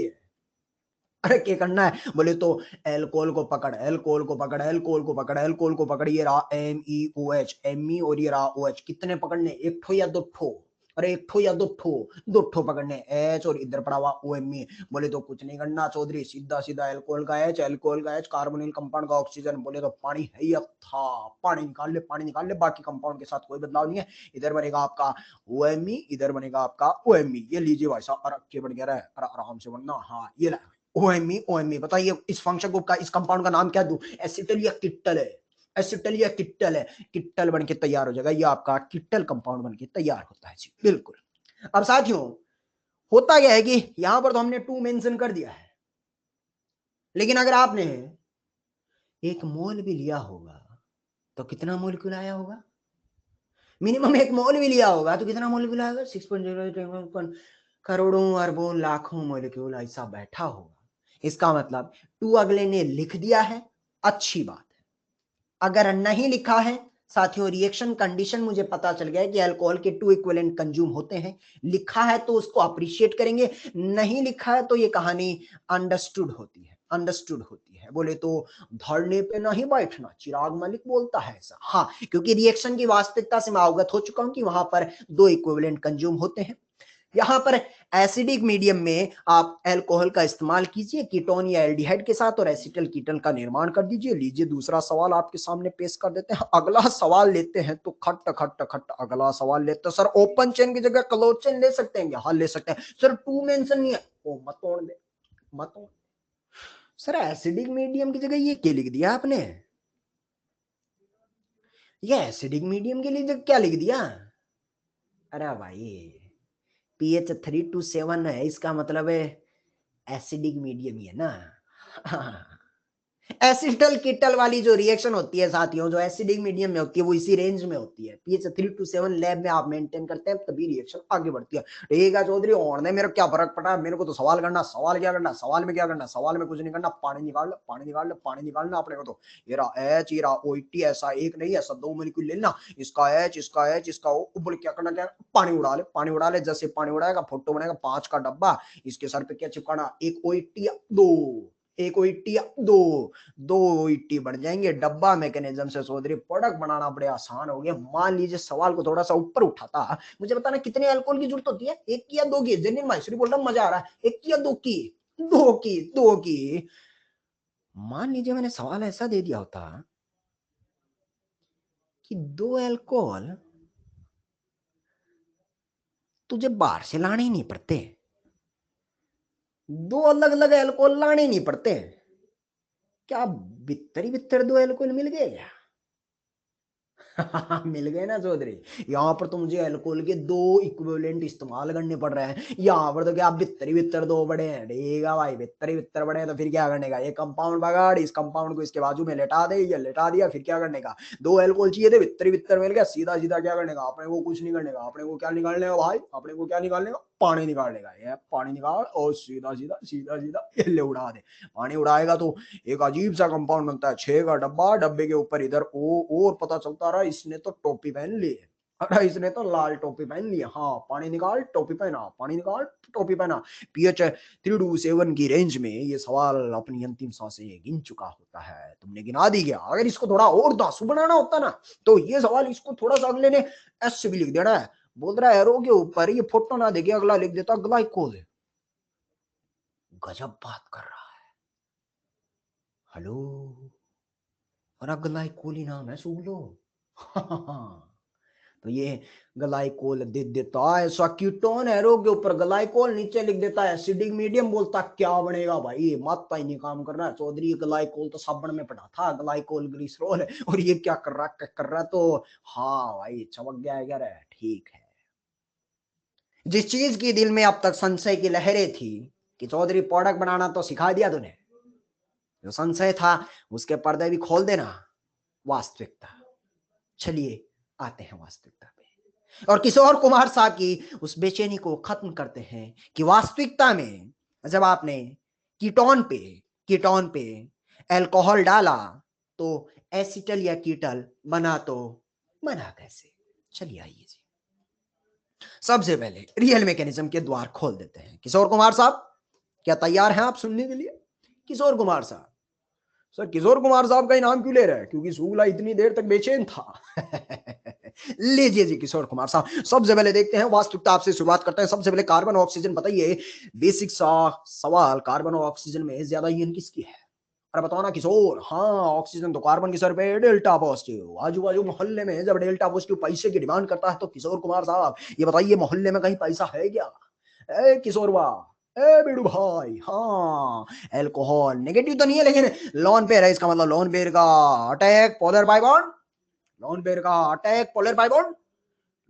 अरे क्या करना है, बोले तो एल्कोहल को पकड़, एल्कोहल को पकड़, एल्कोहल को पकड़, एल्कोहल को पकड़, ये रहा MEOH, एमई और ये रहा OH। कितने पकड़ने, एक ठो या दो ठो? अरे एक ठो या दो ठो, दो ठो पकड़ने, H और इधर पड़ा हुआ OMe। बोले तो कुछ नहीं करना चौधरी, सीधा सीधा एल्कोहल का H, एल्कोहल का H, कार्बोनिल कंपाउंड का ऑक्सीजन। बोले तो पानी है या था? पानी निकाल ले, पानी निकाल ले, बाकी कंपाउंड के साथ कोई बदलाव नहीं है। इधर बनेगा आपका OMe, इधर बनेगा आपका OMe। ये लीजिए भाई साहब, अरे बढ़ गया है, आराम से बनना। हाँ ये ला ओएमई, ओएमई बताइए इस फंक्शन ग्रुप का, इस कंपाउंड का नाम क्या दूं? एसिटल या किट्टल है? एसिटल या किट्टल है? किट्टल बन के तैयार हो जाएगा, ये आपका किट्टल कंपाउंड बन के तैयार होता है जी, बिल्कुल। अब साथियों, होता क्या है कि यहां पर तो हमने टू मेंशन कर दिया है, लेकिन अगर आपने एक मोल भी लिया होगा तो कितना मोलिक्यूल आया होगा? मिनिमम एक मोल भी लिया होगा तो कितना मोलिक्यूल आएगा? 6.0 करोड़ों अरबों लाखों मोलिक्यूल ऐसा बैठा होगा। इसका मतलब टू अगले ने लिख दिया है, अच्छी बात है। अगर नहीं लिखा है साथियों, रिएक्शन कंडीशन मुझे पता चल गया है कि अल्कोहल के टू इक्विवेलेंट कंज्यूम होते हैं। लिखा है तो उसको अप्रिशिएट करेंगे, नहीं लिखा है तो ये कहानी अंडरस्टूड होती है, अंडरस्टूड होती है। बोले तो धरने पे नहीं बैठना, चिराग मलिक बोलता है ऐसा। हाँ, क्योंकि रिएक्शन की वास्तविकता से मैं अवगत हो चुका हूं कि वहां पर दो इक्विवेलेंट कंज्यूम होते हैं। यहां पर एसिडिक मीडियम में आप अल्कोहल का इस्तेमाल कीजिए कीटोन या एल्डिहाइड के साथ और एसिटल कीटन का निर्माण कर दीजिए। लीजिए दूसरा सवाल आपके सामने पेश कर देते हैं। अगला सवाल लेते हैं तो खट खट खट अगला सवाल लेते हैं। सर ओपन चेन की जगह क्लोज चेन ले सकते हैं? हाँ ले सकते हैं। सर टू मेंशन नहीं है, ओ मत तोड़ दे, मत तोड़। सर एसिडिक मीडियम की जगह ये क्या लिख दिया आपने? ये एसिडिक मीडियम के लिए क्या लिख दिया? अरे भाई pH 3 to 7 है, इसका मतलब है एसिडिक मीडियम ही है ना। हाँ। एसिटल कीटल वाली जो रिएक्शन होती है साथियों, जो एसिडिक मीडियम में होती है, वो इसी रेंज में होती है। pH 3 to 7 लैब में आप मेंटेन करते हैं तभी रिएक्शन आगे बढ़ती है। ठीक है चौधरी, और ने मेरे क्या फर्क पड़ा, मेरे को तो सवाल करना। सवाल क्या करना, सवाल में क्या करना? सवाल में कुछ नहीं करना, पानी निकाल लो, पानी निकाल लो, पानी निकालना अपने को। तो ये रहा एच, ये रहा OIT, ऐसा एक नहीं ऐसा दो मोलिक्यूल लेना, इसका एच, इसका एच, इसका O। बोले क्या करना, क्या पानी उड़ा ले, पानी उड़ा ले। जैसे पानी उड़ाएगा फोटो बनेगा 5 का डब्बा, इसके सर पे क्या चिपकाना, एक OIT दो, एक OIT दो, दो OIT बढ़ जाएंगे। डब्बा मैकेनिज्म से सोच रही प्रोडक्ट बनाना बड़े आसान हो गया। मान लीजिए सवाल को थोड़ा सा ऊपर उठाता, मुझे बताना कितने अल्कोहल की जरूरत होती है? एक की या दो की? जेनिन माहेश्वरी बोल रहा हूं, मजा आ रहा है। एक की या दो की? दो की, दो की। मान लीजिए मैंने सवाल ऐसा दे दिया होता कि दो अल्कोहल तुझे बाहर से लाने ही नहीं पड़ते, दो अलग अलग अल्कोहल लाने नहीं पड़ते। क्या बित्तर ही बित्तर दो अल्कोहल मिल गए क्या? मिल गए ना चौधरी। यहाँ पर तो मुझे अल्कोहल के दो इक्विवेलेंट इस्तेमाल करने पड़ रहे हैं। यहाँ पर तो क्या बित्तर बित्तर दो बड़े हैं, ठीक है भाई, बित्तर बित्तर बड़े हैं तो फिर क्या करने का, ये कंपाउंड बगाड़, इस कंपाउंड को इसके बाजू में लेटा दे, ये लेटा दिया, फिर क्या करने का, दो अल्कोहल चाहिए थे, बित्तर बित्तर मिल गया, सीधा सीधा क्या करने का, अपने को कुछ नहीं करने का, अपने को क्या निकालने का भाई, अपने को क्या निकालने का, पानी निकालने का। ये पानी निकाल और सीधा सीधा सीधा सीधा ये ले उड़ा दे। पानी उड़ाएगा तो एक अजीब सा कंपाउंड बनता है, 6 का डब्बा, डब्बे के ऊपर इधर ओ, और पता चलता रहा इसने तो टोपी पहन ली है, अरे इसने तो लाल टोपी पहन ली है। हाँ, पानी निकाल टोपी पहना, पानी निकाल टोपी पहना। पीएच 327 की रेंज में ये सवाल अपनी अंतिम सांसें गिन चुका होता है। तुमने गिना दी क्या? अगर इसको थोड़ा और दासू बनाना होता ना तो ये सवाल इसको थोड़ा सा अगले ने एस से भी लिख देना है। बोल रहा है एरो के ऊपर ये फोटो ना देखे अगला लिख देता ग्लाइकोल। गजब बात कर रहा है। हेलो, और ग्लाइकोल ही नाम है, सुन लो। तो ये ग्लाइकोल दे देता है, ऐसा कीटोन एरो के ऊपर ग्लाइकोल नीचे लिख देता है, एसिडिक मीडियम बोलता क्या बनेगा भाई, मात्रा ही नहीं काम कर रहा है चौधरी। ग्लाइकोल तो साबुन में पड़ा था, ग्लाइकोल ग्लिसरॉल है, और ये क्या कर रहा तो हाँ भाई चमक गया है, यार ठीक है। जिस चीज की दिल में अब तक संशय की लहरें थी कि चौधरी प्रोडक्ट बनाना तो सिखा दिया तूने, जो संशय था उसके पर्दे भी खोल देना, वास्तविकता। चलिए आते हैं वास्तविकता पे, और किशोर कुमार साहब की उस बेचैनी को खत्म करते हैं कि वास्तविकता में जब आपने कीटोन पे कीटोन पे अल्कोहल डाला तो एसिटल या कीटल बना, तो बना कैसे? चलिए आइए जी, सबसे पहले रियल मैकेनिज्म के द्वार खोल देते हैं। किशोर कुमार साहब, क्या तैयार हैं आप सुनने के लिए? किशोर कुमार साहब, सर किशोर कुमार साहब का ही नाम क्यों ले रहे हैं? क्योंकि शुक्ला इतनी देर तक बेचैन था। लीजिए जी किशोर कुमार साहब, सबसे पहले देखते हैं वास्तविकता, आपसे शुरुआत करते हैं। सबसे पहले कार्बन ऑक्सीजन बताइए, बेसिक सा सवाल, कार्बन और ऑक्सीजन में ज्यादा ईएन किसकी है? अरे बताओ ना किशोर। हाँ, ऑक्सीजन तो कार्बन की सर पे डेल्टा पॉजिटिव, आजू बाजू मोहल्ले में जब डेल्टा पॉजिटिव पैसे की डिमांड करता है तो किशोर कुमार साहब ये बताइए मोहल्ले में कहीं पैसा है क्या? ए किशोर वाह, ए बिडू भाई, हाँ अल्कोहल नेगेटिव तो नहीं है लेकिन लॉन पेयर है, इसका मतलब लॉन पेयर का attack polar pi bond, lone pair का attack polar pi bond,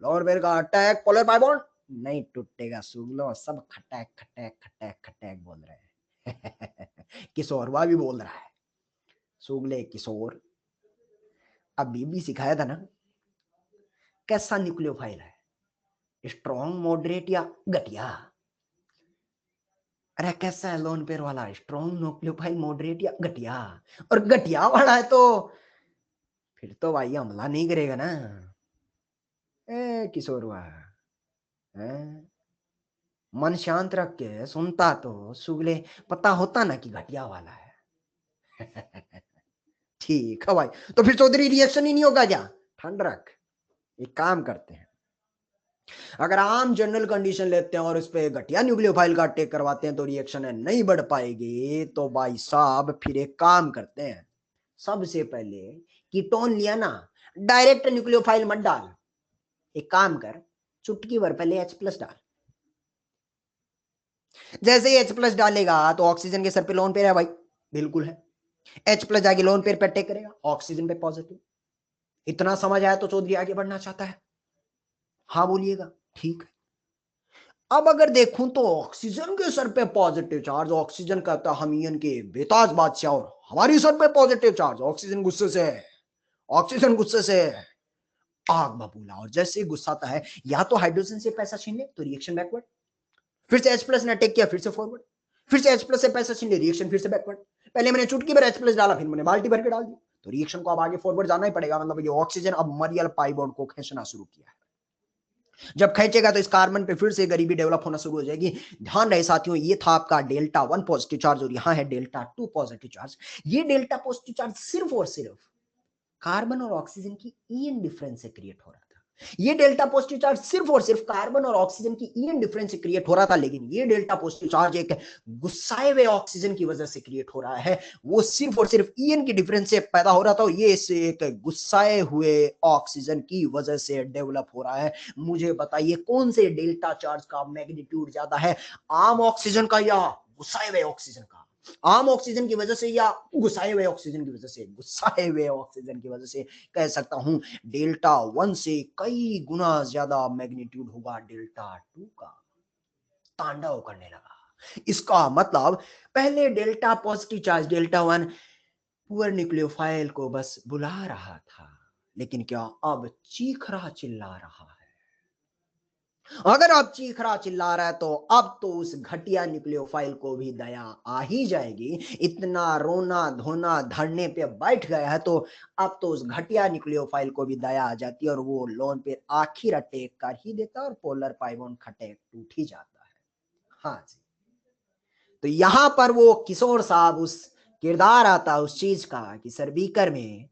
lone pair का अटैक पोलर बाई बॉन्ड नहीं टूटेगा, सुन लो सब खटैक खटैक खटैक खटैक बोल रहे हैं। किशोर वाह भी बोल रहा है, सुगले किशोर अभी भी सिखाया था ना कैसा न्यूक्लियोफाइल है, स्ट्रॉन्ग मॉडरेट या घटिया? अरे कैसा है लोन पेयर वाला, स्ट्रॉन्ग न्यूक्लियोफाइल मॉडरेट या घटिया? और घटिया वाला है तो फिर तो भाई हमला नहीं करेगा ना। ए किशोर हुआ है, मन शांत रख के सुनता तो सुगले पता होता ना कि घटिया वाला है। ठीक है भाई, तो फिर चौधरी रिएक्शन ही नहीं होगा क्या? ठंड रख, एक काम करते हैं, अगर आम जनरल कंडीशन लेते हैं और उस पर घटिया न्यूक्लियोफाइल का अटैक करवाते हैं तो रिएक्शन नहीं बढ़ पाएगी। तो भाई साहब फिर एक काम करते हैं, सबसे पहले कीटोन लिया ना, डायरेक्ट न्यूक्लियोफाइल मत डाल, एक काम कर, चुटकी भर पहले H+ डाल। जैसे ही H+ डालेगा तो ऑक्सीजन के सर पे लोन पेयर है भाई, बिल्कुल है, H+ जाके लोन पेयर पे अटैक करेगा, ऑक्सीजन पे पॉजिटिव। इतना समझ आया तो चौधरी आगे बढ़ना चाहता है? हाँ बोलिएगा, ठीक है। अब अगर देखूं तो ऑक्सीजन के सर पे पॉजिटिव चार्ज, ऑक्सीजन कहता हमीयन के बेताज बादशाह, और हमारी सर पे पॉजिटिव चार्ज, ऑक्सीजन गुस्से से, ऑक्सीजन गुस्से से आग बबूला, और जैसे ही गुस्सा आता है या तो हाइड्रोजन से पैसा छीन ले तो रिएक्शन बैकवर्ड, फिर से H+ ने अटैक किया फिर से फॉरवर्ड, फिर से H+ से पैसा छीन ले, रिएक्शन फिर से बैकवर्ड। पहले मैंने चुटकी भर H+ डाला, फिर मैंने बाल्टी भर के डाल दिया, तो रिएक्शन को अब आगे फॉरवर्ड जाना ही पड़ेगा, मतलब ये ऑक्सीजन अब मरियल पाई बॉन्ड को खींचना शुरू किया है। जब खींचेगा तो इस कार्बन पे फिर से गरीबी डेवलप होना शुरू हो जाएगी। ध्यान रहे साथियों, ये था आपका डेल्टा 1 पॉजिटिव चार्ज और यहाँ है डेल्टा 2 पॉजिटिव चार्ज। ये डेल्टा पॉजिटिव चार्ज सिर्फ और सिर्फ कार्बन और ऑक्सीजन की ईएन डिफरेंस से क्रिएट हो रहा था। ये डेल्टा पॉजिटिव चार्ज सिर्फ और सिर्फ कार्बन और ऑक्सीजन की ईएन डिफरेंस से क्रिएट हो रहा था, लेकिन ये डेल्टा पॉजिटिव चार्ज एक गुस्साए हुए ऑक्सीजन की वजह से क्रिएट हो रहा है। वो सिर्फ और सिर्फ ईएन की डिफरेंस से पैदा हो रहा था, ये एक गुस्साए हुए ऑक्सीजन की वजह से डेवलप हो रहा है। मुझे बताइए कौन से डेल्टा चार्ज का मैग्नीट्यूड ज्यादा है, आम ऑक्सीजन का या गुस्साए हुए ऑक्सीजन का? आम ऑक्सीजन की वजह से या घुसाए हुए ऑक्सीजन की वजह से, घुसाए हुए ऑक्सीजन की वजह से कह सकता हूं डेल्टा 1 से कई गुना ज्यादा मैग्नीट्यूड होगा डेल्टा 2 का, तांडव करने लगा। इसका मतलब पहले delta positive charge delta 1 poor nucleophile को बस बुला रहा था, लेकिन क्या अब चीख रहा चिल्ला रहा है। अगर आप चीख रहा चिल्ला रहा है तो अब तो उस घटिया न्यूक्लियोफाइल को भी दया आ ही जाएगी। इतना रोना धोना धरने पे बैठ गया है तो अब तो उस घटिया न्यूक्लियोफाइल को भी दया आ जाती है और वो लोन पे आखिर अटैक कर ही देता है और पोलर पाई बॉन्ड खटैक टूट ही जाता है। हाँ जी, तो यहां पर वो किशोर साहब उस किरदार आता उस चीज का कि सर बीकर में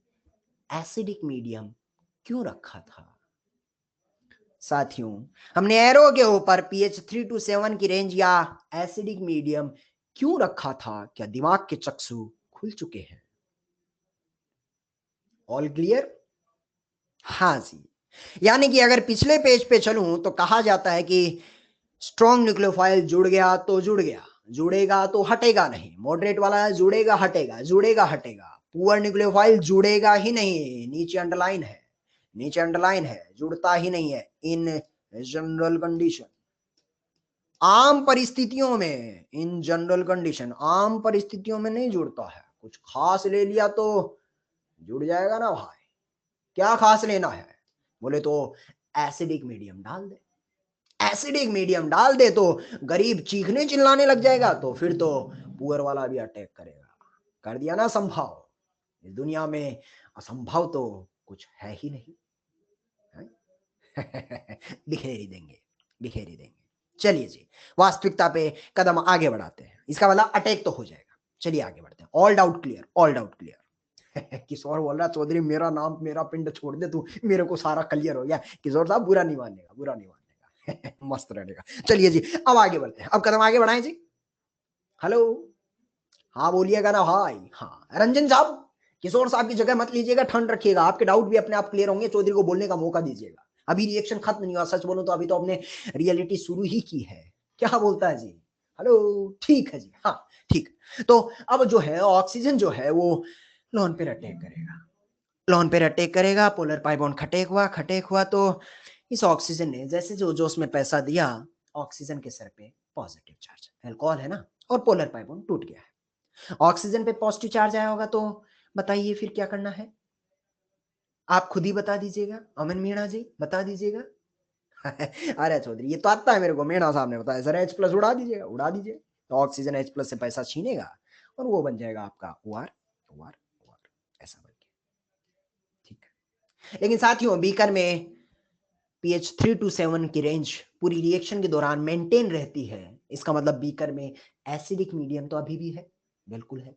एसिडिक मीडियम क्यों रखा था। साथियों, हमने एरो के ऊपर पीएच 3 to 7 की रेंज या एसिडिक मीडियम क्यों रखा था, क्या दिमाग के चक्षु खुल चुके हैं? All clear? हाँ जी, यानी कि अगर पिछले पेज पे चलूं तो कहा जाता है कि स्ट्रॉन्ग न्यूक्लियोफाइल जुड़ गया तो जुड़ गया, जुड़ेगा तो हटेगा नहीं। मॉडरेट वाला जुड़ेगा हटेगा, जुड़ेगा हटेगा। पुअर न्यूक्लियोफाइल जुड़ेगा ही नहीं, नीचे अंडरलाइन है, नीचे अंडरलाइन है, जुड़ता ही नहीं है। इन जनरल कंडीशन, आम परिस्थितियों में, इन जनरल कंडीशन आम परिस्थितियों में नहीं जुड़ता है। कुछ खास ले लिया तो जुड़ जाएगा ना भाई। क्या खास लेना है बोले तो एसिडिक मीडियम डाल दे, एसिडिक मीडियम डाल दे तो गरीब चीखने चिल्लाने लग जाएगा, तो फिर तो पुअर वाला भी अटैक करेगा। कर दिया ना संभव। इस दुनिया में असंभव तो कुछ है ही नहीं है? बिखेर ही देंगे, बिखेर ही देंगे। चलिए जी, वास्तविकता पे कदम आगे बढ़ाते हैं। इसका मतलब अटैक तो हो जाएगा। चलिए आगे बढ़ते हैं। All doubt clear, all doubt clear. Kishore बोल रहा चौधरी मेरा नाम मेरा पिंड छोड़ दे तू, मेरे को सारा क्लियर हो गया। किशोर साहब बुरा नहीं मानेगा, बुरा नहीं मानेगा। मस्त रहेगा। चलिए जी, अब आगे बढ़ते हैं। अब कदम आगे बढ़ाएं जी। हेलो, हाँ बोलिएगा ना भाई। हाँ रंजन साहब, किशोर साहब की जगह मत लीजिएगा, ठंड रखिएगा। आपके डाउट भी अपने आप क्लियर होंगे। चौधरी को बोलने का मौका दीजिएगा। अभी रिएक्शन खत्म नहीं हुआ। सच बोलूं तो अभी तो अपने रियलिटी शुरू ही की है। क्या बोलता है जी? हेलो, ठीक है जी, हाँ ठीक। तो अब जो है ऑक्सीजन जो है वो लॉन पे अटैक करेगा, लॉन पे अटैक करेगा। पोलर पाई बॉन्ड खटेक हुआ तो इस ऑक्सीजन ने जैसे जो जो उसमें पैसा दिया, ऑक्सीजन के सर पे पॉजिटिव चार्ज, अल्कोहल है ना, और पोलर पाई बॉन्ड टूट गया है। ऑक्सीजन पे पॉजिटिव चार्ज आया होगा तो बताइए फिर क्या करना है? आप खुद ही बता दीजिएगा। अमन मीणा जी बता दीजिएगा। अरे चौधरी ये तो आता है मेरे को, मीणा साहब ने बताया। सर H+ उड़ा दीजिएगा, उड़ा दीजिए। तो ऑक्सीजन H+ से पैसा छीनेगा और वो बन जाएगा आपका OR, OR, OR, ऐसा बन गया। ठीक है, लेकिन साथियों बीकर में पीएच 3 to 7 की रेंज पूरी रिएक्शन के दौरान मेंटेन रहती है। इसका मतलब बीकर में एसिडिक मीडियम तो अभी भी है, बिल्कुल है।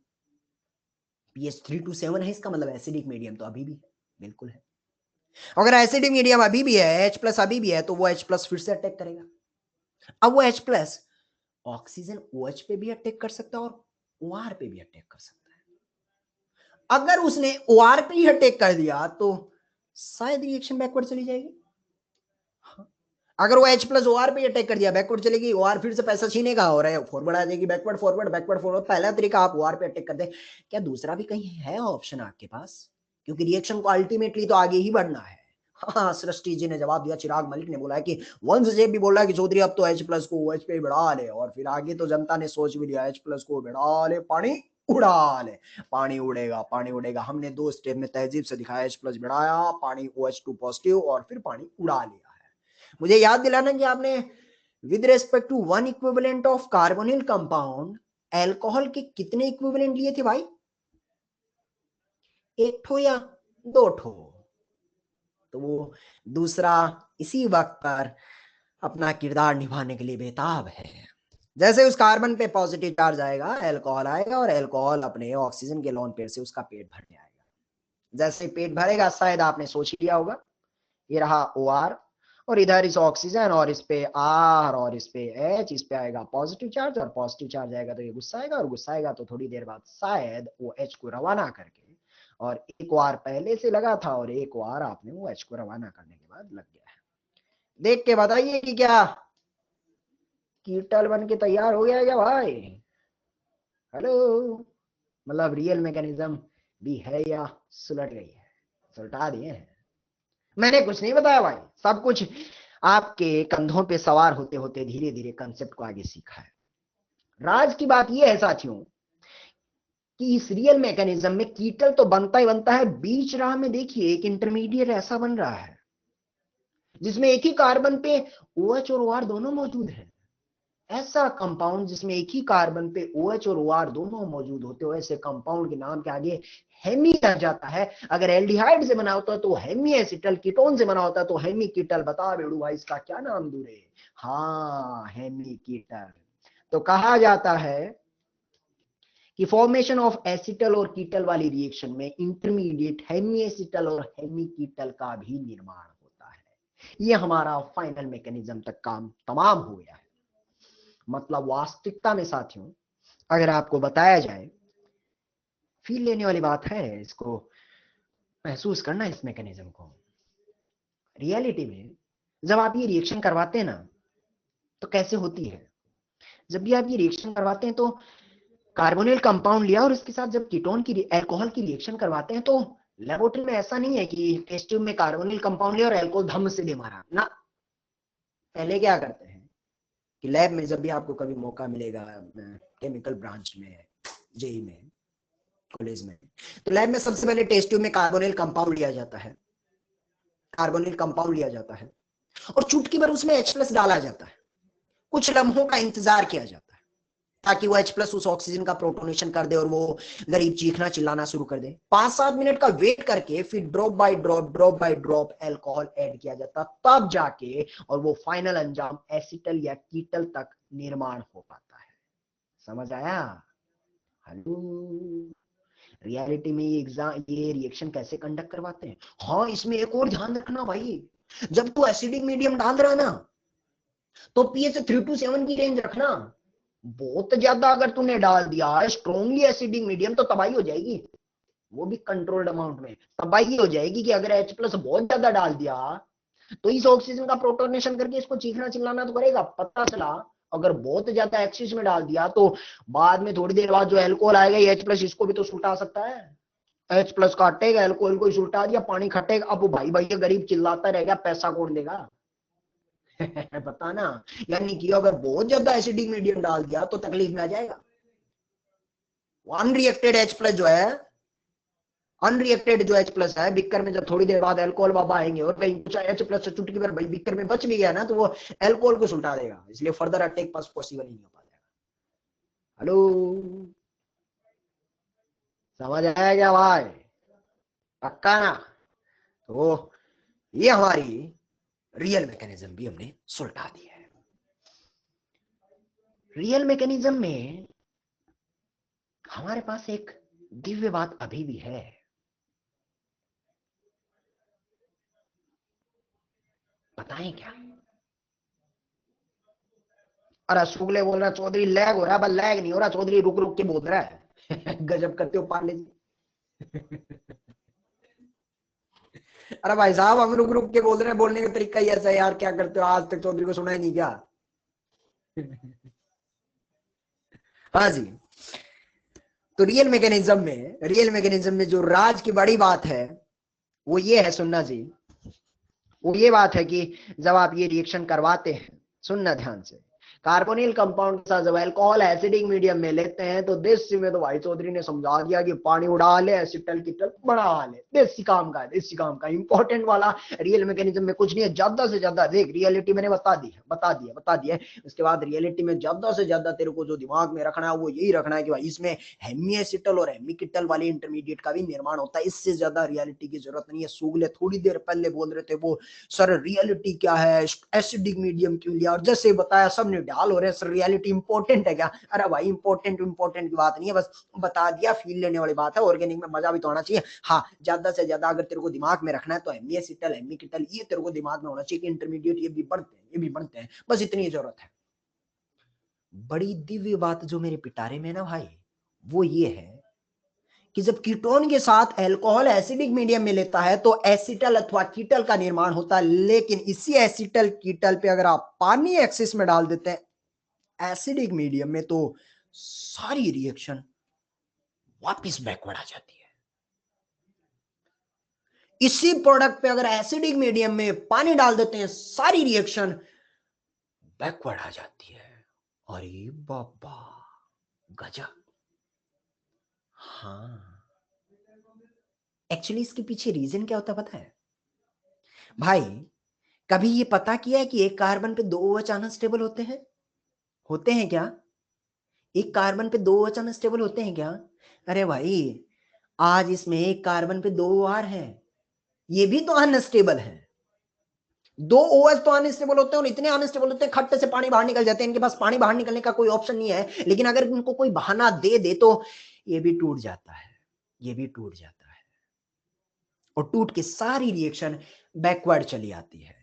पीएच 3 to 7 है, इसका मतलब एसिडिक मीडियम तो अभी भी है, बिल्कुल है। अगर एसिडिक मीडियम अभी भी है, H+ अभी भी है, तो वो H+ फिर से अटैक करेगा। अब वो H+ ऑक्सीजन OH पे भी अटैक कर सकता है और OR पे भी अटैक कर सकता है। अगर उसने OR पे ही अटैक कर दिया तो शायद रिएक्शन बैकवर्ड चली जाएगी। हाँ। अगर वो H+ OR पे अटैक कर दिया, बैकवर्ड चलेगी, OR फिर से पैसा छीनेगा और फॉरवर्ड आ जाएगी। Backward forward, backward forward. पहला तरीका आप OR पे अटैक कर दे। क्या दूसरा भी कहीं है ऑप्शन आपके पास? क्योंकि रिएक्शन को अल्टीमेटली तो आगे ही बढ़ना है। हाँ, सृष्टि जी ने जवाब दिया। चिराग मलिक ने बोला है कि वंश जी भी बोल रहा है कि चौधरी अब तो H+ को OH पे बढ़ा ले, और फिर आगे तो जनता ने सोच भी लिया H+ को बढ़ा ले, पानी उड़ा ले। पानी उड़ेगा, पानी उड़ेगा। हमने 2 स्टेप में तहजीब से दिखाया। H+ बढ़ाया, पानी OH2 पॉजिटिव, और फिर पानी उड़ा लिया है। मुझे याद दिलाना कि आपने with respect to one equivalent of carbonyl compound alcohol के कितने इक्विवेलेंट लिए थे भाई? 1 ठो या 2 ठो? तो वो दूसरा इसी वक्त पर अपना किरदार निभाने के लिए बेताब है। जैसे उस कार्बन पे पॉजिटिव चार्ज आएगा, अल्कोहल आएगा और अल्कोहल अपने ऑक्सीजन के लोन पेयर से उसका पेट भरने आएगा। जैसे पेट भरेगा, शायद आपने सोच लिया होगा, ये रहा OR, और इधर इस ऑक्सीजन और इस पे R और इस पे H, इस पे आएगा पॉजिटिव चार्ज, और पॉजिटिव चार्ज आएगा तो ये गुस्सा आएगा, और गुस्सा आएगा तो थोड़ी देर बाद शायद वो H को रवाना करके, और एक OR पहले से लगा था और एक OR आपने वो H को रवाना करने के बाद लग गया है। देख के बताइए कि क्या कीटल बन के तैयार हो गया क्या भाई? हेलो, मतलब रियल मैकेनिज्म भी है या सुलट गई है? सुलटा दिए हैं। मैंने कुछ नहीं बताया भाई, सब कुछ आपके कंधों पे सवार होते होते धीरे धीरे कंसेप्ट को आगे सीखा है। राज की बात यह है साथियों कि इस रियल मैकेनिज्म में कीटल तो बनता ही बनता है, बीच राह में देखिए एक इंटरमीडिएट ऐसा बन रहा है जिसमें एक ही कार्बन पे OH और OR दोनों मौजूद है। ऐसा कंपाउंड जिसमें एक ही कार्बन पे OH और OR दोनों मौजूद होते हो, ऐसे कंपाउंड के नाम के आगे हेमी आ जाता है। अगर एल्डिहाइड से बना होता तो हेमी एसिटल, कीटोन से बना होता तो हेमी कीटल। बता बेड़ू भाई इसका क्या नाम दूं रे? हाँ, हेमी कीटल। तो कहा जाता है कि फॉर्मेशन ऑफ एसिटल और कीटल वाली रिएक्शन में इंटरमीडिएट हेमी एसिटल और हेमी कीटल का भी निर्माण होता है। ये हमारा फाइनल मैकेनिज्म तक काम तमाम हो गया है। मतलब वास्तविकता में साथियों अगर आपको बताया जाए, फील लेने वाली बात है, इसको महसूस करना इस मैकेनिज्म को। रियलिटी में जब आप ये रिएक्शन करवाते हैं ना तो कैसे होती है? जब भी आप ये रिएक्शन करवाते हैं तो कार्बोनिल कंपाउंड लिया और उसके साथ जब कीटोन की अल्कोहल की रिएक्शन करवाते हैं तो लेबोरेटरी में ऐसा नहीं है कि टेस्ट ट्यूब में कार्बोनिल कंपाउंड लिया और अल्कोहल धम से दे मारा ना। पहले क्या करते हैं कि लैब में जब भी आपको कभी मौका मिलेगा केमिकल ब्रांच में, जेई में, कॉलेज में, तो लैब में सबसे पहले टेस्ट ट्यूब में कार्बोनिल कंपाउंड लिया जाता है। कार्बोनिल कंपाउंड लिया जाता है और चुटकी भर उसमें H+ डाला जाता है। कुछ लम्हों का इंतजार किया जाता है ताकि वो H+ उस ऑक्सीजन का प्रोटोनेशन कर दे और वो गरीब चीखना चिल्लाना शुरू कर दे। 5-7 मिनट का वेट करके फिर drop by drop alcohol add किया जाता, तब जाके और वो फाइनल अंजाम एसिटल या कीटल तक निर्माण हो पाता है। समझ आया? हेलो, रियलिटी में ये रिएक्शन कैसे कंडक्ट करवाते हैं? हाँ, इसमें एक और ध्यान रखना भाई, जब तू एसिडिक मीडियम डाल रहा है ना तो pH 3 to 7 की रेंज रखना। बहुत ज्यादा अगर तूने डाल दिया स्ट्रॉन्गली एसिडिक मीडियम तो तबाही हो जाएगी, वो भी कंट्रोल्ड अमाउंट में तबाही हो जाएगी। कि अगर H+ बहुत ज्यादा डाल दिया तो इस ऑक्सीजन का प्रोटोनेशन करके इसको चीखना चिल्लाना तो करेगा। पता चला अगर बहुत ज्यादा एक्सिस में डाल दिया तो बाद में थोड़ी देर बाद जो एल्कोहल आएगा H+ इसको भी तो सुलटा सकता है। H+ काटेगा, एल्कोहल को सुलटा दिया, पानी खटेगा। अब भाई भाई गरीब चिल्लाता रहेगा, पैसा कौन देगा? बताना। यानी कि अगर बहुत ज्यादा एसिडिक मीडियम डाल दिया तो तकलीफ में आ जाएगा। अनरिएक्टेड H+ जो है, अनरिएक्टेड जो H+ है, बिक्कर में जब थोड़ी देर बाद अल्कोहल बाबा आएंगे और कहीं कुछ H+ से चुटकी भर भाई बिक्कर में बच भी गया ना तो वो अल्कोहल को सुलटा देगा, इसलिए फर्दर अटैक पास पॉसिबल नहीं हो पाएगा। हेलो, समझ आया क्या भाई? पक्का ना? तो ये हमारी रियल मैकेनिज्म भी हमने सुलटा दी है। रियल मैकेनिज्म में हमारे पास एक दिव्य बात अभी भी है। बताएं क्या? अरे शुक्ले बोल रहा चौधरी लैग हो रहा है, लैग नहीं हो रहा चौधरी, रुक रुक के बोल रहा है। गजब करते हो पार्ले जी। अरे भाई साहब हम रुक रुक के बोल रहे हैं, बोलने का तरीका ही ऐसा है यार, क्या करते हो? आज तक चौधरी को सुना ही नहीं क्या? हाँ जी। तो रियल मैकेनिज्म में जो राज की बड़ी बात है वो ये है, सुनना जी, वो ये बात है कि जब आप ये रिएक्शन करवाते हैं, सुनना ध्यान से, कार्बोनिल कंपाउंड के साथ जब अल्कोहल एसिडिक मीडियम में लेते हैं तो देसी में तो भाई चौधरी ने समझा दिया कि पानी उड़ा ले, एसिटल कीटल बढ़ा ले। देसी काम का है, देसी काम का इंपॉर्टेंट वाला। रियल मैकेनिज्म में कुछ नहीं है, ज्यादा से ज्यादा देख रियलिटी मैंने बता दिया। उसके बाद रियलिटी में ज्यादा से ज्यादा तेरे को जो दिमाग में रखना है वो यही रखना है कि भाई इसमें हेमी एसिटल और हेमी कीटल वाले इंटरमीडिएट का भी निर्माण होता है। इससे ज्यादा रियलिटी की जरूरत नहीं है। सूगले थोड़ी देर पहले बोल रहे थे वो, सर रियलिटी क्या है, एसिडिक मीडियम क्यों लिया, और जैसे बताया सब निढाल हो रहे हैं, सर रियलिटी इंपॉर्टेंट है क्या? अरे भाई इंपॉर्टेंट की बात नहीं है, बस बता दिया, फील लेने वाली बात है। ऑर्गेनिक में मजा भी तो आना चाहिए। हाँ, ज्यादा से ज्यादा अगर तेरे को दिमाग में रखना है तो हेमी एसिटल हेमी कीटल ये तेरे को दिमाग में होना चाहिए कि इंटरमीडिएट ये भी बढ़ते हैं, बस इतनी जरूरत है। बड़ी दिव्य बात जो मेरे पिटारे में ना भाई वो ये है कि जब कीटोन के साथ अल्कोहल एसिडिक मीडियम में लेता है तो एसिटल अथवा कीटल का निर्माण होता है। लेकिन इसी एसिटल कीटल पे अगर आप पानी एक्सिस में डाल देते हैं एसिडिक मीडियम में तो सारी रिएक्शन वापस बैकवर्ड आ जाती है। इसी प्रोडक्ट पे अगर एसिडिक मीडियम में पानी डाल देते हैं, सारी रिएक्शन बैकवर्ड आ जाती है। अरे बाबा, गजब। हाँ, एक्चुअली इसके पीछे रीजन क्या होता है पता है भाई? कभी ये पता किया है कि एक कार्बन पे दो OH अनस्टेबल होते हैं? होते हैं क्या? एक कार्बन पे दो OH अनस्टेबल होते हैं क्या? अरे भाई, आज इसमें एक कार्बन पे दो OR है, ये भी तो अनस्टेबल है। दो OH तो अनस्टेबल होते हैं, और इतने अनस्टेबल होते हैं खट्टे से पानी बाहर निकल जाते हैं। इनके पास पानी बाहर निकलने का कोई ऑप्शन नहीं है, लेकिन अगर इनको कोई बहाना दे दे तो ये भी टूट जाता है, ये भी टूट जाता है, और टूट के सारी रिएक्शन बैकवर्ड चली आती है।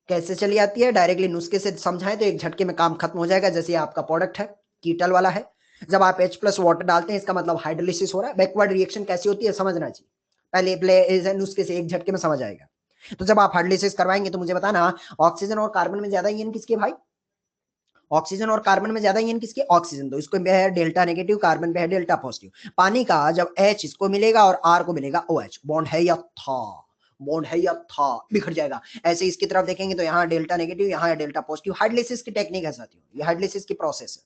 कैसे चली आती है? डायरेक्टली नुस्खे से समझाएं तो एक झटके में काम खत्म हो जाएगा। जैसे आपका प्रोडक्ट है, कीटल वाला है, जब आप H+ वाटर डालते हैं, इसका मतलब हाइड्रोलिसिस हो रहा है। बैकवर्ड रिएक्शन कैसी होती है समझना चाहिए, पहले नुस्खे से एक झटके में समझ आएगा। तो जब आप हाइड्रोलिसिस करवाएंगे तो मुझे बताना, ऑक्सीजन और कार्बन में ज्यादा ईएन किसके भाई? ऑक्सीजन और कार्बन में ज्यादा ईएन किसके? ऑक्सीजन। तो इसको है डेल्टा नेगेटिव, कार्बन पे है डेल्टा पॉजिटिव। पानी का जब H इसको मिलेगा और R को मिलेगा OH, बॉन्ड है या था? बॉन्ड है या था? बिखर जाएगा। ऐसे इसकी तरफ देखेंगे तो यहाँ डेल्टा नेगेटिव, यहाँ है डेल्टा पॉजिटिव। हाइड्रोलिसिस की टेक्निक है साथियों, ये हाइड्रोलिसिस की प्रोसेस है।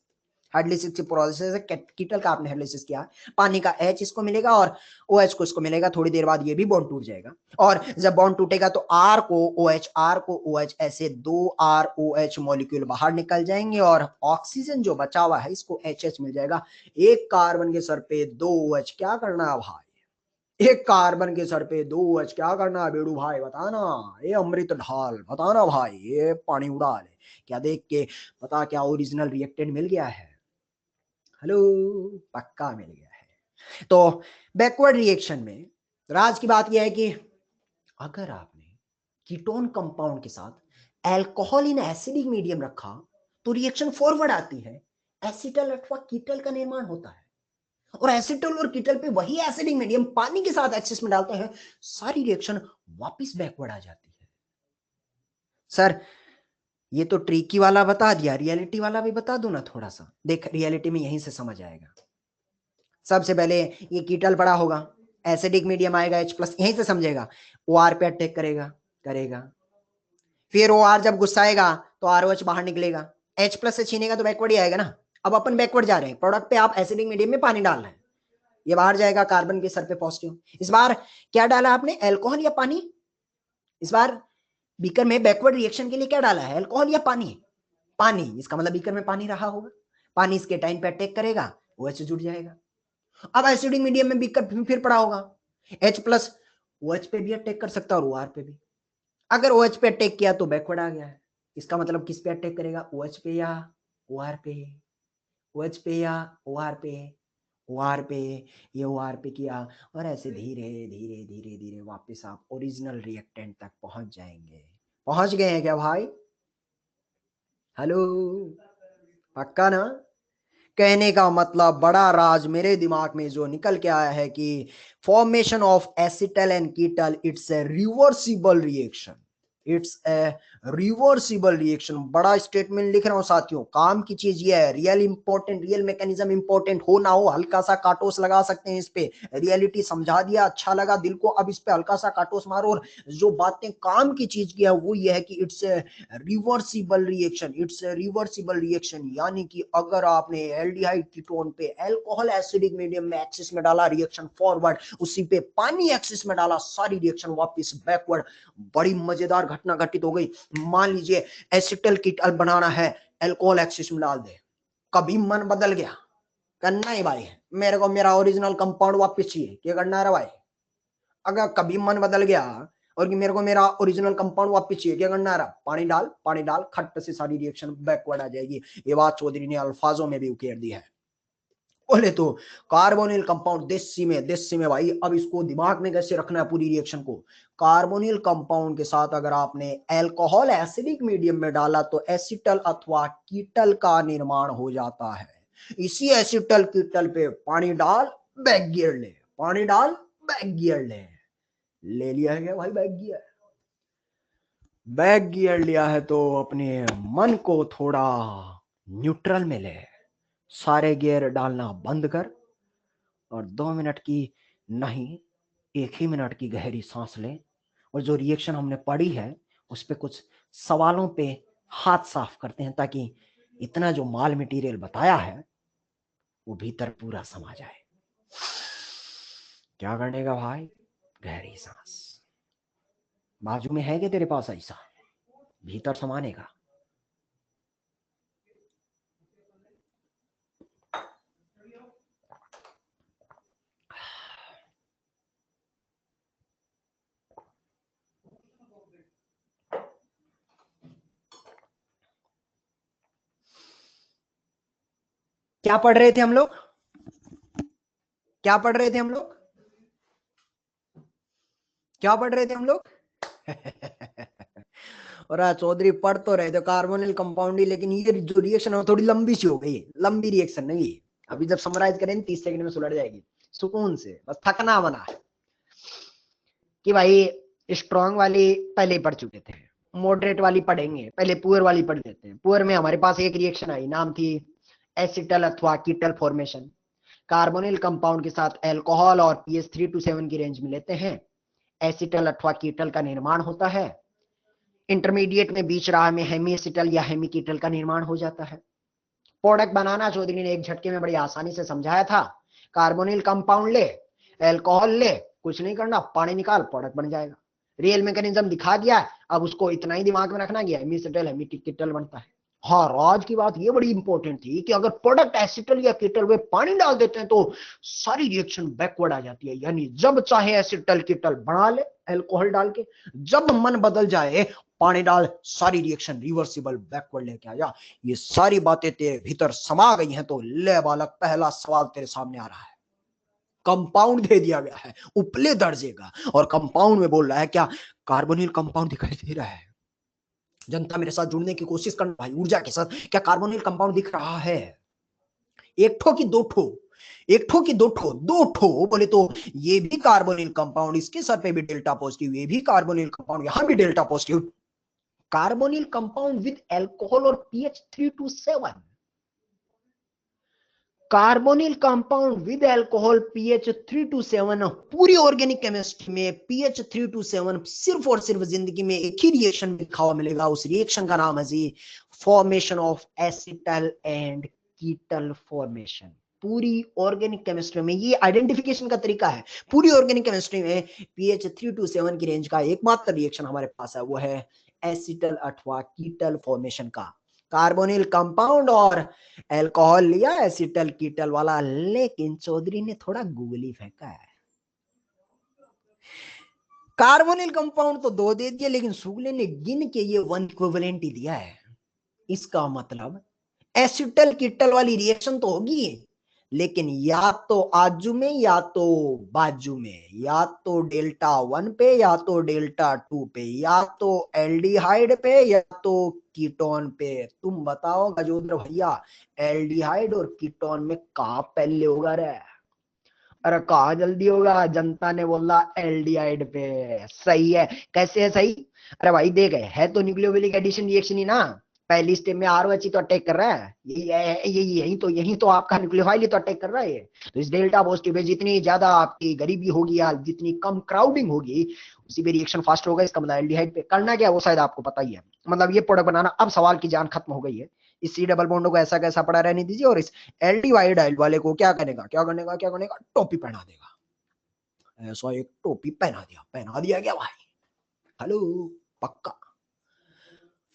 हाइड्रोलिसिस की प्रोसेस है, कीटल का आपने हाइड्रोलिसिस किया, पानी का H इसको मिलेगा और OH को इसको मिलेगा। थोड़ी देर बाद ये भी बॉन्ड टूट जाएगा, और जब बॉन्ड टूटेगा तो R को OH, R को OH, ऐसे दो ROH मॉलिक्यूल बाहर निकल जाएंगे, और ऑक्सीजन जो बचा हुआ है इसको HH मिल जाएगा। एक कार्बन के सर पे दो OH, क्या करना है भाई? एक कार्बन के सर पे दो OH, क्या करना है बेड़ू भाई? बताना। ये अमृत ढाल, बताना भाई, ये पानी उड़ा ले। क्या देख के पता क्या ओरिजिनल रिएक्टेंट मिल गया है? हेलो, पक्का मिल गया है। तो बैकवर्ड रिएक्शन में राज की बात यह है कि अगर आपने कीटोन कंपाउंड के साथ अल्कोहल इन एसिडिक मीडियम रखा तो रिएक्शन फॉरवर्ड आती है, एसिटल अथवा कीटल का निर्माण होता है। और एसिटल और कीटल पे वही एसिडिक मीडियम पानी के साथ एक्सेस में डालते हैं, सारी रिएक्शन वापस बैकवर्ड आ जाती है। सर, ये तो ट्रिकी वाला बता दिया, रियलिटी वाला भी बता दो ना थोड़ा सा। देख, रियलिटी में यहीं से समझ आएगा। सबसे पहले ये कीटल पड़ा होगा, एसिडिक मीडियम आएगा H+, यहीं से समझेगा। OR पे अटैक करेगा, करेगा, फिर OR जब गुस्साएगा तो ROH बाहर निकलेगा, H+ से छीनेगा तो बैकवर्ड ही आएगा ना। अब अपन बैकवर्ड जा रहे हैं, प्रोडक्ट पे आप एसिडिक मीडियम में पानी डाल रहे हैं, ये बाहर जाएगा, कार्बन के सर पे पॉजिटिव। इस बार क्या डाला आपने, अल्कोहल या पानी? इस बार बीकर में बैकवर्ड रिएक्शन के लिए क्या डाला है, अल्कोहल या पानी? पानी। इसका मतलब बीकर में पानी रहा होगा, पानी इसके टाइम पे अटैक करेगा, OH जुड़ जाएगा। अब एसिडिक मीडियम में बीकर फिर पड़ा होगा, H+ OH पे भी अटैक कर सकता है और OR पे भी। अगर OH पे अटैक किया तो बैकवर्ड आ गया है। इसका मतलब किस पे अटैक करेगा, OH पे या OR पे? OH पे या OR पे? OR पे। ये OR पे किया, और ऐसे धीरे धीरे धीरे धीरे वापस आप ओरिजिनल रिएक्टेंट तक पहुंच जाएंगे। पहुंच गए हैं क्या भाई? हेलो, पक्का ना? कहने का मतलब बड़ा राज मेरे दिमाग में जो निकल के आया है कि formation of acetal and ketal, it's a reversible reaction. It's a reversible reaction. बड़ा स्टेटमेंट लिख रहा हूं साथियों, काम की चीज ये है। Real important, real mechanism important हो ना हो, हल्का सा काटोस लगा सकते हैं इस पे। रियलिटी समझा दिया, अच्छा लगा दिल को, अब इस पे हल्का सा काटोस मारो। और जो बातें काम की चीज की है वो ये है कि it's a reversible reaction, it's a reversible reaction. यानी कि अगर आपने एल्डिहाइड कीटोन पे अल्कोहल एसिडिक मीडियम में एक्सिस में डाला, रिएक्शन फॉरवर्ड, उसी पे पानी एक्सिस में डाला, सारी रिएक्शन वापस बैकवर्ड। बड़ी मजेदार घटना घटित हो गई। मान लीजिए एसिटल कीटल बनाना है, अल्कोहल एक्सिस में डाल दे, कभी मन बदल गया, करना ही भाई मेरे को मेरा ओरिजिनल कंपाउंड वापस चाहिए, क्या करना है भाई? अगर कभी मन बदल गया और कि मेरे को मेरा ओरिजिनल कंपाउंड वापस चाहिए, क्या करना है? पानी डाल, पानी डाल, खट से सारी रिएक्शन बैकवर्ड आ जाएगी। ये बात चौधरी ने अल्फाजों में भी उकेर दी है। बोले तो कार्बोनिल कंपाउंड, देसी में भाई। अब इसको दिमाग में कैसे रखना है पूरी रिएक्शन को। कार्बोनिल कंपाउंड के साथ अगर आपने अल्कोहल एसिडिक मीडियम में डाला तो एसिटल अथवा कीटल का निर्माण हो जाता है। इसी एसिटल कीटल पे पानी डाल, बैक गियर ले, पानी डाल, बैक गियर ले लिया है क्या भाई बैक गियर? बैक गियर लिया है तो अपने मन को थोड़ा न्यूट्रल में ले, सारे गियर डालना बंद कर और 2 मिनट की नहीं 1 ही मिनट की गहरी सांस ले और जो रिएक्शन हमने पढ़ी है उस पे कुछ सवालों पे हाथ साफ करते हैं ताकि इतना जो माल मटेरियल बताया है वो भीतर पूरा समा जाए। क्या करने का भाई? गहरी सांस। बाजू में है क्या तेरे पास ऐसा भीतर समाने का? क्या पढ़ रहे थे हम लोग? क्या पढ़ रहे थे हम लोग? क्या पढ़ रहे थे हम लोग? और चौधरी पढ़ तो रहे थे कार्बोनिल कंपाउंड ही, लेकिन ये जो रिएक्शन है थोड़ी लंबी सी हो गई। लंबी रिएक्शन नहीं, अभी जब समराइज करें 30 सेकंड में सुलझ जाएगी सुकून से, बस थकना बना है कि भाई स्ट्रॉन्ग वाली पहले ही पढ़ चुके थे, मॉडरेट वाली पढ़ेंगे, पहले पुअर वाली पढ़ लेते हैं। पुअर में हमारे पास एक रिएक्शन आई, नाम थी एसिटल अथवा कीटल फॉर्मेशन। कार्बोनिल कंपाउंड के साथ अल्कोहल और पीएच 3 to 7 की रेंज में लेते हैं, एसिटल अथवा कीटल का निर्माण होता है। इंटरमीडिएट में बीच राह में हेमी एसिटल या हेमी कीटल का निर्माण हो जाता है। प्रोडक्ट बनाना चौधरी ने एक झटके में बड़ी आसानी से समझाया था। कार्बोनिल कंपाउंड ले, अल्कोहल ले, कुछ नहीं करना, पानी निकाल, प्रोडक्ट बन जाएगा। रियल मैकेनिज्म दिखा दिया, अब उसको इतना ही दिमाग में रखना गया, हेमी एसिटल हेमी कीटल बनता है। हाँ, राज की बात ये बड़ी इंपॉर्टेंट थी कि अगर प्रोडक्ट एसिटल या कीटल वे पानी डाल देते हैं तो सारी रिएक्शन बैकवर्ड आ जाती है। यानी जब चाहे एसिटल कीटल बना ले अल्कोहल डाल के, जब मन बदल जाए पानी डाल, सारी रिएक्शन रिवर्सिबल बैकवर्ड लेके आ जा। ये सारी बातें तेरे भीतर समा गई हैं तो ले बालक, पहला सवाल तेरे सामने आ रहा है। कंपाउंड दे दिया गया है उपले दर्जे का, और कंपाउंड में बोल रहा है क्या कार्बोनिल कंपाउंड दिखाई दे रहा है? जनता मेरे साथ जुड़ने की कोशिश करना भाई ऊर्जा के साथ। क्या कार्बोनिल कंपाउंड दिख रहा है? एक ठो की दो ठो? एक ठो की दो ठो? दो ठो बोले तो ये भी कार्बोनिल कंपाउंड, इसके सर पे भी डेल्टा पॉजिटिव, ये भी कार्बोनिल कंपाउंड, यहां भी delta positive. Carbonyl compound with alcohol और pH 3 to 7। Carbonyl compound with alcohol pH 3 to 7। पूरी ऑर्गेनिक केमिस्ट्री में पीएच 3 to 7 सिर्फ और सिर्फ जिंदगी में एक ही रिएक्शन लिखा हुआ मिलेगा। उस रिएक्शन का नाम है जी formation of acetal and ketal formation. पूरी ऑर्गेनिक केमिस्ट्री में ये आइडेंटिफिकेशन का तरीका है। पूरी ऑर्गेनिक केमिस्ट्री में पीएच 3 to 7 की रेंज का एकमात्र रिएक्शन हमारे पास है, वो है एसिटल अथवा कीटल फॉर्मेशन का। कार्बोनिल कंपाउंड और अल्कोहल लिया एसिटल कीटल वाला, लेकिन चौधरी ने थोड़ा गूगली फेंका है। कार्बोनिल कंपाउंड तो 2 दे दिया, लेकिन सुगले ने गिन के ये 1 इक्विवेलेंट ही दिया है। इसका मतलब एसिटल कीटल वाली रिएक्शन तो होगी, लेकिन या तो आजू में या तो बाजू में, या तो डेल्टा 1 पे या तो डेल्टा 2 पे, या तो एल्डिहाइड पे या तो कीटोन पे। तुम बताओ गजोदर भैया, एल्डिहाइड और कीटोन में कहां पहले होगा रे? अरे कहा जल्दी होगा, जनता ने बोला एल्डिहाइड पे। सही है। कैसे है सही? अरे भाई देख, है तो न्यूक्लियोफिलिक एडिशन रिएक्शन ही ना। पहली स्टेप में आरओएच ही तो अटैक कर रहा है, यही तो आपका न्यूक्लियोफाइल ही तो अटैक कर रहा है। तो इस डेल्टा पॉजिटिव में जितनी ज्यादा आपकी गरीबी होगी या जितनी कम क्राउडिंग होगी, उसी पे रिएक्शन फास्ट होगा। इसका मतलब एल्डिहाइड पे करना क्या वो शायद आपको पता ही है। मतलब ये प्रोडक्ट बनाना, अब सवाल की जान खत्म हो गई है। इस सी डबल बॉन्ड को ऐसा कैसा पड़ा रहने दीजिए, और इस एल्डिहाइड वाले को क्या करेगा, टोपी पहना देगा। ऐसा एक टोपी पहना दिया क्या भाई? हेलो, पक्का।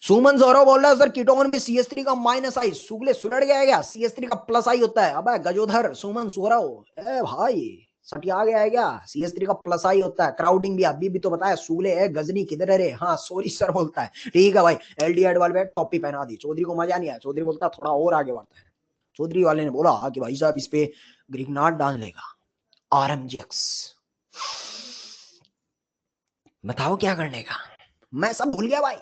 सुमन सौरव बोल रहा है सर कीटोन में CH3 का माइनस आई, सुगले सुलट गया क्या? CH3 का प्लस आई होता है। अबे गजोधर सुमन सौरव, ए भाई सटिया गया है क्या? CH3 का प्लस आई होता है। क्राउडिंग भी अभी भी तो बताया। सुगले है गजनी किधर है रे? हाँ सॉरी सर बोलता है। ठीक है भाई, एल्डिहाइड वाले टॉपी पहना दी। चौधरी को मजा नहीं आया। चौधरी बोलता थोड़ा और आगे बढ़ता है। चौधरी वाले ने बोला कि भाई साहब इस पे ग्रिग्नाट डाल देगा, RMGX। बताओ क्या करने का? मैं सब भूल गया भाई।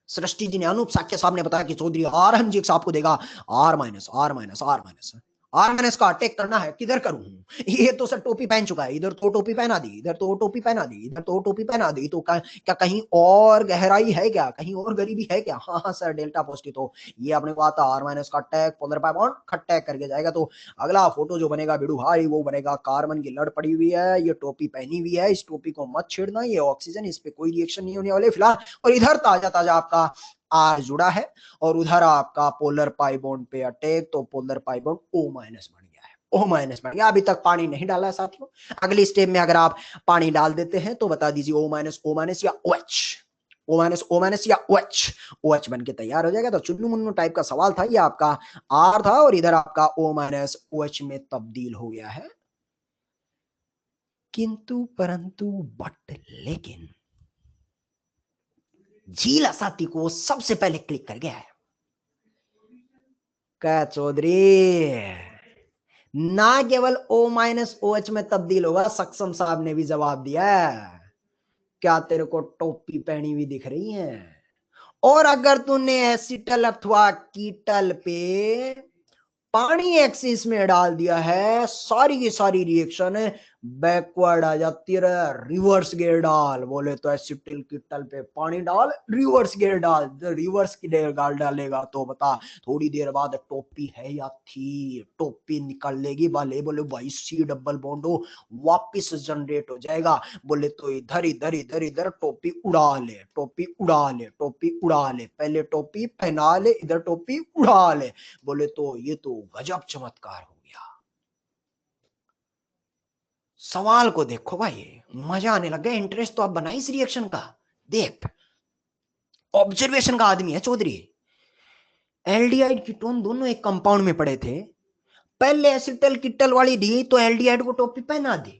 सृष्टि जी ने, अनूप साक्य साहब ने बताया कि चौधरी RMGX आपको देगा R- R- R- R- और मैंने इसका अटैक करना है, किधर करूं? ये तो सर टोपी पहन चुका है, इधर तो टोपी पहना दी, इधर तो टोपी पहना दी, इधर तो टोपी पहना दी, तो क्या कहीं और गहराई है क्या, कहीं और गरीबी है क्या? हाँ हाँ सर डेल्टा पॉजिटिव, तो ये अपने को आता, और मैंने इसका अटैक पोलर पाई बॉन्ड खटैक करके जाएगा। तो अगला फोटो जो बनेगा बिडू भाई, वो बनेगा कार्बन की लड़ पड़ी हुई है, ये टोपी पहनी हुई है, इस टोपी को मत छेड़ना, ये ऑक्सीजन, इस पे कोई रिएक्शन नहीं होने वाले फिलहाल। और इधर ताजा ताजा आपका आर जुड़ा है, और उधर आपका पोलर पाई बॉन्ड पे अटैक, तो पोलर पाई बॉन्ड O- बन गया है, O- बन गया। अभी तक पानी नहीं डाला है साथियों, अगली स्टेप में अगर आप पानी डाल देते हैं तो बता दीजिए O- या OH, O- या OH बन के तैयार हो जाएगा। तो चुन्नू मुन्नू टाइप का सवाल था, ये आपका आर था, और इधर आपका O- में तब्दील हो गया है। किंतु परंतु बट लेकिन झील असाती को सबसे पहले क्लिक कर गया है। क्या चौधरी, ना केवल O- में तब्दील होगा, सक्षम साहब ने भी जवाब दिया है। क्या तेरे को टोपी पहनी हुई दिख रही है? और अगर तूने एसिटल अथवा कीटल पे पानी एक्सिस में डाल दिया है, सारी की सारी रिएक्शन बैकवर्ड आ जाती है। रिवर्स गियर डाल, बोले तो एसिटिल कीटल पे पानी डाल, रिवर्स गियर डाल, रिवर्स की गियर डालेगा तो बता थोड़ी देर बाद टोपी है या थी, टोपी निकल लेगी, भले बोले भाई C डबल बॉन्ड हो, वापिस जनरेट हो जाएगा। बोले तो इधर इधर इधर इधर टोपी उड़ा ले, टोपी उड़ा ले, टोपी उड़ा ले, पहले टोपी पहना ले, इधर टोपी उड़ा ले। बोले तो ये तो गजब चमत्कार हो गया। सवाल को देखो भाई, मजा आने लग गया, इंटरेस्ट तो अब बना इस रिएक्शन का। देख, ऑब्जर्वेशन का आदमी है चौधरी। एल्डिहाइड कीटोन दोनों एक कंपाउंड में पड़े थे, पहले एसिटल कीटल वाली दी तो एल्डिहाइड को टोपी पहना दी,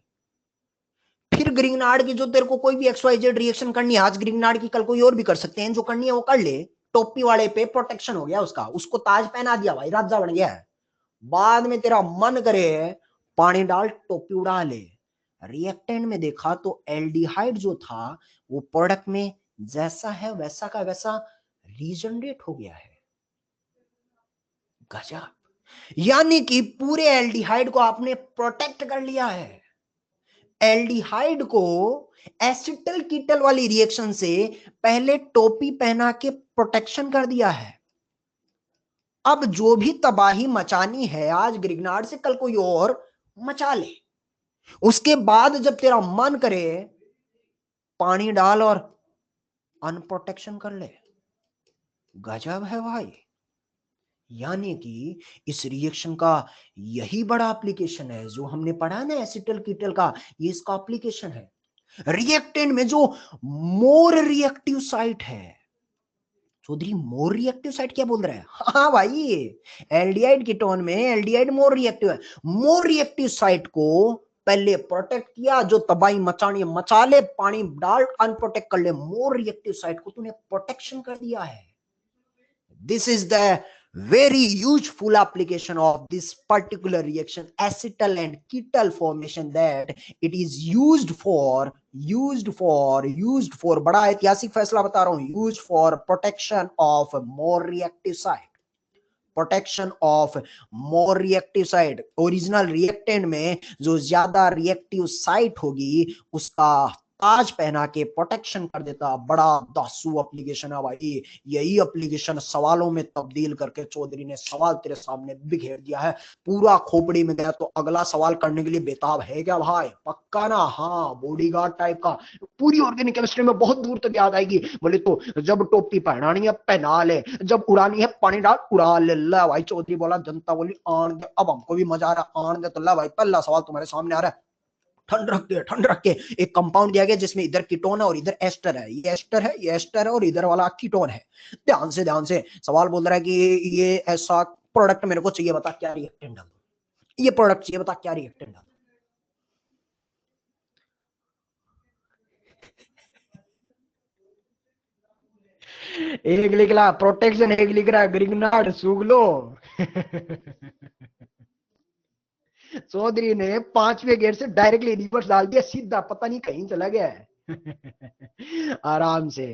फिर ग्रिग्नार्ड की जो तेरे को कोई भी XYZ रिएक्शन करनी है, आज ग्रिग्नार्ड की कल कोई और भी कर सकते हैं, जो करनी है वो कर ले, टोपी वाले पे प्रोटेक्शन हो गया उसका, उसको ताज पहना दिया भाई, राजा बन गया है। बाद में तेरा मन करे पानी डाल टोपी उड़ा ले। रिएक्टेंट में देखा तो एल्डिहाइड जो था वो प्रोडक्ट में जैसा है वैसा का वैसा रीजनरेट हो गया है। गजब, यानी कि पूरे एल्डिहाइड को आपने प्रोटेक्ट कर लिया है। एल्डिहाइड को एसिटल कीटल वाली रिएक्शन से पहले टोपी पहना के प्रोटेक्शन कर दिया है। अब जो भी तबाही मचानी है आज ग्रिग्नार्ड से, कल कोई और मचा ले। उसके बाद जब तेरा मन करे पानी डाल और अनप्रोटेक्शन कर ले। गजब है भाई, यानी कि इस रिएक्शन का यही बड़ा एप्लीकेशन है जो हमने पढ़ा ना एसिटल कीटल का, ये इसका एप्लीकेशन है। रिएक्टेंट में जो मोर रिएक्टिव साइट है, चौधरी मोर रिएक्टिव साइट क्या बोल रहा है? हाँ भाई, एल्डिहाइड कीटोन में एल्डिहाइड मोर रिएक्टिव है, मोर रिएक्टिव साइट को पहले प्रोटेक्ट किया, जो तबाही मचानी मचा ले, पानी डाल अनप्रोटेक्ट कर ले, मोर रिएक्टिव साइट को तूने प्रोटेक्शन कर दिया है। This is the very useful application of this particular reaction, acetal and ketal formation, that it is used for बड़ा ऐतिहासिक फैसला बता रहा हूं, used for protection of more reactive site, protection of more reactive site. Original reactant में जो ज्यादा reactive site होगी उसका ताज पहना के प्रोटेक्शन कर देता। बड़ा दासू एप्लीकेशन है भाई, यही एप्लीकेशन सवालों में तब्दील करके चौधरी ने सवाल तेरे सामने बिखेर दिया है, पूरा खोपड़ी में गया। तो अगला सवाल करने के लिए बेताब है क्या भाई? पक्का ना? हाँ, बॉडीगार्ड टाइप का, पूरी ऑर्गेनिक केमिस्ट्री में बहुत दूर तक याद आएगी। बोले तो जब टोपी पहनानी है पहना ले, जब उड़ानी है पानी डाल उड़ा ले। ला भाई चौधरी बोला, जनता बोली आन दे, अब हमको भी मजा आ रहा आन दे। तो ला भाई पहला सवाल तुम्हारे सामने आ रहा है, ठंड रख के, ठंड रख के। एक कंपाउंड दिया गया जिसमें इधर कीटोन है और इधर एस्टर है, ये एस्टर है, ये एस्टर है, और इधर वाला कीटोन है। ध्यान से सवाल बोल रहा है कि ये ऐसा प्रोडक्ट मेरे को चाहिए, बता क्या रिएक्टेंट डाल, ये प्रोडक्ट चाहिए, बता क्या रिएक्टेंट डाल। एक लिख रहा प्रोटेक्शन, एक लिख रहा ग्रिग्नार्ड सुगलो। चौधरी ने पांचवें गेट से डायरेक्टली रिवर्स डाल दिया, सीधा पता नहीं कहीं चला गया है। आराम से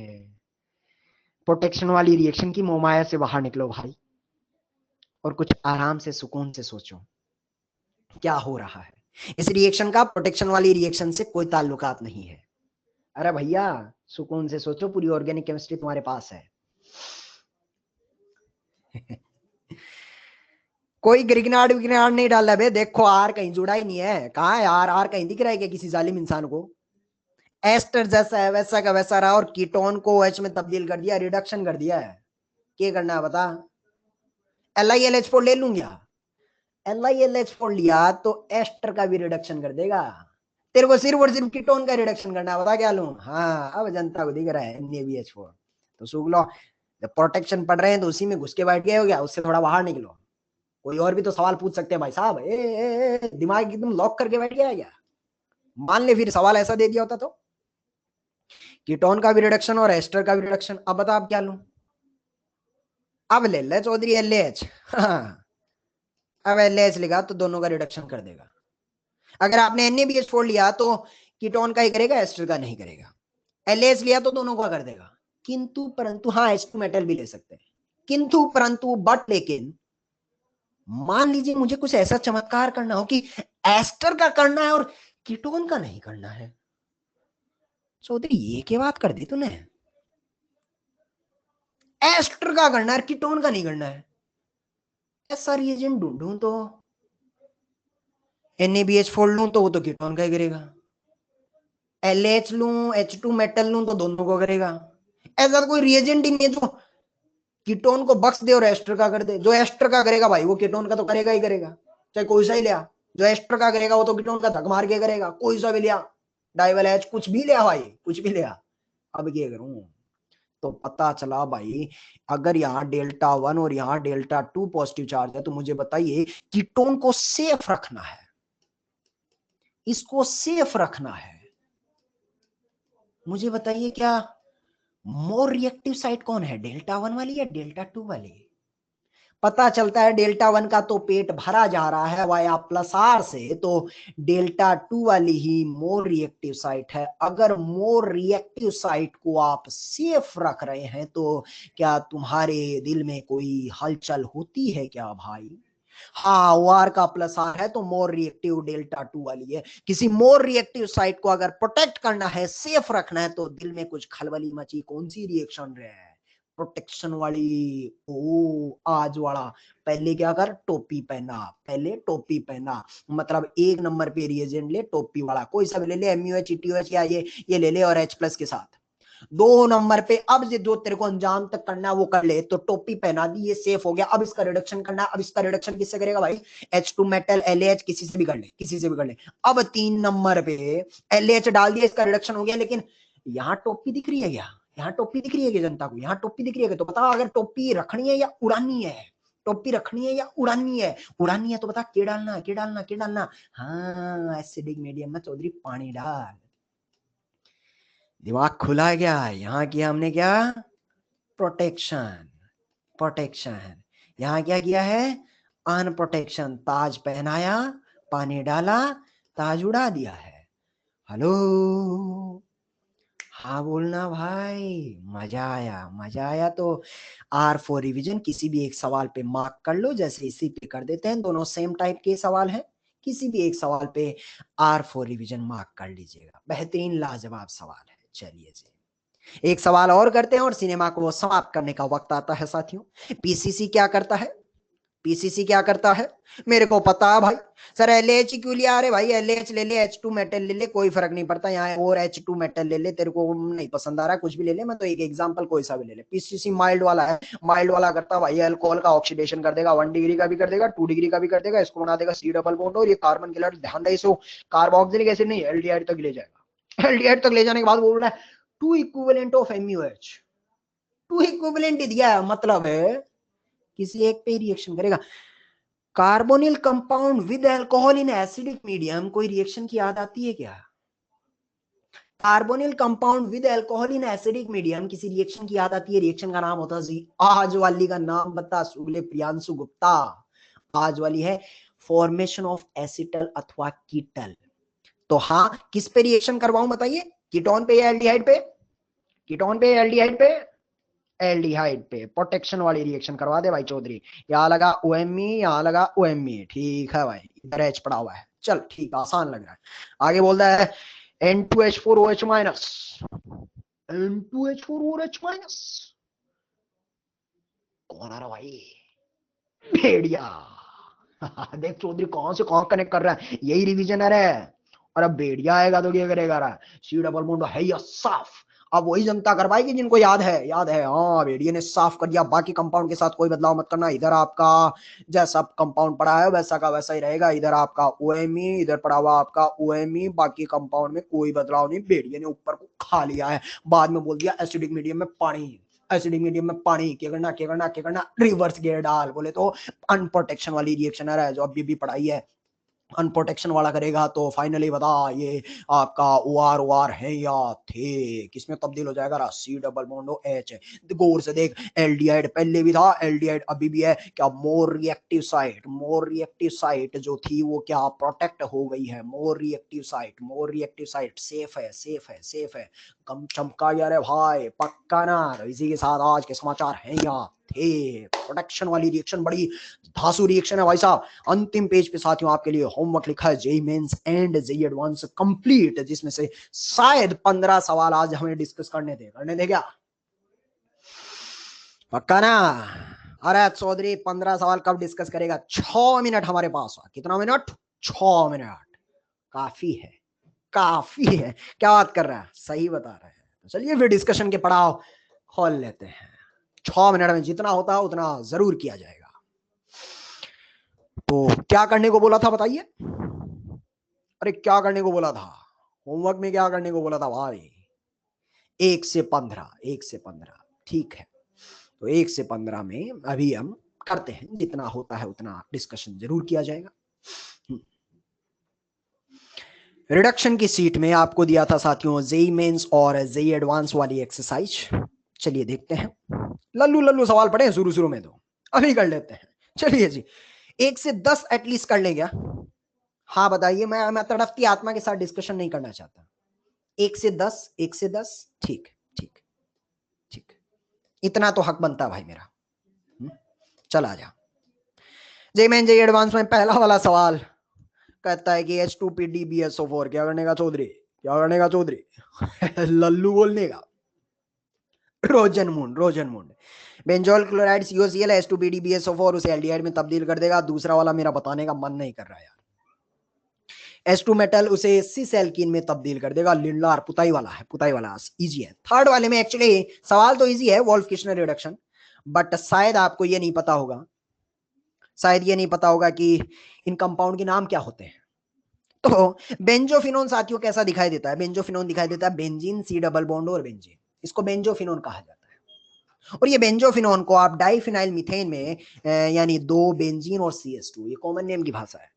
प्रोटेक्शन वाली रिएक्शन की मोमाया से बाहर निकलो भाई, और कुछ आराम से सुकून से सोचो। क्या हो रहा है। इस रिएक्शन का प्रोटेक्शन वाली रिएक्शन से कोई ताल्लुकात नहीं है। अरे भैया सुकून से सोचो, पूरी ऑर्गेनिक केमिस्ट्री तुम्हारे पास है। कोई गिरगिनाट विगनाट नहीं डाला बे, देखो आर कहीं जुड़ा ही नहीं है, कहाँ है आर, आर कहीं दिख रहा है क्या किसी जालिम इंसान को। एस्टर जैसा है वैसा का वैसा रहा, और कीटोन को OH में तब्दील कर दिया, रिडक्शन कर दिया है। क्या करना है बता। LiLH4 ले लूंगा, LiLH4 लिया तो एस्टर का भी रिडक्शन कर देगा। तेरे को सिर्फ और सिर्फ कीटोन का रिडक्शन करना है, बता क्या लूं। हाँ अब जनता को दिख रहा है NaBH4। तो सूख लो, जब प्रोटेक्शन पढ़ रहे हैं तो उसी में घुस के बैठ गए हो गया, उससे थोड़ा बाहर निकलो। कोई और भी तो सवाल पूछ सकते हैं भाई साहब। दिमाग एकदम लॉक करके बैठ गया है क्या। मान ले फिर सवाल ऐसा दे दिया होता तो, कीटोन का भी रिडक्शन और एस्टर का भी रिडक्शन, अब बता अब क्या लूं। अब ले ले चौधरी LH। हाँ अब LH लिखा तो दोनों का रिडक्शन कर देगा। अगर आपने NaBH4 लिया तो कीटोन का ही करेगा, एस्टर का नहीं करेगा। LH लिया तो दोनों का कर देगा। किंतु परंतु, हाँ H2 मेटल भी ले सकते हैं, किंतु परंतु बट लेकिन, मान लीजिए मुझे कुछ ऐसा चमत्कार करना हो कि एस्टर का करना है और कीटोन का नहीं करना है। चौधरी ये क्या बात कर दी तूने, एस्टर का करना है कीटोन का नहीं करना है। ऐसा रिएजेंट ढूंढूं तो NaBH4 लूं तो वो तो कीटोन का ही करेगा, LH लूं H2 मेटल लूं तो दोनों को करेगा। ऐसा कोई रिएजेंट ही नहीं है जो कीटोन को बख्श दे और एस्टर का कर दे। जो एस्टर का करेगा भाई वो कीटोन का तो करेगा ही करेगा, चाहे कोई सा ही लिया। जो एस्टर का करेगा वो तो कीटोन का धक मार के करेगा, कोई सा भी लिया, डाइवल एच कुछ भी लिया भाई, कुछ भी लिया। अब क्या करूं। तो पता चला भाई, अगर यहाँ Δ1 और यहाँ Δ2 पॉजिटिव चार्ज है तो मुझे बताइए कीटोन को सेफ रखना है, इसको सेफ रखना है। मुझे बताइए क्या मोर रिएक्टिव साइट कौन है, Δ1 वाली या Δ2 वाली। पता चलता है Δ1 का तो पेट भरा जा रहा है वाया +R से, तो Δ2 वाली ही मोर रिएक्टिव साइट है। अगर मोर रिएक्टिव साइट को आप सेफ रख रहे हैं तो क्या तुम्हारे दिल में कोई हलचल होती है क्या भाई। हाँ OR का +R है तो मोर रिएक्टिव Δ2 वाली है। किसी मोर रिएक्टिव साइट को अगर प्रोटेक्ट करना है, सेफ रखना है, तो दिल में कुछ खलबली मची, कौन सी रिएक्शन रहे है, प्रोटेक्शन वाली। ओ आज वाला, पहले क्या कर, टोपी पहना, पहले टोपी पहना, मतलब 1 नंबर पे रिएजेंट ले टोपी वाला, कोई सा भी ले ले, MUH ETOH या ये ले ले, और H+ के साथ 2 नंबर पे। अब जो तेरे को अंजाम तक करना है वो कर ले, तो टोपी पहना दी, ये सेफ हो गया। अब इसका रिडक्शन करना है, अब इसका रिडक्शन किससे करेगा भाई, H2 मेटल LH, किसी से भी कर ले, किसी से भी कर ले। अब 3 नंबर पे LH डाल दिया, इसका रिडक्शन हो गया। लेकिन यहाँ टोपी दिख रही है क्या, यहाँ टोपी दिख रही है कि जनता को, यहाँ टोपी दिख रही है। तो बता अगर टोपी रखनी है या उड़ानी है, टोपी रखनी है या उड़ानी है। उड़ानी है तो बता क्या डालना, क्या डालना, क्या डालना। हाँ एसिडिक मीडियम में चौधरी पानी डाल। दिमाग खुला गया, यहाँ किया हमने क्या, प्रोटेक्शन, प्रोटेक्शन। यहाँ क्या किया है, अनप्रोटेक्शन। ताज पहनाया, पानी डाला, ताज उड़ा दिया है। हेलो, हाँ बोलना भाई, मजा आया, मजा आया। तो R4 रिवीजन किसी भी एक सवाल पे मार्क कर लो, जैसे इसी पे कर देते हैं, दोनों सेम टाइप के सवाल हैं। किसी भी एक सवाल पे R4 रिवीजन मार्क कर लीजिएगा, बेहतरीन लाजवाब सवाल है। चलिए जी एक सवाल और करते हैं और सिनेमा को समाप्त करने का वक्त आता है साथियों। PCC क्या करता है, PCC क्या करता है, मेरे को पता है भाई। सर LH क्यों लिया, अरे भाई LH ले ले, H2 मेटल ले ले, कोई फर्क नहीं पड़ता यहाँ, और H2 मेटल ले ले, तेरे को नहीं पसंद आ रहा है कुछ भी ले ले, मैं तो एक एग्जांपल कोई सा भी ले ले। PCC माइल्ड वाला है, माइल्ड वाला करता है भाई अल्कोहल का ऑक्सीडेशन कर देगा, 1 डिग्री का भी कर देगा, 2 डिग्री का भी कर देगा, इसको बना देगा C डबल बॉन्ड। और ये कार्बन के लड़ ध्यान रहे, इसको कार्बोक्सिलिक एसिड नहीं एल्डिहाइड तक ले जाएगा। एल्डिहाइड तक ले जाने के बाद बोल रहा है 2 इक्विवेलेंट ऑफ MUH, 2 इक्विवेलेंट दिया है, मतलब है किसी एक पे रिएक्शन करेगा। Carbonyl compound with alcohol in acidic medium, कोई रिएक्शन की याद आती है क्या। Carbonyl compound with alcohol in acidic medium, किसी रिएक्शन की याद आती है, रिएक्शन का नाम होता है जी। आज वाली का नाम बता सुगले प्रियांशु गुप्ता। आज वाली है फॉर्मेशन ऑफ एसिटल अथवा कीटल। तो हाँ किस पे रिएक्शन करवाऊं बताइए, कीटोन पे या एल्डिहाइड पे, कीटोन पे या एल्डिहाइड पे, एल्डिहाइड पे। प्रोटेक्शन वाली रिएक्शन करवा दे भाई चौधरी। यहाँ लगा OMe, यहाँ लगा OMe, ठीक है भाई। इधर H पड़ा हुआ है। चल ठीक, आसान लग रहा है। आगे बोलता है N2H4OH माइनस, N2H4OH माइनस। कौन आ रहा भाई? भेड़िया। देख चौधरी कौन से कौन कनेक्ट कर रहा है, यही रिविजनर है। और अब भेड़िया आएगा तो क्या करेगा रहा? सी डबल बॉन्ड है या साफ। अब वही जनता कर पाएगी जिनको याद है, याद है। हाँ, भेड़िया ने साफ कर दिया, बाकी कंपाउंड के साथ कोई बदलाव मत करना। इधर आपका जैसा कंपाउंड पड़ा है वैसा का वैसा ही रहेगा। इधर आपका OMe, इधर पड़ा हुआ आपका OMe, बाकी कंपाउंड में कोई बदलाव नहीं। भेड़िया ने ऊपर को खा लिया है, बाद में बोल दिया एसिडिक मीडियम में पानी, एसिडिक मीडियम में पानी। क्या करना क्या करना क्या करना? रिवर्स गियर डाल। बोले तो अनप्रोटेक्शन वाली रिएक्शन है जो अभी भी पढ़ाई है, अनप्रोटेक्शन वाला करेगा तो फाइनली बता ये आपका OR है या थे, किसमें तब्दील हो जाएगा? C double bond H। गौर से देख, एल्डिहाइड पहले भी था, एल्डिहाइड अभी भी है। क्या मोर रिएक्टिव साइट जो थी वो क्या प्रोटेक्ट हो गई है? मोर रिएक्टिव साइट सेफ है, सेफ है। कम चमका यार भाई, पक्का ना? तो इसी के साथ आज के समाचार हैं या थे। प्रोटेक्शन वाली रिएक्शन बड़ी धांसू रिएक्शन है भाई साहब। अंतिम पेज पे साथियों आपके लिए होमवर्क लिखा है JEE mains and JEE advance complete, जिसमें से शायद 15 सवाल आज हमें डिस्कस करने दे क्या? पक्का ना? अरे चौधरी 15 सवाल कब डिस्कस करेगा? 6 मिनट हमारे पास। कितना मिनट? 6 मिनट काफी है। क्या बात कर रहा है? सही बता रहे हैं। तो चलिए फिर डिस्कशन के पड़ाव खोल लेते हैं। 6 मिनट में जितना होता है उतना जरूर किया जाएगा। तो क्या करने को बोला था बताइए? अरे क्या करने को बोला था? होमवर्क में क्या करने को बोला था भाई? 1 से 15। ठीक है, तो 1 से 15 में अभी हम करते हैं, जितना होता है उतना डिस्कशन जरूर किया जाएगा। रिडक्शन की सीट में आपको दिया था साथियों जेईई मेंस और जेईई एडवांस वाली एक्सरसाइज। चलिए देखते हैं। लल्लू सवाल पढ़े शुरू में, तो अभी कर लेते हैं। चलिए जी, 1 से 10 एटलीस्ट कर ले क्या? हाँ बताइए, मैं तड़पती आत्मा के साथ डिस्कशन नहीं करना चाहता। 1 से 10 ठीक ठीक ठीक, इतना तो हक बनता है भाई मेरा। चल आ जा। जेईई मेन जेईई एडवांस में पहला वाला सवाल कहता है कि H2PDBSO4 क्या करने का चौधरी? लल्लू बोलने का। Rosenmund benzoyl chloride COCl H2PDBSO4 उसे एल्डिहाइड में तब्दील कर देगा। दूसरा वाला मेरा बताने का मन नहीं कर रहा यार। H2 मेटल उसे सिस एल्कीन में तब्दील कर देगा। लिंडार पुताई वाला इजी है। थर्ड वाले में एक्चुअली सवाल तो इजी है, वोल्फ किशनर रिडक्शन, बट शायद आपको ये नहीं पता होगा कि इन कंपाउंड के नाम क्या होते हैं। तो बेंजोफिनोन साथियों कैसा दिखाई देता है? बेंजोफिनोन दिखाई देता है बेंजीन, C डबल बॉन्ड और बेंजीन, इसको बेंजोफिनोन कहा जाता है। और ये बेंजोफिनोन को आप डाइफिनाइल मीथेन में यानी 2 बेंजीन और CH2, ये कॉमन नेम की भाषा है।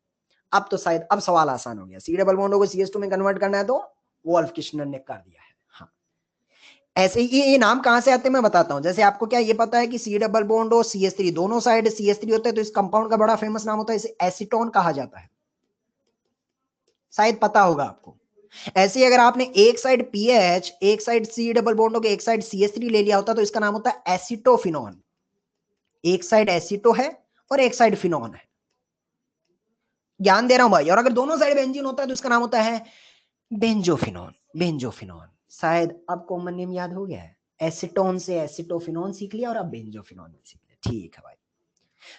अब तो शायद अब सवाल आसान हो गया। C डबल बॉन्ड को CH2 में कन्वर्ट करना है तो वोल्फ किशनर ने कर दिया है। हाँ, ऐसे ही ये नाम कहां से आते हैं मैं बताता हूं। जैसे आपको क्या ये पता है कि C डबल बॉन्ड और CH3 दोनों साइड CH3 होते हैं, तो इस कंपाउंड का बड़ा फेमस नाम होता है, इसे एसीटोन कहा जाता है। शायद पता होगा आपको। ऐसे ही अगर आपने एक साइड PH, एक साइड C डबल बॉन्ड हो, एक साइड CH3 ले लिया होता तो इसका नाम होता है एसिटोफिनॉन। एक साइड एसिटो है और एक साइड फिनॉन है, ज्ञान दे रहा हूं भाई। और अगर दोनों साइड बेंजीन होता है तो इसका नाम होता है बेंजोफिनॉन। शायद अब कॉमन नेम याद हो गया है। एसिटोन से एसिटोफिनॉन सीख लिया और अब बेंजोफिनॉन सीख लिया। ठीक है भाई।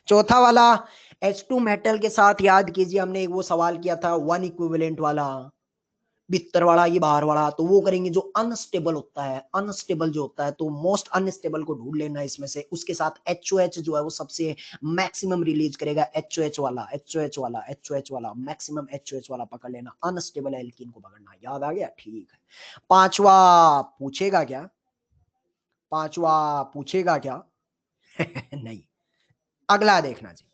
चौथा वाला H2 मेटल के साथ याद कीजिए, हमने वो सवाल किया था 1 इक्विवेलेंट वाला, भीतर वाला ये बाहर वाला। तो वो करेंगे जो अनस्टेबल होता है, अनस्टेबल जो होता है तो मोस्ट अनस्टेबल को ढूंढ लेना इसमें से। उसके साथ HOH जो है वो सबसे मैक्सिमम रिलीज करेगा। HOH वाला मैक्सिमम HOH वाला पकड़ लेना। अनस्टेबल एल्कीन को पकड़ना। याद आ गया? ठीक है। पांचवा पूछेगा क्या? नहीं, अगला देखना जी।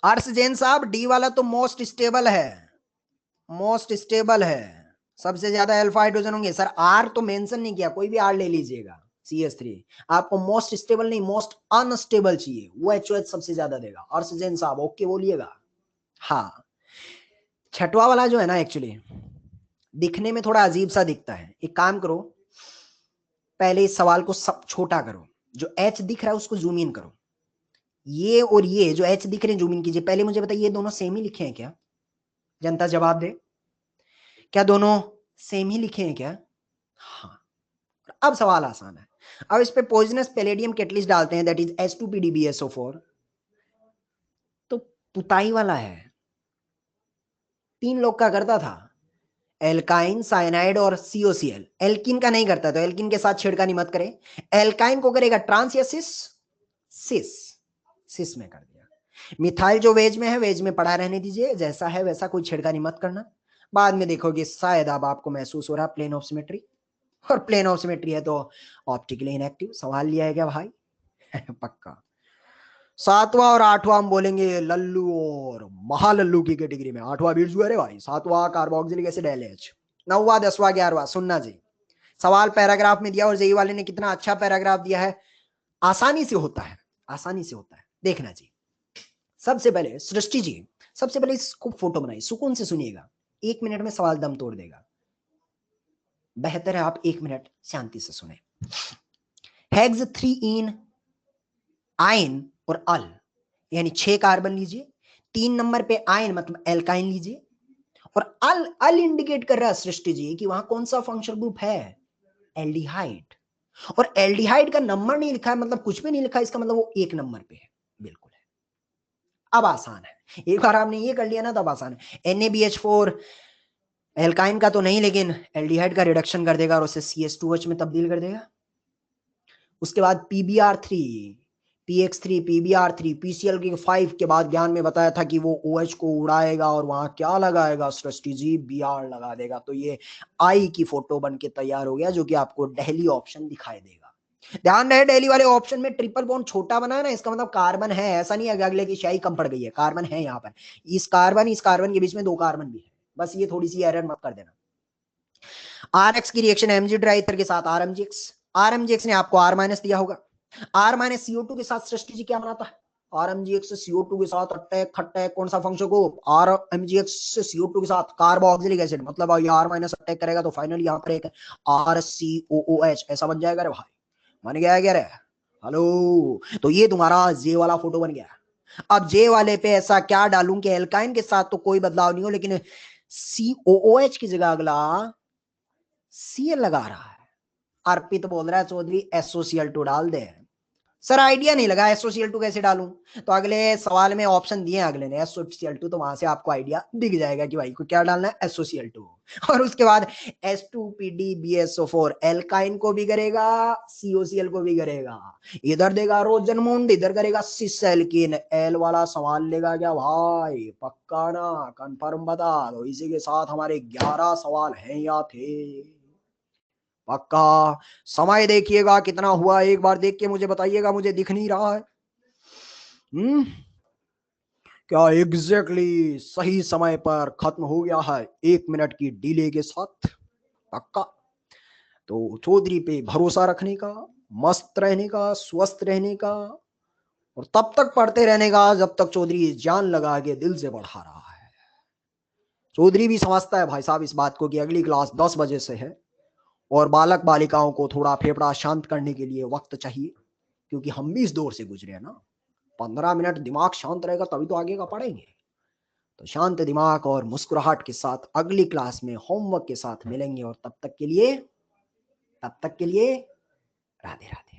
अर्श जैन साहब, डी वाला तो मोस्ट स्टेबल है, सबसे ज्यादा अल्फा हाइड्रोजन होंगे। सर आर तो मेंशन नहीं किया, कोई भी आर ले लीजिएगा। CH3 आपको मोस्ट स्टेबल नहीं, मोस्ट अनस्टेबल चाहिए, वो HOH सबसे ज्यादा देगा। अर्श जैन साहब ओके बोलिएगा। हाँ, छठवा वाला जो है ना एक्चुअली दिखने में थोड़ा अजीब सा दिखता है। एक काम करो, पहले इस सवाल को सब छोटा करो, जो H दिख रहा है उसको जूम इन करो, ये और ये जो एच दिख रहे हैं, जूम इन कीजिए, पहले मुझे बताइए ये दोनों सेम ही लिखे हैं क्या? जनता जवाब दे, क्या दोनों सेम ही लिखे हैं क्या? हाँ। अब सवाल आसान है। अब इस पे पॉइजनस पैलेडियम कैटलिस्ट डालते हैं, दैट इज H2PdBSO4, तो पुताई वाला है। 3 लोग का करता था, एल्काइन, साइनाइड और COCl। एल्किन का नहीं करता, तो एल्किन के साथ छेड़खानी मत करें। एल्काइन को करेगा ट्रांस या सिस? सिस। सिस में कर दिया। मिथाइल जो वेज में है, वेज में पड़ा रहने दीजिए, जैसा है वैसा, कोई छेड़खानी मत करना। बाद में देखोगे शायद अब आपको महसूस हो रहा प्लेन ऑफ सिमेट्री, और प्लेन ऑफ सिमेट्री है तो ऑप्टिकली इनएक्टिव। सवाल लिया है क्या भाई? पक्का। 7वां और 8वां हम बोलेंगे लल्लू और महालल्लू की कैटेगरी में। 8वां बीरजू, अरे भाई 7वां कार्बोक्सिलिक एसिड LH। 9वां 10वां 11वां सुनना जी। सवाल पैराग्राफ में दिया और जेई वाले ने कितना अच्छा पैराग्राफ दिया है। आसानी से होता है, आसानी से होता है, देखना जी। सबसे पहले सृष्टि जी, सबसे पहले इसको फोटो बनाइए, सुकून से सुनिएगा, 1 मिनट में सवाल दम तोड़ देगा। बेहतर है आप 1 मिनट शांति से सुने। हेक्स 3 इन आयन और अल, यानी 6 कार्बन लीजिए, 3 नंबर पे आयन मतलब एल्काइन लीजिए, और अल अल इंडिकेट कर रहा है सृष्टि जी कि वहां कौन सा फंक्शनल ग्रुप है? एल्डिहाइड। और एल्डिहाइड का नंबर नहीं लिखा है, मतलब कुछ भी नहीं लिखा है, इसका मतलब वो 1 नंबर पे है। बिल्कुल है। अब आसान है, एक बार आपने ये कर लिया ना, तब आसान है। NaBH4 एल्काइन का तो नहीं, लेकिन एल्डिहाइड का रिडक्शन कर देगा और उसे CH2H में तब्दील कर देगा। उसके बाद PbR3, PX3, PbR3, PCl5 के बाद ज्ञान में बताया था कि वो OH को उड़ाएगा और वहां क्या लगाएगा सृष्टि जी? Br लगा देगा। तो ये I की फोटो बन के तैयार हो गया, जो कि आपको डेली ऑप्शन दिखाई देगा। ध्यान रहे, डेली वाले ऑप्शन में ट्रिपल बॉन्ड छोटा बना है ना, इसका मतलब कार्बन है, ऐसा नहीं है अगले की शाही कम पड़ गई है, कार्बन है यहाँ पर। इस कार्बन के बीच में 2 कार्बन भी है, बस ये थोड़ी सी एरर मत कर देना। RX की रिएक्शन Mg ड्राइथर के साथ RMGX ने आपको R- दिया होगा। R- CO2 के साथ सृष्टि जी क्या बनाता है? RMGX से CO2 के साथ अटैक खटैक, कौन सा फंक्शन को? RMGX से CO2 के साथ कार्बोक्सिलिक एसिड, मतलब ये R- अटैक करेगा तो फाइनली यहाँ पर एक RCOOH ऐसा बन जाएगा रे भाई। बन गया है क्या रे? हेलो, तो ये तुम्हारा जे वाला फोटो बन गया। अब जे वाले पे ऐसा क्या डालूं कि एल्काइन के साथ तो कोई बदलाव नहीं हो, लेकिन COOH की जगह अगला Cl लगा रहा है। अर्पित बोल रहा है चौधरी SOCl2 डाल दे। सर आइडिया नहीं लगा SOCl2 कैसे डालूं, तो अगले सवाल में ऑप्शन दिए अगले ने SOCl2, तो वहां से आपको आइडिया दिख जाएगा कि भाई को क्या डालना है, SOCl2। और उसके बाद H2PdBSO4 एल्काइन को भी करेगा, COCl को भी करेगा। इधर देगा रोजनमुंड, इधर करेगा सिस एल्किन। एल वाला सवाल लेगा क्या भाई? पक्का ना? कंफर्म बता दो। इसी के साथ हमारे 11 सवाल हैं या थे? पक्का? समय देखिएगा कितना हुआ, एक बार देख के मुझे बताइएगा, मुझे दिख नहीं रहा है। क्या एग्जैक्टली सही समय पर खत्म हो गया है, 1 मिनट की डिले के साथ? पक्का? तो चौधरी पे भरोसा रखने का, मस्त रहने का, स्वस्थ रहने का, और तब तक पढ़ते रहने का जब तक चौधरी जान लगा के दिल से पढ़ा रहा है। चौधरी भी समझता है भाई साहब इस बात को कि अगली क्लास 10 बजे से है, और बालक बालिकाओं को थोड़ा फेफड़ा शांत करने के लिए वक्त चाहिए, क्योंकि हम भी इस दौर से गुजरे हैं ना। 15 मिनट दिमाग शांत रहेगा तभी तो आगे का पढ़ेंगे। तो शांत दिमाग और मुस्कुराहट के साथ अगली क्लास में होमवर्क के साथ मिलेंगे, और तब तक के लिए राधे राधे।